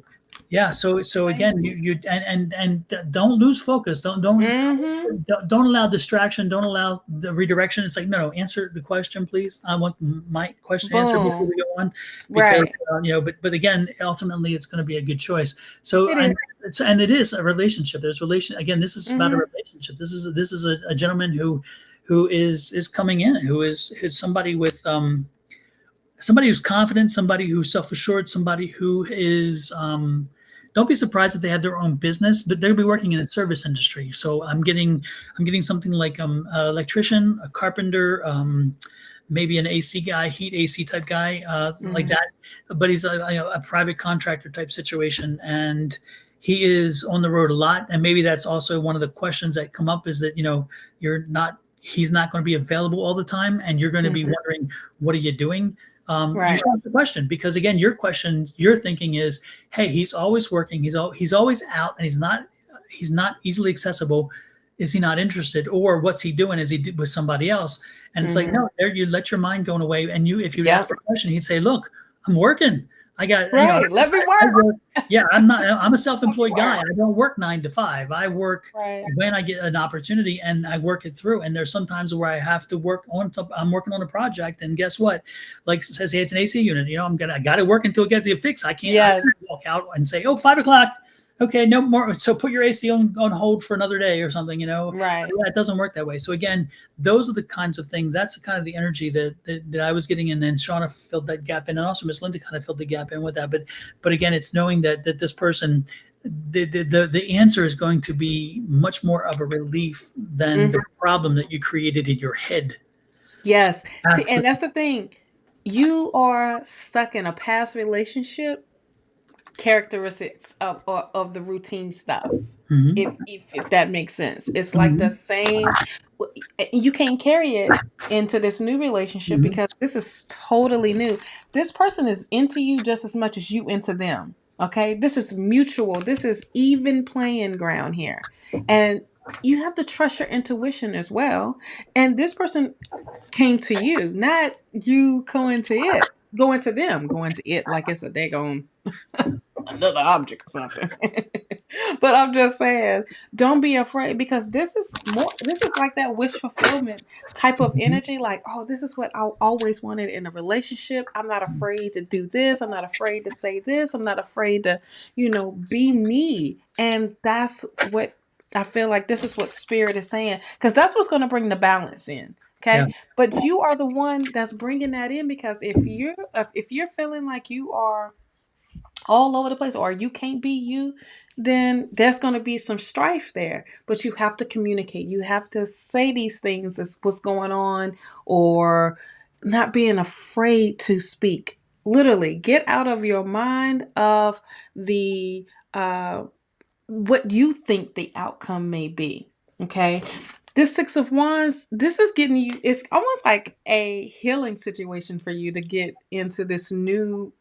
Yeah. So same. again, you and don't lose focus. Hmm. Don't allow distraction. Don't allow the redirection. It's like, no, answer the question, please. I want my question answered before Boom. we go on, because Right. But again, ultimately, it's going to be a good choice. So It is. and it is a relationship. There's relation. Again, this is about a Hmm. relationship. This is a gentleman who is coming in, who is somebody with somebody who's confident, somebody who's self assured, somebody who is. Don't be surprised if they have their own business, but they'll be working in the service industry. So I'm getting something like an electrician, a carpenter, maybe an AC guy, heat AC type guy, like Hmm. that. But he's a private contractor type situation, and he is on the road a lot. And maybe that's also one of the questions that come up, is that you're not he's not going to be available all the time, and you're going to be Hmm. wondering, what are you doing? You Right. should ask the question, because again, your thinking is, hey, he's always working, he's always out, and he's not easily accessible. Is he not interested, or what's he doing? Is he with somebody else? And it's like, Hmm. no, there you let your mind go away. And if you'd ask Yep. the question, he'd say, look, I'm working. I got, Right. Let me I work. work. Yeah, I'm a self-employed guy. Work. I don't work 9 to 5. I work Right. when I get an opportunity, and I work it through. And there's some times where I have to work on something. I'm working on a project, and guess what? Like, say it's an AC unit. I got to work until it gets the fix. I can't Yes. walk out and say, oh, 5 o'clock. Okay, no more. So put your AC on hold for another day or something. Right. Yeah, it doesn't work that way. So again, those are the kinds of things. That's the kind of the energy that I was getting, and then Shawna filled that gap in, and also Miss Linda kind of filled the gap in with that. But again, it's knowing that this person, the answer is going to be much more of a relief than the Hmm. problem that you created in your head. So Yes. See, ask the and that's the thing. You are stuck in a past relationship, characteristics of the routine stuff. Mhm, If that makes sense, it's like the mhm, same. You can't carry it into this new relationship, mhm, because this is totally new. This person is into you just as much as you into them. Okay, this is mutual. This is even playing ground here, and you have to trust your intuition as well. And this person came to you, not you going to it. Going to them, going to it like it's a daggone another object or something. But I'm just saying, don't be afraid, because this is like that wish fulfillment type of mhm. energy. Like, oh, this is what I always wanted in a relationship. I'm not afraid to do this. I'm not afraid to say this. I'm not afraid to, be me. And that's what I feel like this is what spirit is saying. Because that's what's going to bring the balance in. Okay. Yeah. But you are the one that's bringing that in, because if you're feeling like you are all over the place or you can't be you, then there's going to be some strife there. But you have to communicate. You have to say these things, as what's going on, or not being afraid to speak. Literally, get out of your mind of the what you think the outcome may be. Okay. This Six of Wands, this is getting you, it's almost like a healing situation for you to get into this new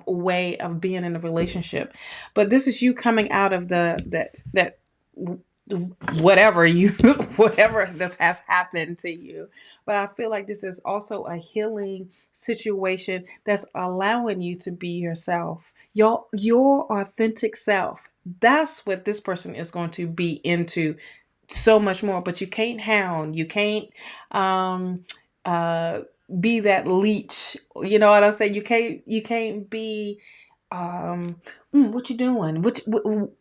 way of being in a relationship. But this is you coming out of that whatever you whatever this has happened to you. But I feel like this is also a healing situation that's allowing you to be yourself, your authentic self. That's what this person is going to be into so much more. But you can't hound, you can't um uh be that leech, you know what I'm saying? You can't be what you doing?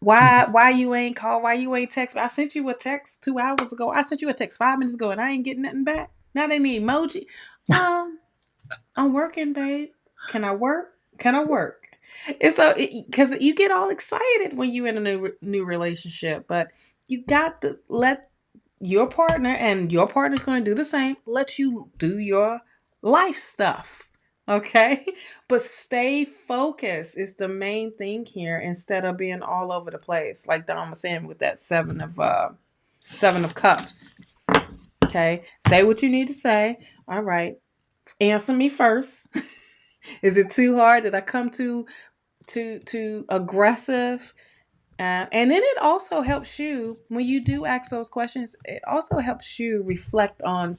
Why you ain't call? Why you ain't text? I sent you a text 2 hours ago. I sent you a text 5 minutes ago, and I ain't getting nothing back. Not any emoji. I'm working, babe. Can I work? Can I work? It's so because you get all excited when you in a new relationship, but you got to let your partner, and your partner's going to do the same. Let you do your life stuff. Okay. But stay focused is the main thing here, instead of being all over the place. Like Don was saying with that seven of cups. Okay. Say what you need to say. All right. Answer me first. Is it too hard? Did I come too aggressive? And then it also helps you when you do ask those questions. It also helps you reflect on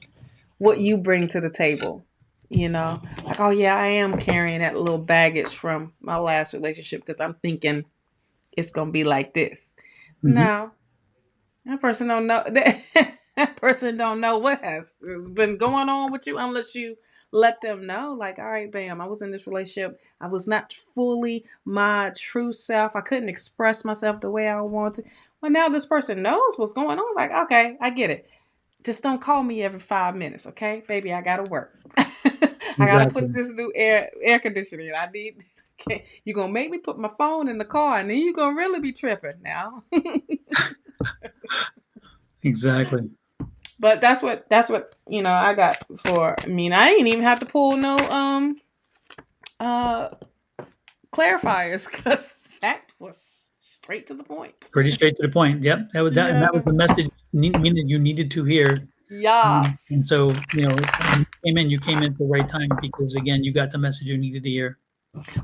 what you bring to the table. You know, like, oh yeah, I am carrying that little baggage from my last relationship because I'm thinking it's gonna be like this. Mm-hmm. No, that person don't know that person don't know what has been going on with you unless you let them know. Like, all right, bam, I was in this relationship. I was not fully my true self. I couldn't express myself the way I wanted. Well, now this person knows what's going on. Like, okay, I get it. Just don't call me every 5 minutes, okay, baby? I gotta work. I gotta Exactly. put this new air conditioning. I need. Okay, you gonna make me put my phone in the car, and then you gonna really be tripping now. Exactly. But that's what I got for. I mean, I ain't even have to pull no uh clarifiers, because that was straight to the point. Pretty straight to the point. Yep. And Yeah. that was the message you needed to hear. And Yes. so, when you came in at the right time, because again, you got the message you needed to hear.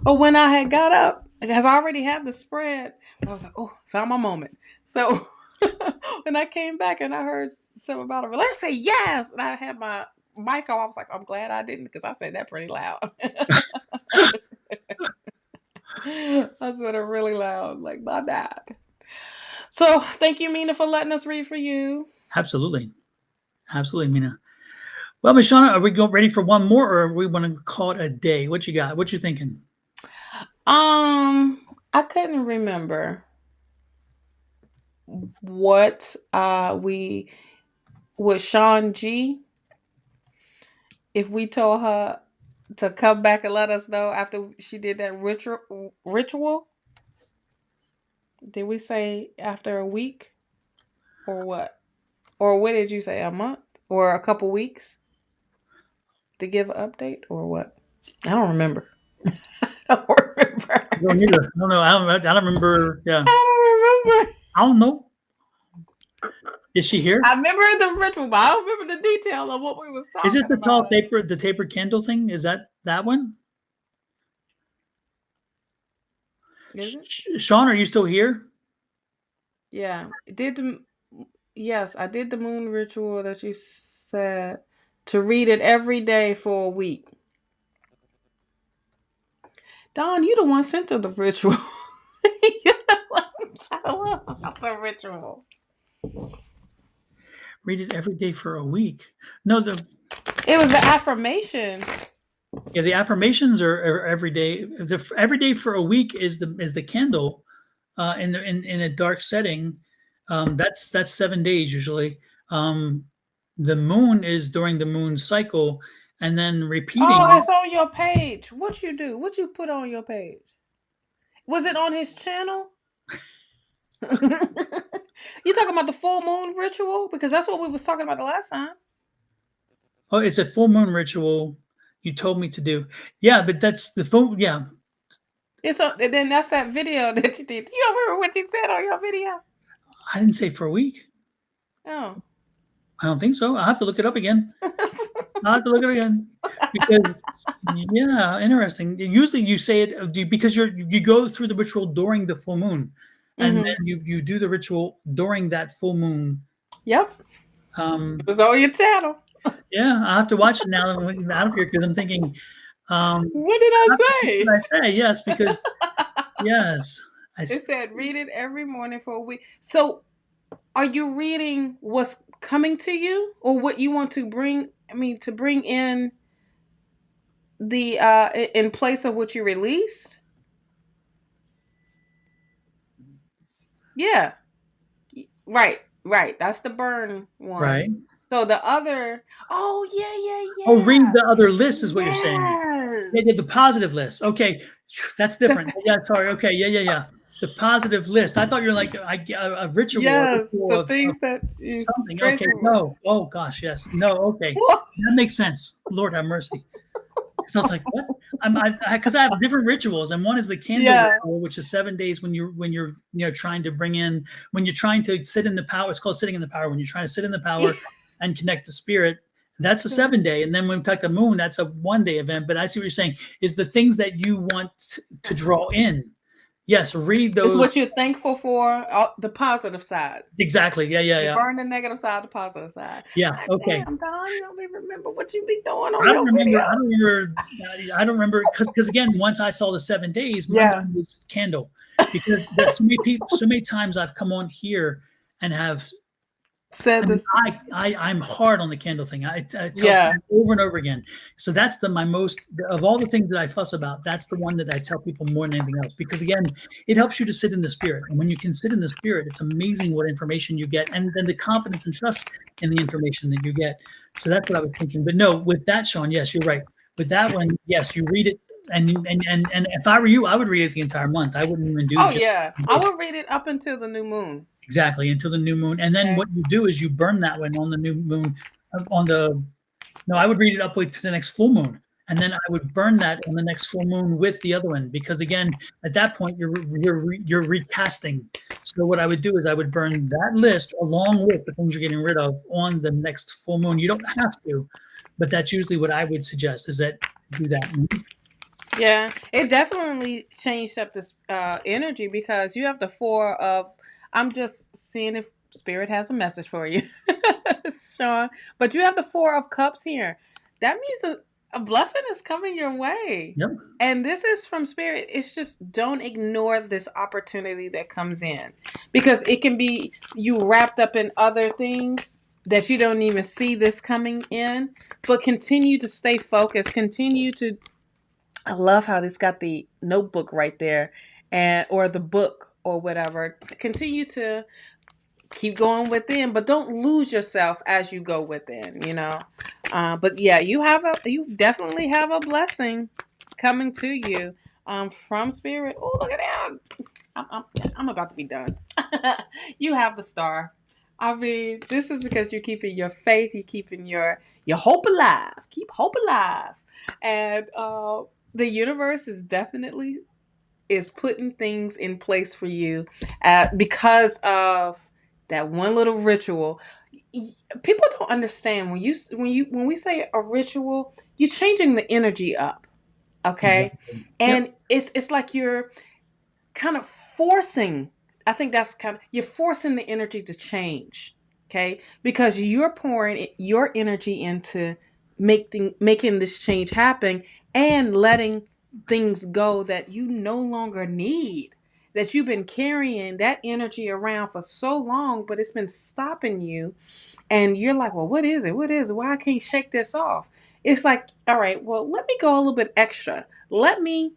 But when I had got up, because I already had the spread, I was like, oh, found my moment. So when I came back and I heard something about a relationship, I say yes. And I had my mic on. I was like, I'm glad I didn't, because I said that pretty loud. I said it really loud, like, my bad. So thank you, Mina, for letting us read for you. Absolutely. Absolutely, Mina. Well, Miss Shawna, are we ready for one more, or we want to call it a day? What you got? What you thinking? I couldn't remember what we with Sean G. If we told her to come back and let us know after she did that ritual. Did we say after a week, or what? Or what did you say? A month or a couple weeks to give an update, or what? I don't remember. I don't remember. I don't either. I don't know. I don't remember. Yeah. I don't remember. I don't know. Is she here? I remember the ritual, but I don't remember the detail of what we was Is this talking the tall about. tapered candle thing? Is that one? Is it? Sean, are you still here? Yeah. Yes, I did the moon ritual that you said, to read it every day for a week. Don, you the one sent to the ritual. You the one tell about the ritual. Read it every day for a week. No, It was the affirmation. the affirmations are every day. Every day for a week is the candle, in a dark setting. That's 7 days usually. the moon is during the moon cycle, and then repeating. Oh, it's on your page. What you do? What you put on your page? Was it on his channel? You talking about the full moon ritual? Because that's what we was talking about the last time. Oh, it's a full moon ritual. You told me to do. Yeah, but that's the full. Yeah, It's on, and then that's that video that you did. You remember what you said on your video? I didn't say for a week. Oh. I don't think so. I'll have to look it up again. I'll have to look it again because yeah, interesting. Usually you say it because you go through the ritual during the full moon, and Mhm. then you do the ritual during that full moon. Yep. Um, It was on your channel. yeah, I have to watch it now that I'm out of here because I'm thinking, What did I say? what I say? Yes, because yes, It said read it every morning for a week. So are you reading what's coming to you or what you want to bring? I mean, to bring in the in place of what you released? Yeah. Right. That's the burn one. right. So the other, oh Oh, yeah. read the other list is what you're saying. Yeah, the Yes. positive list. Okay, that's different. Yeah, sorry. Okay, yeah. The positive list. I thought you were like a ritual, Yes, the of things that is something. Okay, grateful for. no. Oh gosh, yes. No. Okay, that makes sense. Lord have mercy. Because I was like, what? Because I have different rituals, and one is the candle Yeah. ritual, which is 7 days when you're trying to bring in when you're trying to sit in the power. It's called sitting in the power. When you're trying to sit in the power and connect to spirit, that's a 7 day. And then when we talk the moon, that's a 1 day event. But I see what you're saying is the things that you want to draw in. Yes, read It's those. what you're thankful for, the positive side. Exactly. You Yeah. burn the negative side, the positive side. Yeah. God Okay. damn, Don, you don't even remember what you be doing on I don't your remember. video. I don't remember because again, once I saw the 7 days, my Yeah. mind was candle because there's so many people, so many times I've come on here and have. Said I mean, this. I'm hard on the candle thing. I tell Yeah. people over and over again. So that's my most of all the things that I fuss about. That's the one that I tell people more than anything else because again, it helps you to sit in the spirit. And when you can sit in the spirit, it's amazing what information you get, and then the confidence and trust in the information that you get. So that's what I was thinking. But no, with that, Sean, yes, you're right. With that one, yes, you read it, and if I were you, I would read it the entire month. I wouldn't even do Oh just yeah. I will read it up until the new moon. exactly until the new moon. And then Okay. what you do is you burn that one on the new moon. On the no, I would read it up to the next full moon, and then I would burn that on the next full moon with the other one because again, at that point you're recasting. So what I would do is I would burn that list along with the things you're getting rid of on the next full moon. You don't have to, but that's usually what I would suggest is that do that. Yeah, it definitely changed up this energy because you have the four of. I'm just seeing if spirit has a message for you, Sean. But you have the Four of Cups here. That means a blessing is coming your way. Yep. And this is from spirit. It's just don't ignore this opportunity that comes in because it can be you wrapped up in other things that you don't even see this coming in. But continue to stay focused. Continue to. I love how this got the notebook right there, and or the book or whatever. Continue to keep going within, but don't lose yourself as you go within. But yeah, you definitely have a blessing coming to you from spirit. Oh, look at that! I'm about to be done. You have the star. I mean, this is because you're keeping your faith, you're keeping your hope alive. Keep hope alive, and the universe is putting things in place for you because of that one little ritual. People don't understand when we say a ritual, you're changing the energy up, okay? Exactly. And Yep. it's like you're kind of forcing. I think you're forcing the energy to change, okay? Because you're pouring your energy into making this change happen and letting things go that you no longer need, that you've been carrying that energy around for so long, but it's been stopping you. And you're like, well, what is it? What is it? Why I can't shake this off? It's like, all right, well, let me go a little bit extra. Let me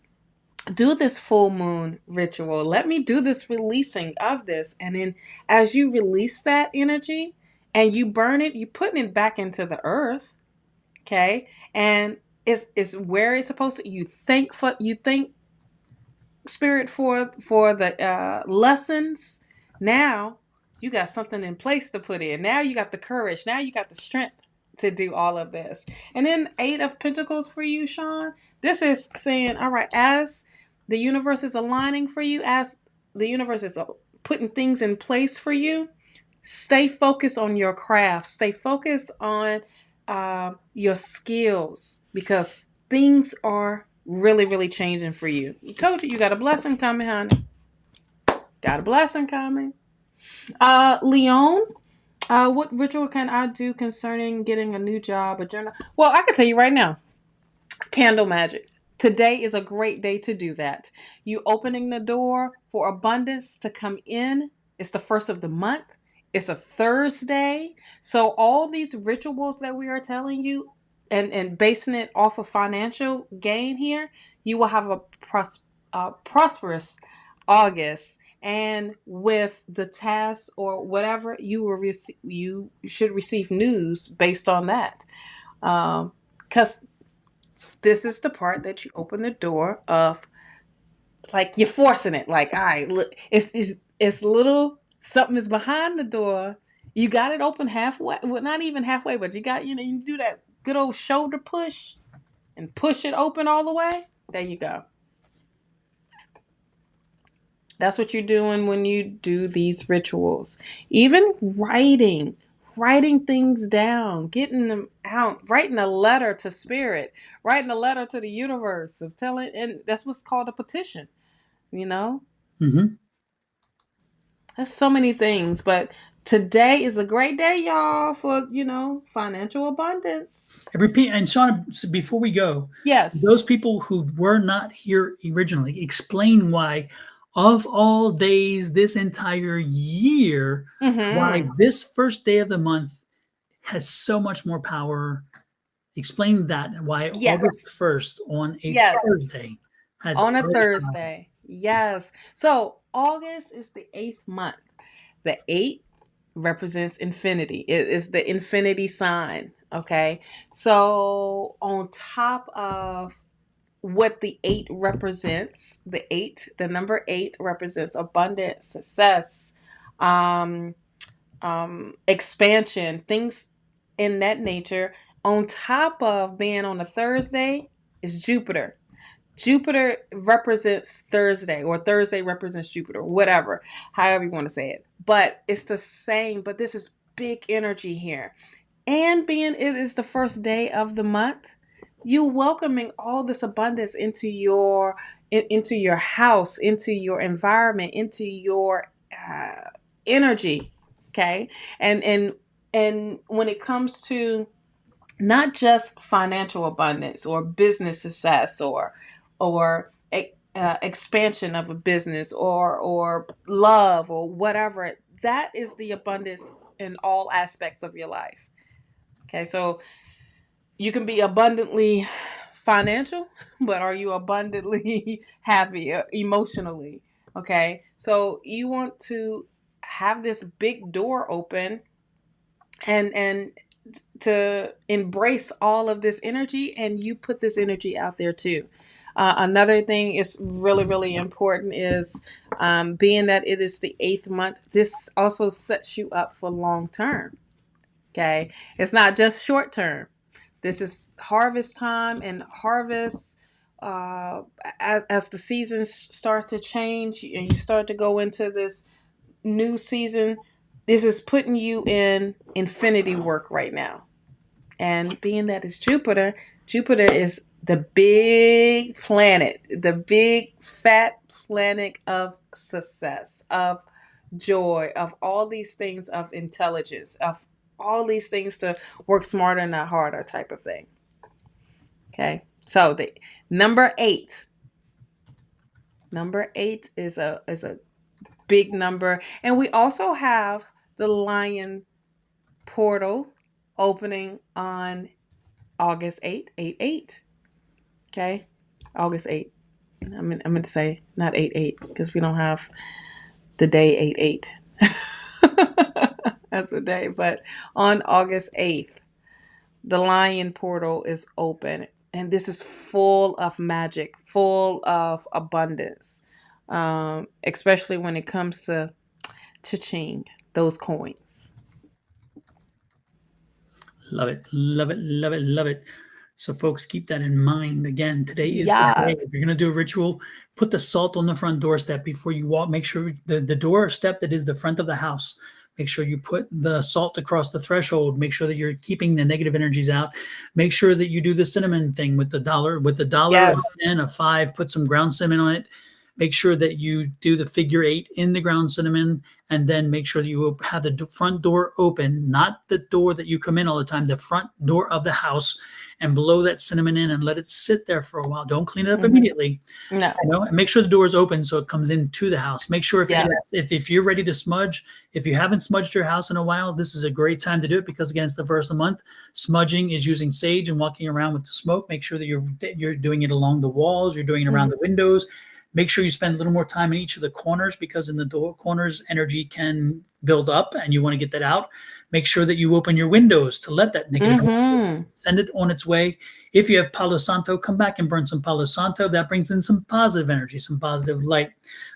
do this full moon ritual. Let me do this releasing of this. And then as you release that energy, and you burn it, you putting it back into the earth. Okay. And it's where it's supposed to, you thank spirit for the lessons. Now you got something in place to put in. Now you got the courage. Now you got the strength to do all of this. And then 8 of Pentacles for you, Sean. This is saying, all right, as the universe is aligning for you, as the universe is putting things in place for you, stay focused on your craft. Stay focused on your skills, because things are really, really changing for you. You told you got a blessing coming, honey. Got a blessing coming. Leon, what ritual can I do concerning getting a new job, a journal? Well, I can tell you right now, candle magic. Today is a great day to do that. You opening the door for abundance to come in. It's the first of the month. It's a Thursday. So all these rituals that we are telling you and basing it off of financial gain here, you will have a prosperous August. And with the task or whatever, you should receive news based on that. Because this is the part that you open the door of, like you're forcing it. Like, all right, look, it's little something is behind the door. You got it open halfway. Well, not even halfway, but you got, you do that good old shoulder push and push it open all the way. There you go. That's what you're doing when you do these rituals. Even writing things down, getting them out, writing a letter to spirit, writing a letter to the universe of telling, and that's what's called a petition, Mm-hmm. There's so many things, but today is a great day, y'all, for, financial abundance. Repeat, and Shawna, before we go, Yes. those people who were not here originally, explain why, of all days this entire year, why this first day of the month has so much more power. Explain that, why Yes. August 1st on a Thursday has On a great Thursday. Yes. So August is the 8th month. The 8 represents infinity. It is the infinity sign. Okay. So on top of what the 8 represents, the number 8 represents abundance, success, expansion, things in that nature. On top of being on a Thursday is Jupiter. Jupiter represents Thursday, or Thursday represents Jupiter, whatever, however you want to say it. But it's the same, but this is big energy here. And being it is the first day of the month, you welcoming all this abundance into your house, into your environment, into your energy. Okay. And when it comes to not just financial abundance or business success or expansion of a business or love or whatever, that is the abundance in all aspects of your life. Okay, so you can be abundantly financial, but are you abundantly happy emotionally? Okay, so you want to have this big door open and to embrace all of this energy, and you put this energy out there too. Another thing is really, really important is being that it is the 8th month, this also sets you up for long term. Okay, it's not just short term. This is harvest time, and harvest as the seasons start to change and you start to go into this new season. This is putting you in infinity work right now. And being that it's Jupiter is the big planet, the big fat planet of success, of joy, of all these things, of intelligence, of all these things to work smarter, not harder type of thing. Okay. So the number 8 is a big number. And we also have the Lion portal opening on August 8th, 8/8. Okay. August 8th. I'm going to say not 8/8 because we don't have the day 8/8. That's the day. But on August 8th, the Lion Portal is open. And this is full of magic, full of abundance, especially when it comes to cha-ching, those coins. Love it, love it, love it, love it. So, folks, keep that in mind. Again, today is the day. Yes. If you're going to do a ritual, put the salt on the front doorstep before you walk. Make sure the doorstep that is the front of the house, make sure you put the salt across the threshold. Make sure that you're keeping the negative energies out. Make sure that you do the cinnamon thing with the dollar, a Yes. 10, a 5, put some ground cinnamon on it. Make sure that you do the figure 8 in the ground cinnamon, and then make sure that you have the front door open, not the door that you come in all the time, the front door of the house, and blow that cinnamon in and let it sit there for a while. Don't clean it up immediately. No. And make sure the door is open so it comes into the house. Make sure Yeah. if you're ready to smudge, if you haven't smudged your house in a while, this is a great time to do it because again, it's the first of the month. Smudging is using sage and walking around with the smoke. Make sure that you're doing it along the walls, you're doing it around the windows. Make sure you spend a little more time in each of the corners because in the door corners, energy can build up and you want to get that out. Make sure that you open your windows to let that negative energy send it on its way. If you have Palo Santo, come back and burn some Palo Santo. That brings in some positive energy, some positive light.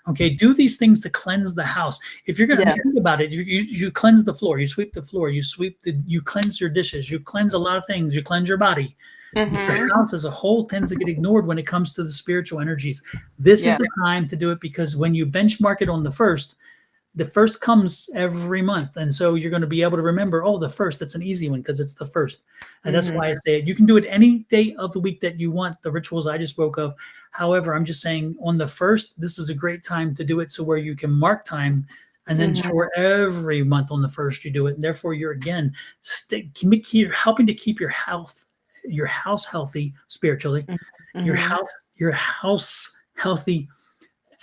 Okay, do these things to cleanse the house. If you're going to think about it, you cleanse the floor, you sweep the floor, you cleanse your dishes, you cleanse a lot of things, you cleanse your body. Your house as a whole tends to get ignored when it comes to the spiritual energies. This is the time to do it because when you benchmark it on the first comes every month. And so you're going to be able to remember, oh, the first, that's an easy one because it's the first. And that's why I say it. You can do it any day of the week that you want, the rituals I just spoke of. However, I'm just saying on the first, this is a great time to do it so where you can mark time and then sure every month on the first you do it. And therefore you're again, you're helping to keep your house healthy spiritually, your house healthy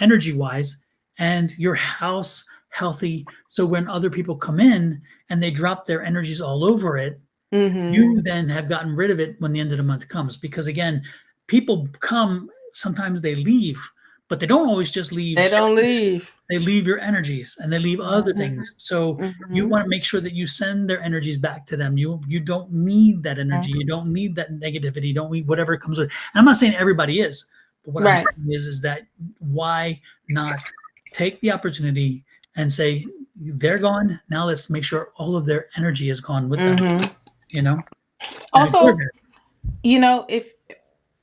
energy wise, and your house healthy. So when other people come in and they drop their energies all over it, you then have gotten rid of it when the end of the month comes. Because again, people come, sometimes they leave, but they don't always just leave. They don't leave. They leave your energies and they leave other things. So you want to make sure that you send their energies back to them. You don't need that energy. You don't need that negativity. You don't need whatever comes with it. And I'm not saying everybody is, but what I'm saying is that why not take the opportunity and say, they're gone. Now let's make sure all of their energy is gone with them, Also, if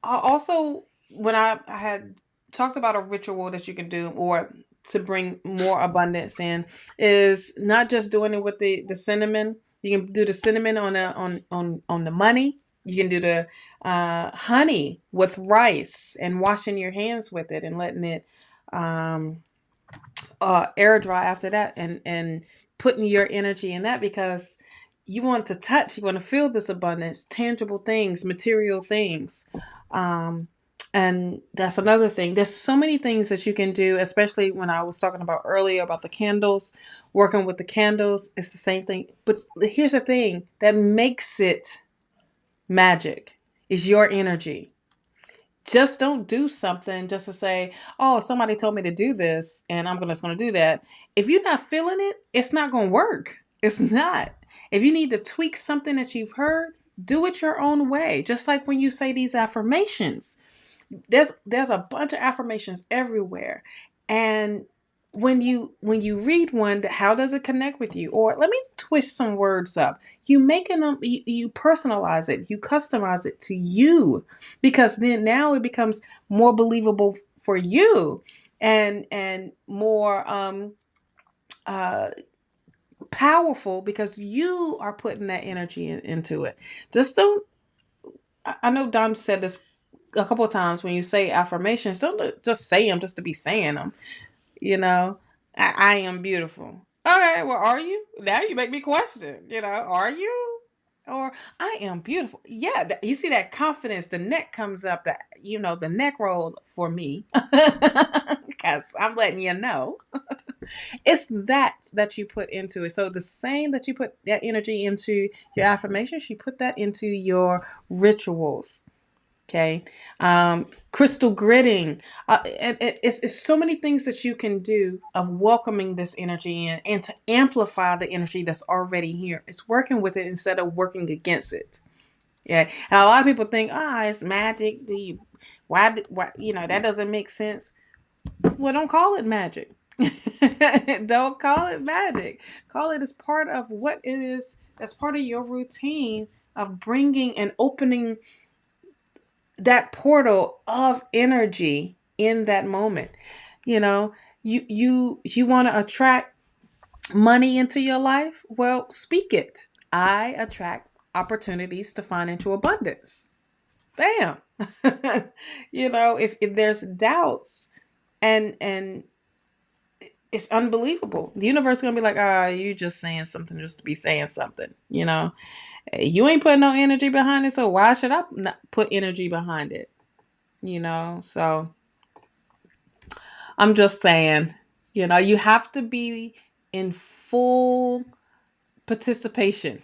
also when I had talked about a ritual that you can do or to bring more abundance in is not just doing it with the cinnamon. You can do the cinnamon on the money. You can do the honey with rice and washing your hands with it and letting it air dry after that and putting your energy in that because you want to touch, you want to feel this abundance, tangible things, material things. And that's another thing. There's so many things that you can do, especially when I was talking about earlier about the candles, working with the candles. It's the same thing. But here's the thing that makes it magic is your energy. Just don't do something just to say, oh, somebody told me to do this and I'm just going to do that. If you're not feeling it, it's not going to work. It's not. If you need to tweak something that you've heard, do it your own way. Just like when you say these affirmations, there's a bunch of affirmations everywhere. And when you read one, how does it connect with you? Or let me twist some words up. You you personalize it, you customize it to you, because then now it becomes more believable for you and more powerful because you are putting that energy into it. Just don't. I know Dom said this a couple of times when you say affirmations. Don't just say them just to be saying them. I am beautiful. Okay, well, are you? Now you make me question. Are you? Or I am beautiful. Yeah, you see that confidence. The neck comes up. The neck roll for me, because I'm letting you know. It's that you put into it. So the same that you put that energy into your affirmations, you put that into your rituals. Okay. Crystal gritting. And it's so many things that you can do of welcoming this energy in and to amplify the energy that's already here. It's working with it instead of working against it. Yeah. And a lot of people think, it's magic. Why, that doesn't make sense. Well, don't call it magic. Don't call it magic. Call it as part of what it is. That's part of your routine of bringing and opening that portal of energy in that moment. You want to attract money into your life. Well, speak it. I attract opportunities to financial abundance. Bam. If there's doubts and it's unbelievable, the universe is gonna be like, you just saying something just to be saying something. You ain't putting no energy behind it, so why should I not put energy behind it? So I'm just saying, you have to be in full participation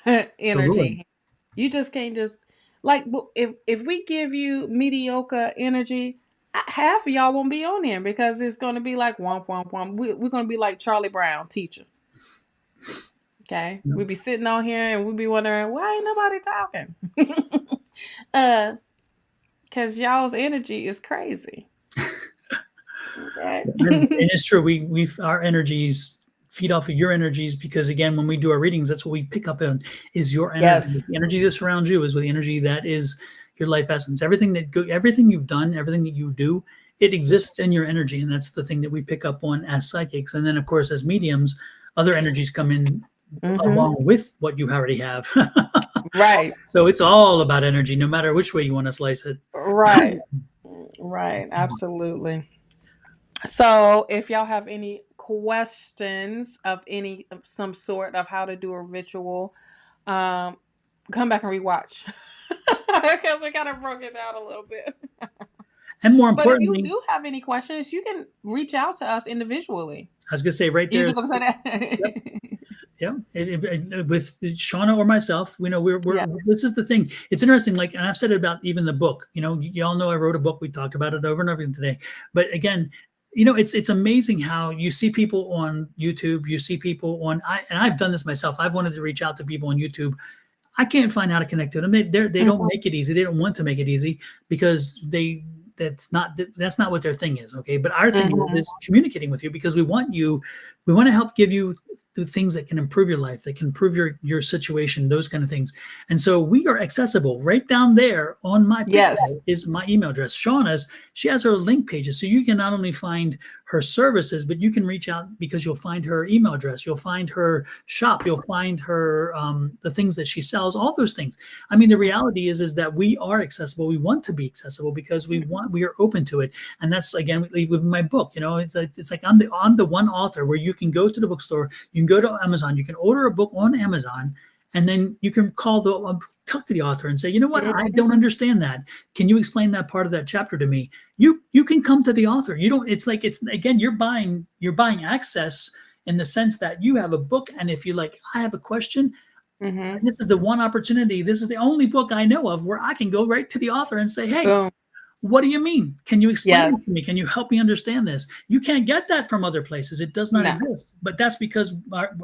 Absolutely. energy. You just can't just like if we give you mediocre energy, half of y'all won't be on here because it's going to be like womp womp womp. We're going to be like Charlie Brown teachers. Okay, Yep. we'd be sitting on here and we'd be wondering why ain't nobody talking. Because y'all's energy is crazy. Okay. And it's true. Our energies feed off of your energies because again, when we do our readings, that's what we pick up on is your energy. Yes. The energy that surrounds you is with the energy that is your life essence. Everything you've done, everything that you do, it exists in your energy, and that's the thing that we pick up on as psychics. And then, of course, as mediums, other energies come in along with what you already have. Right. So it's all about energy, no matter which way you want to slice it. Right. Right. Absolutely. So if y'all have any questions of some sort of how to do a ritual, come back and rewatch because we kind of broke it down a little bit. And more But if you importantly, do have any questions, you can reach out to us individually. I was going to say right there. You're going to say that. Yep. With Shawna or myself, we're Yeah. this is the thing. It's interesting. Like, and I've said it about even the book. Y'all know I wrote a book. We talked about it over and over again today. But again, it's amazing how you see people on YouTube. You see people and I've done this myself. I've wanted to reach out to people on YouTube. I can't find how to connect to them. They don't make it easy. They don't want to make it easy because that's not what their thing is. Okay. But our thing is communicating with you because we want to help give you the things that can improve your life, that can improve your situation, those kind of things. And so we are accessible right down there on my picture is my email address. Shawna's, she has her link pages. So you can not only find her services, but you can reach out because you'll find her email address. You'll find her shop. You'll find her, the things that she sells, all those things. I mean, the reality is that we are accessible. We want to be accessible because we are open to it. And that's, again, with my book, it's like I'm the one author where you can go to the bookstore, you can go to Amazon, you can order a book on Amazon, and then you can talk to the author and say, you know what, I don't understand that. Can you explain that part of that chapter to me? You can come to the author. Again, you're buying access in the sense that you have a book, and if you I have a question, this is the one opportunity. This is the only book I know of where I can go right to the author and say, hey, Boom. What do you mean? Can you explain it to me? Can you help me understand this? You can't get that from other places. It does not exist. But that's because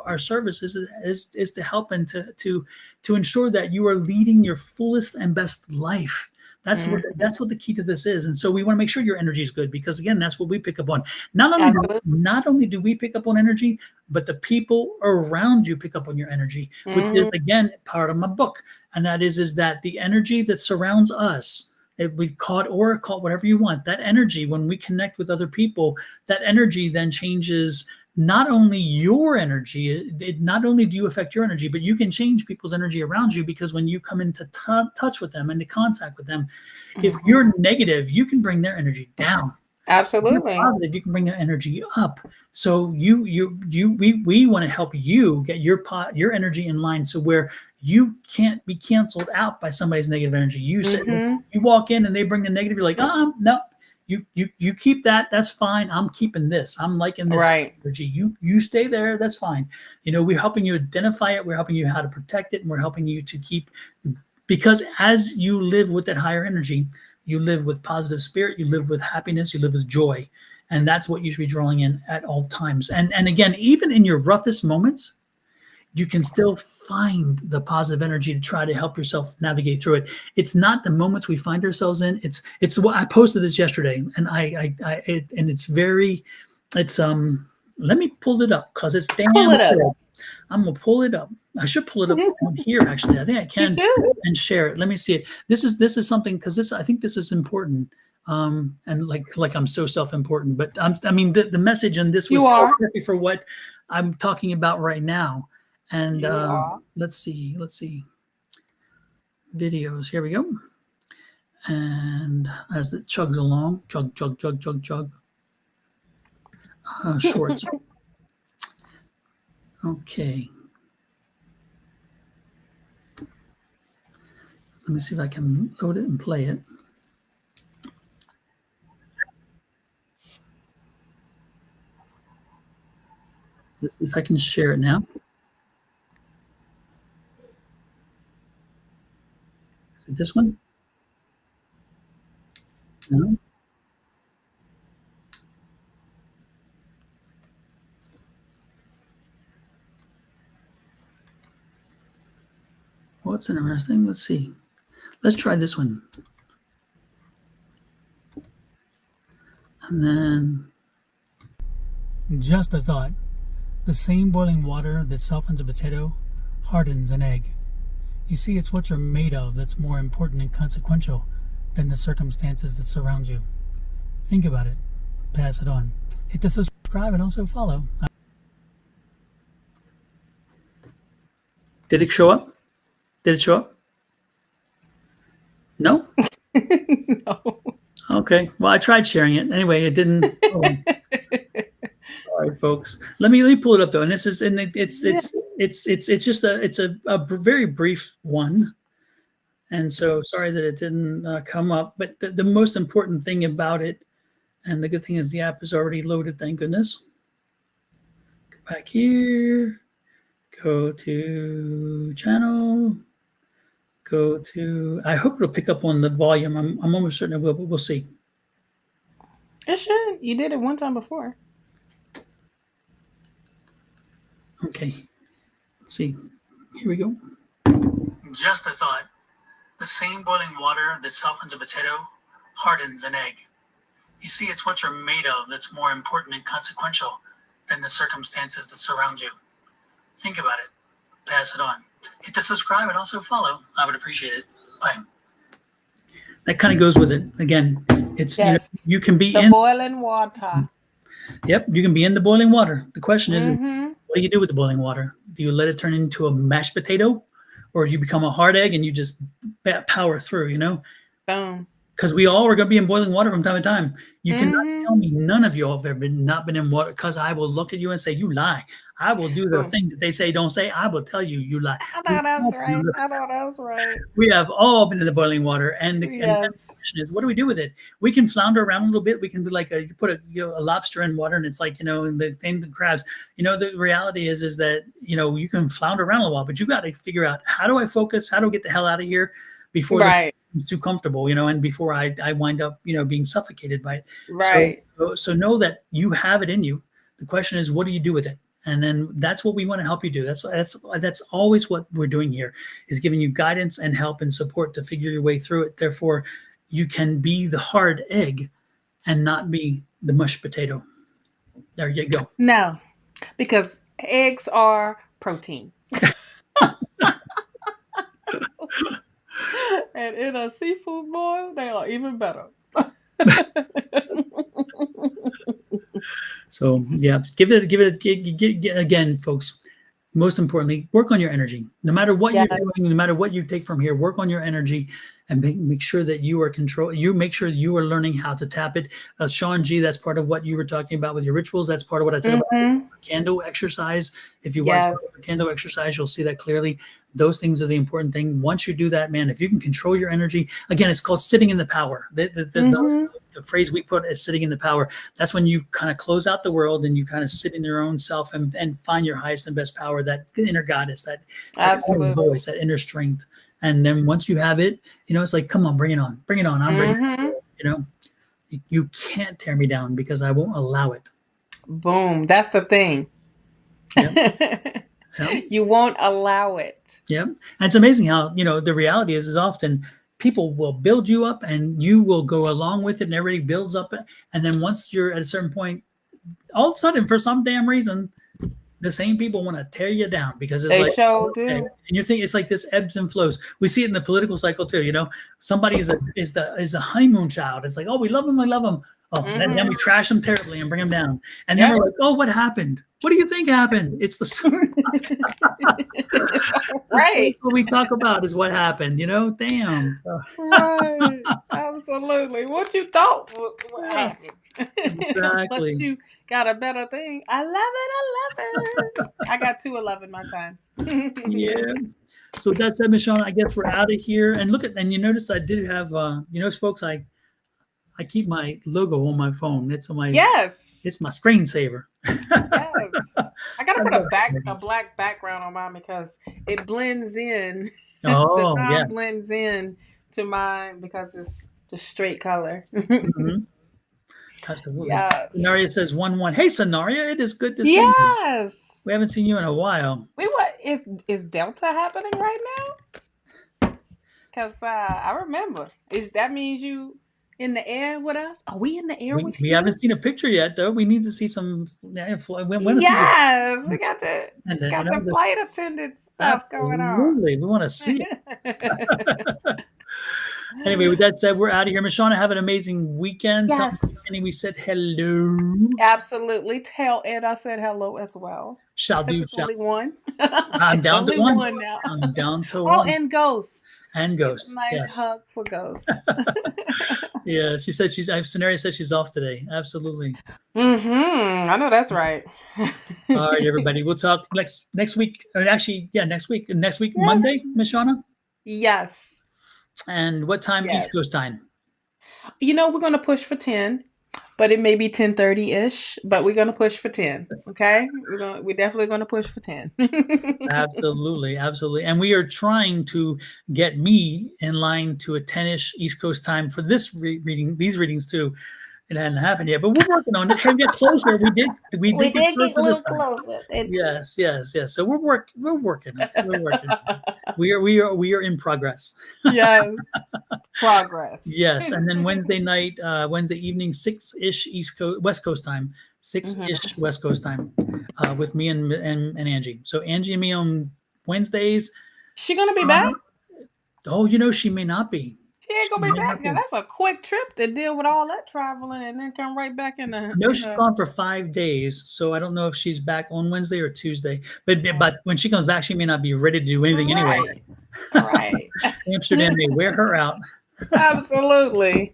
our service is to help and to ensure that you are leading your fullest and best life. That's what the key to this is. And so we want to make sure your energy is good because again, that's what we pick up on. Not only do we pick up on energy, but the people around you pick up on your energy, which is again part of my book. And that is that the energy that surrounds us, we call it aura, call it whatever you want. That energy, when we connect with other people, that energy then changes not only your energy, not only do you affect your energy, but you can change people's energy around you because when you come into touch with them, into contact with them, if you're negative, you can bring their energy down. Absolutely. If you're positive, you can bring their energy up. So we want to help you get your energy in line so where you can't be canceled out by somebody's negative energy. You walk in and they bring the negative, you're like, no, you keep that. That's fine. I'm keeping this. I'm liking this energy. You stay there. That's fine. We're helping you identify it. We're helping you how to protect it. And we're helping you to keep because as you live with that higher energy, you live with positive spirit, you live with happiness, you live with joy. And that's what you should be drawing in at all times. And again, even in your roughest moments, you can still find the positive energy to try to help yourself navigate through it. It's not the moments we find ourselves in. It's what I posted this yesterday, and and it's very, it's let me pull it up because it's damn Pull it up. good. I'm gonna pull it up. I should pull it up on here actually. I think I You can should. and share it. Let me see it. This is something because I think this is important. And like I'm so self-important, but I mean the message in this was You so are. perfect for what I'm talking about right now. And You are. let's see videos. Here we go. And as it chugs along, chug. Shorts. Okay. Let me see if I can load it and play it. Let's see if I can share it now. Is it this one? No. Well, it's interesting. Let's see. Let's try this one. And then just a thought. The same boiling water that softens a potato hardens an egg. You see, it's what you're made of that's more important and consequential than the circumstances that surround you. Think about it. Pass it on. Hit the subscribe and also follow. Did it show up? Did it show up? No? No. Okay. Well, I tried sharing it. Anyway, it didn't. Oh. All right, folks. Let me pull it up though. And this is it's just a very brief one. And so sorry that it didn't come up. But the most important thing about it, and the good thing is the app is already loaded. Thank goodness. Go back here. Go to channel. Go to. I hope it'll pick up on the volume. I'm almost certain it will, but we'll see. It should. You did it one time before. Okay. Let's see. Here we go. Just a thought. The same boiling water that softens a potato hardens an egg. You see, it's what you're made of that's more important and consequential than the circumstances that surround you. Think about it. Pass it on. Hit the subscribe and also follow. I would appreciate it. Bye. That kind of goes with it. Again, it's Yes. you can be The in boiling water. Yep, you can be in the boiling water. The question is, Mm-hmm. what do you do with the boiling water? Do you let it turn into a mashed potato, or do you become a hard egg and you just power through? Boom. Because we all are going to be in boiling water from time to time. You cannot Mhm. tell me none of you have ever not been in water, because I will look at you and say, you lie. I will do the Boom. thing that they say don't say. I will tell you, you lie. I know that's right. I know that's right. We have all been in the boiling water, and the Yes. question is, what do we do with it? We can flounder around a little bit. We can be like you put a lobster in water, and it's like and the thing, the crabs. The reality is that you can flounder around a little while, but you got to figure out, how do I focus? How do I get the hell out of here before Right. it's too comfortable? And before I wind up being suffocated by it. Right. So know that you have it in you. The question is, what do you do with it? And then that's what we want to help you do. That's always what we're doing here, is giving you guidance and help and support to figure your way through it. Therefore, you can be the hard egg and not be the mushed potato. There you go. No, because eggs are protein. And in a seafood boil, they are even better. So yeah, give it again, folks. Most importantly, work on your energy. No matter what Yeah. you're doing, no matter what you take from here, work on your energy and make sure that you are You make sure you are learning how to tap it. Sean G, that's part of what you were talking about with your rituals. That's part of what I talk about. Candle exercise. If you watch Yes. candle exercise, you'll see that clearly. Those things are the important thing. Once you do that, man, if you can control your energy, again, it's called sitting in the power. The the phrase we put is sitting in the power. That's when you kind of close out the world and you kind of sit in your own self and find your highest and best power, that inner goddess, that inner Absolutely. voice, that inner strength. And then once you have it, it's like, come on, bring it on, bring it on. I'm ready. You can't tear me down because I won't allow it. Boom. That's the thing. Yep. Yep. You won't allow it. Yeah. And it's amazing how, the reality is often people will build you up and you will go along with it and everybody builds up. And then once you're at a certain point, all of a sudden, for some damn reason, the same people want to tear you down because it's They like, sure okay. do. And you think it's like this ebbs and flows. We see it in the political cycle too. Somebody is the honeymoon child. It's like, oh, we love him. I love him. Oh, and then we trash them terribly and bring them down. And then we're like, oh, what happened? What do you think happened? It's the right. What we talk about is what happened. Damn. Right. Absolutely. What you thought what happened? Exactly. Unless you got a better thing. I love it. I got 211 my time. Yeah. So with that said, Miss Shawna, I guess we're out of here. And you notice I did have, folks, I keep my logo on my phone. It's on my It's my screensaver. Yes. I gotta put a black background on mine because it blends in. Oh, the time blends in to mine because it's just straight color. Mm-hmm. Absolutely. Yes. Sonaria says 1-1. Hey, Sonaria, it is good to see you. Yes. We haven't seen you in a while. Wait, what is Delta happening right now? Because I remember. That means you in the air with us? Are we in the air with you? We haven't seen a picture yet, though. We need to see some. We got the flight attendant stuff going on. Absolutely, we want to see it. Anyway, with that said, we're out of here. Miss Shawna, have an amazing weekend. Yes. Tell we said hello. Absolutely. Tell Ed I said hello as well. Shall do. Only one. I'm down to one now. I'm down to one. Oh, and Ghost. And Ghost. Nice hug for Ghost. Yeah, she said Scenario says she's off today. Absolutely. I know that's right. All right, everybody. We'll talk next week. Or actually, next week. Next week, yes. Monday, Miss Shawna? Yes. And what time? East Coast time? We're going to push for 10, but it may be 10:30-ish, but we're going to push for 10. Okay? We're definitely going to push for 10. Absolutely. Absolutely. And we are trying to get me in line to a 10-ish East Coast time for this these readings too. It hadn't happened yet, but we're working on it. We get closer. We did get a little closer. Yes. So we're working. We're working. We are in progress. Yes, progress. Yes, and then Wednesday evening, 6-ish West Coast time, 6-ish West Coast time, with me and Angie. So Angie and me on Wednesdays. She gonna be back? Oh, she may not be. She ain't gonna be back. Yeah, that's a quick trip to deal with all that traveling and then come right back in the. No, she's gone for 5 days, so I don't know if she's back on Wednesday or Tuesday. But when she comes back, she may not be ready to do anything anyway. Right. Amsterdam may wear her out. Absolutely.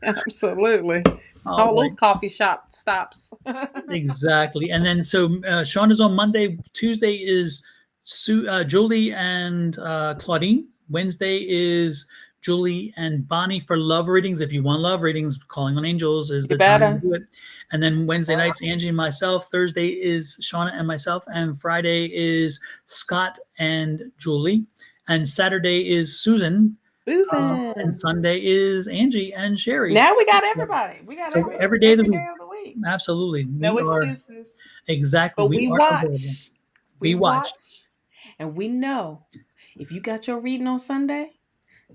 All those coffee shop stops. Exactly. And then Sean is on Monday. Tuesday is Julie and Claudine. Wednesday is Julie and Bonnie for love readings. If you want love readings, Calling on Angels is the time to do it. And then Wednesday nights, Angie and myself. Thursday is Shawna and myself. And Friday is Scott and Julie. And Saturday is Susan. And Sunday is Angie and Sherry. Now we got everybody. We got every day of the week. Absolutely. No excuses. Exactly. But we watch. We watch. And we know if you got your reading on Sunday,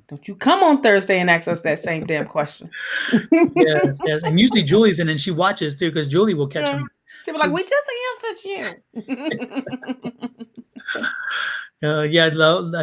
don't you come on Thursday and ask us that same damn question. Yes. And usually Julie's in and she watches too, because Julie will catch them. She'll be like, we just answered you.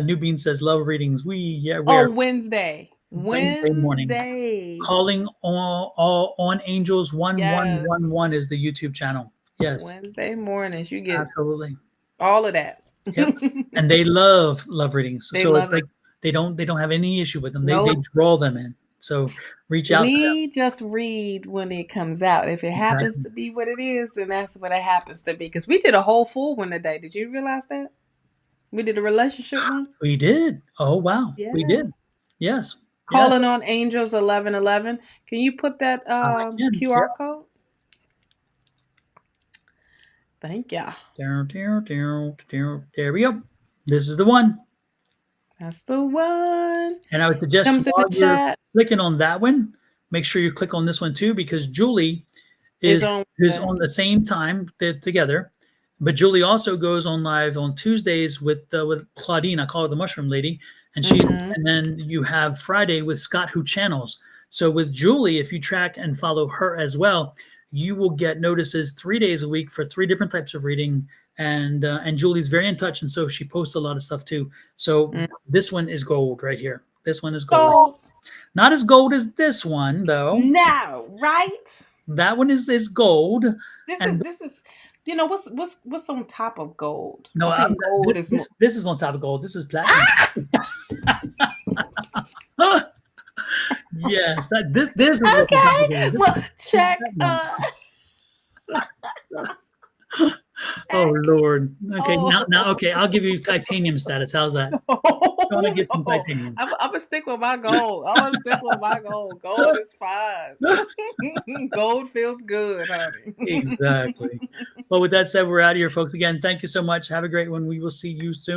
New Bean says love readings. Wednesday morning. Calling on Angels 1111 is the YouTube channel. Yes. Wednesday mornings. You get absolutely all of that. Yep. And they love readings. They love it's like they don't have any issue with them. They draw them in. So reach out. We just read when it comes out. If it happens to be what it is, then that's what it happens to be. Because we did a whole full one today. Did you realize that? We did a relationship one. We did. Oh wow. Yeah. We did. Yes. Calling on Angels 1111. Can you put that can, QR code? Thank ya. There we go. This is the one. That's the one. And I would suggest Comes in while the you're chat. clicking on that one, make sure you click on this one too, because Julie is on the same time together. But Julie also goes on live on Tuesdays with Claudine. I call her the Mushroom Lady, and and then you have Friday with Scott, who channels. So with Julie, if you track and follow her as well, you will get notices 3 days a week for 3 different types of reading. And Julie's very in touch, and so she posts a lot of stuff too. So this one is gold right here. This one is gold. Not as gold as this one, though. No, right? That one is gold. This is you know what's on top of gold? No, I think gold is more. This is on top of gold. This is platinum. Yes, this is okay. Well, check. Oh Lord. Okay, now okay, I'll give you titanium status. How's that? Want to get some titanium? I'm gonna stick with my gold. Gold is fine. Gold feels good, honey. Exactly. Well, with that said, we're out of here, folks. Again, thank you so much. Have a great one. We will see you soon.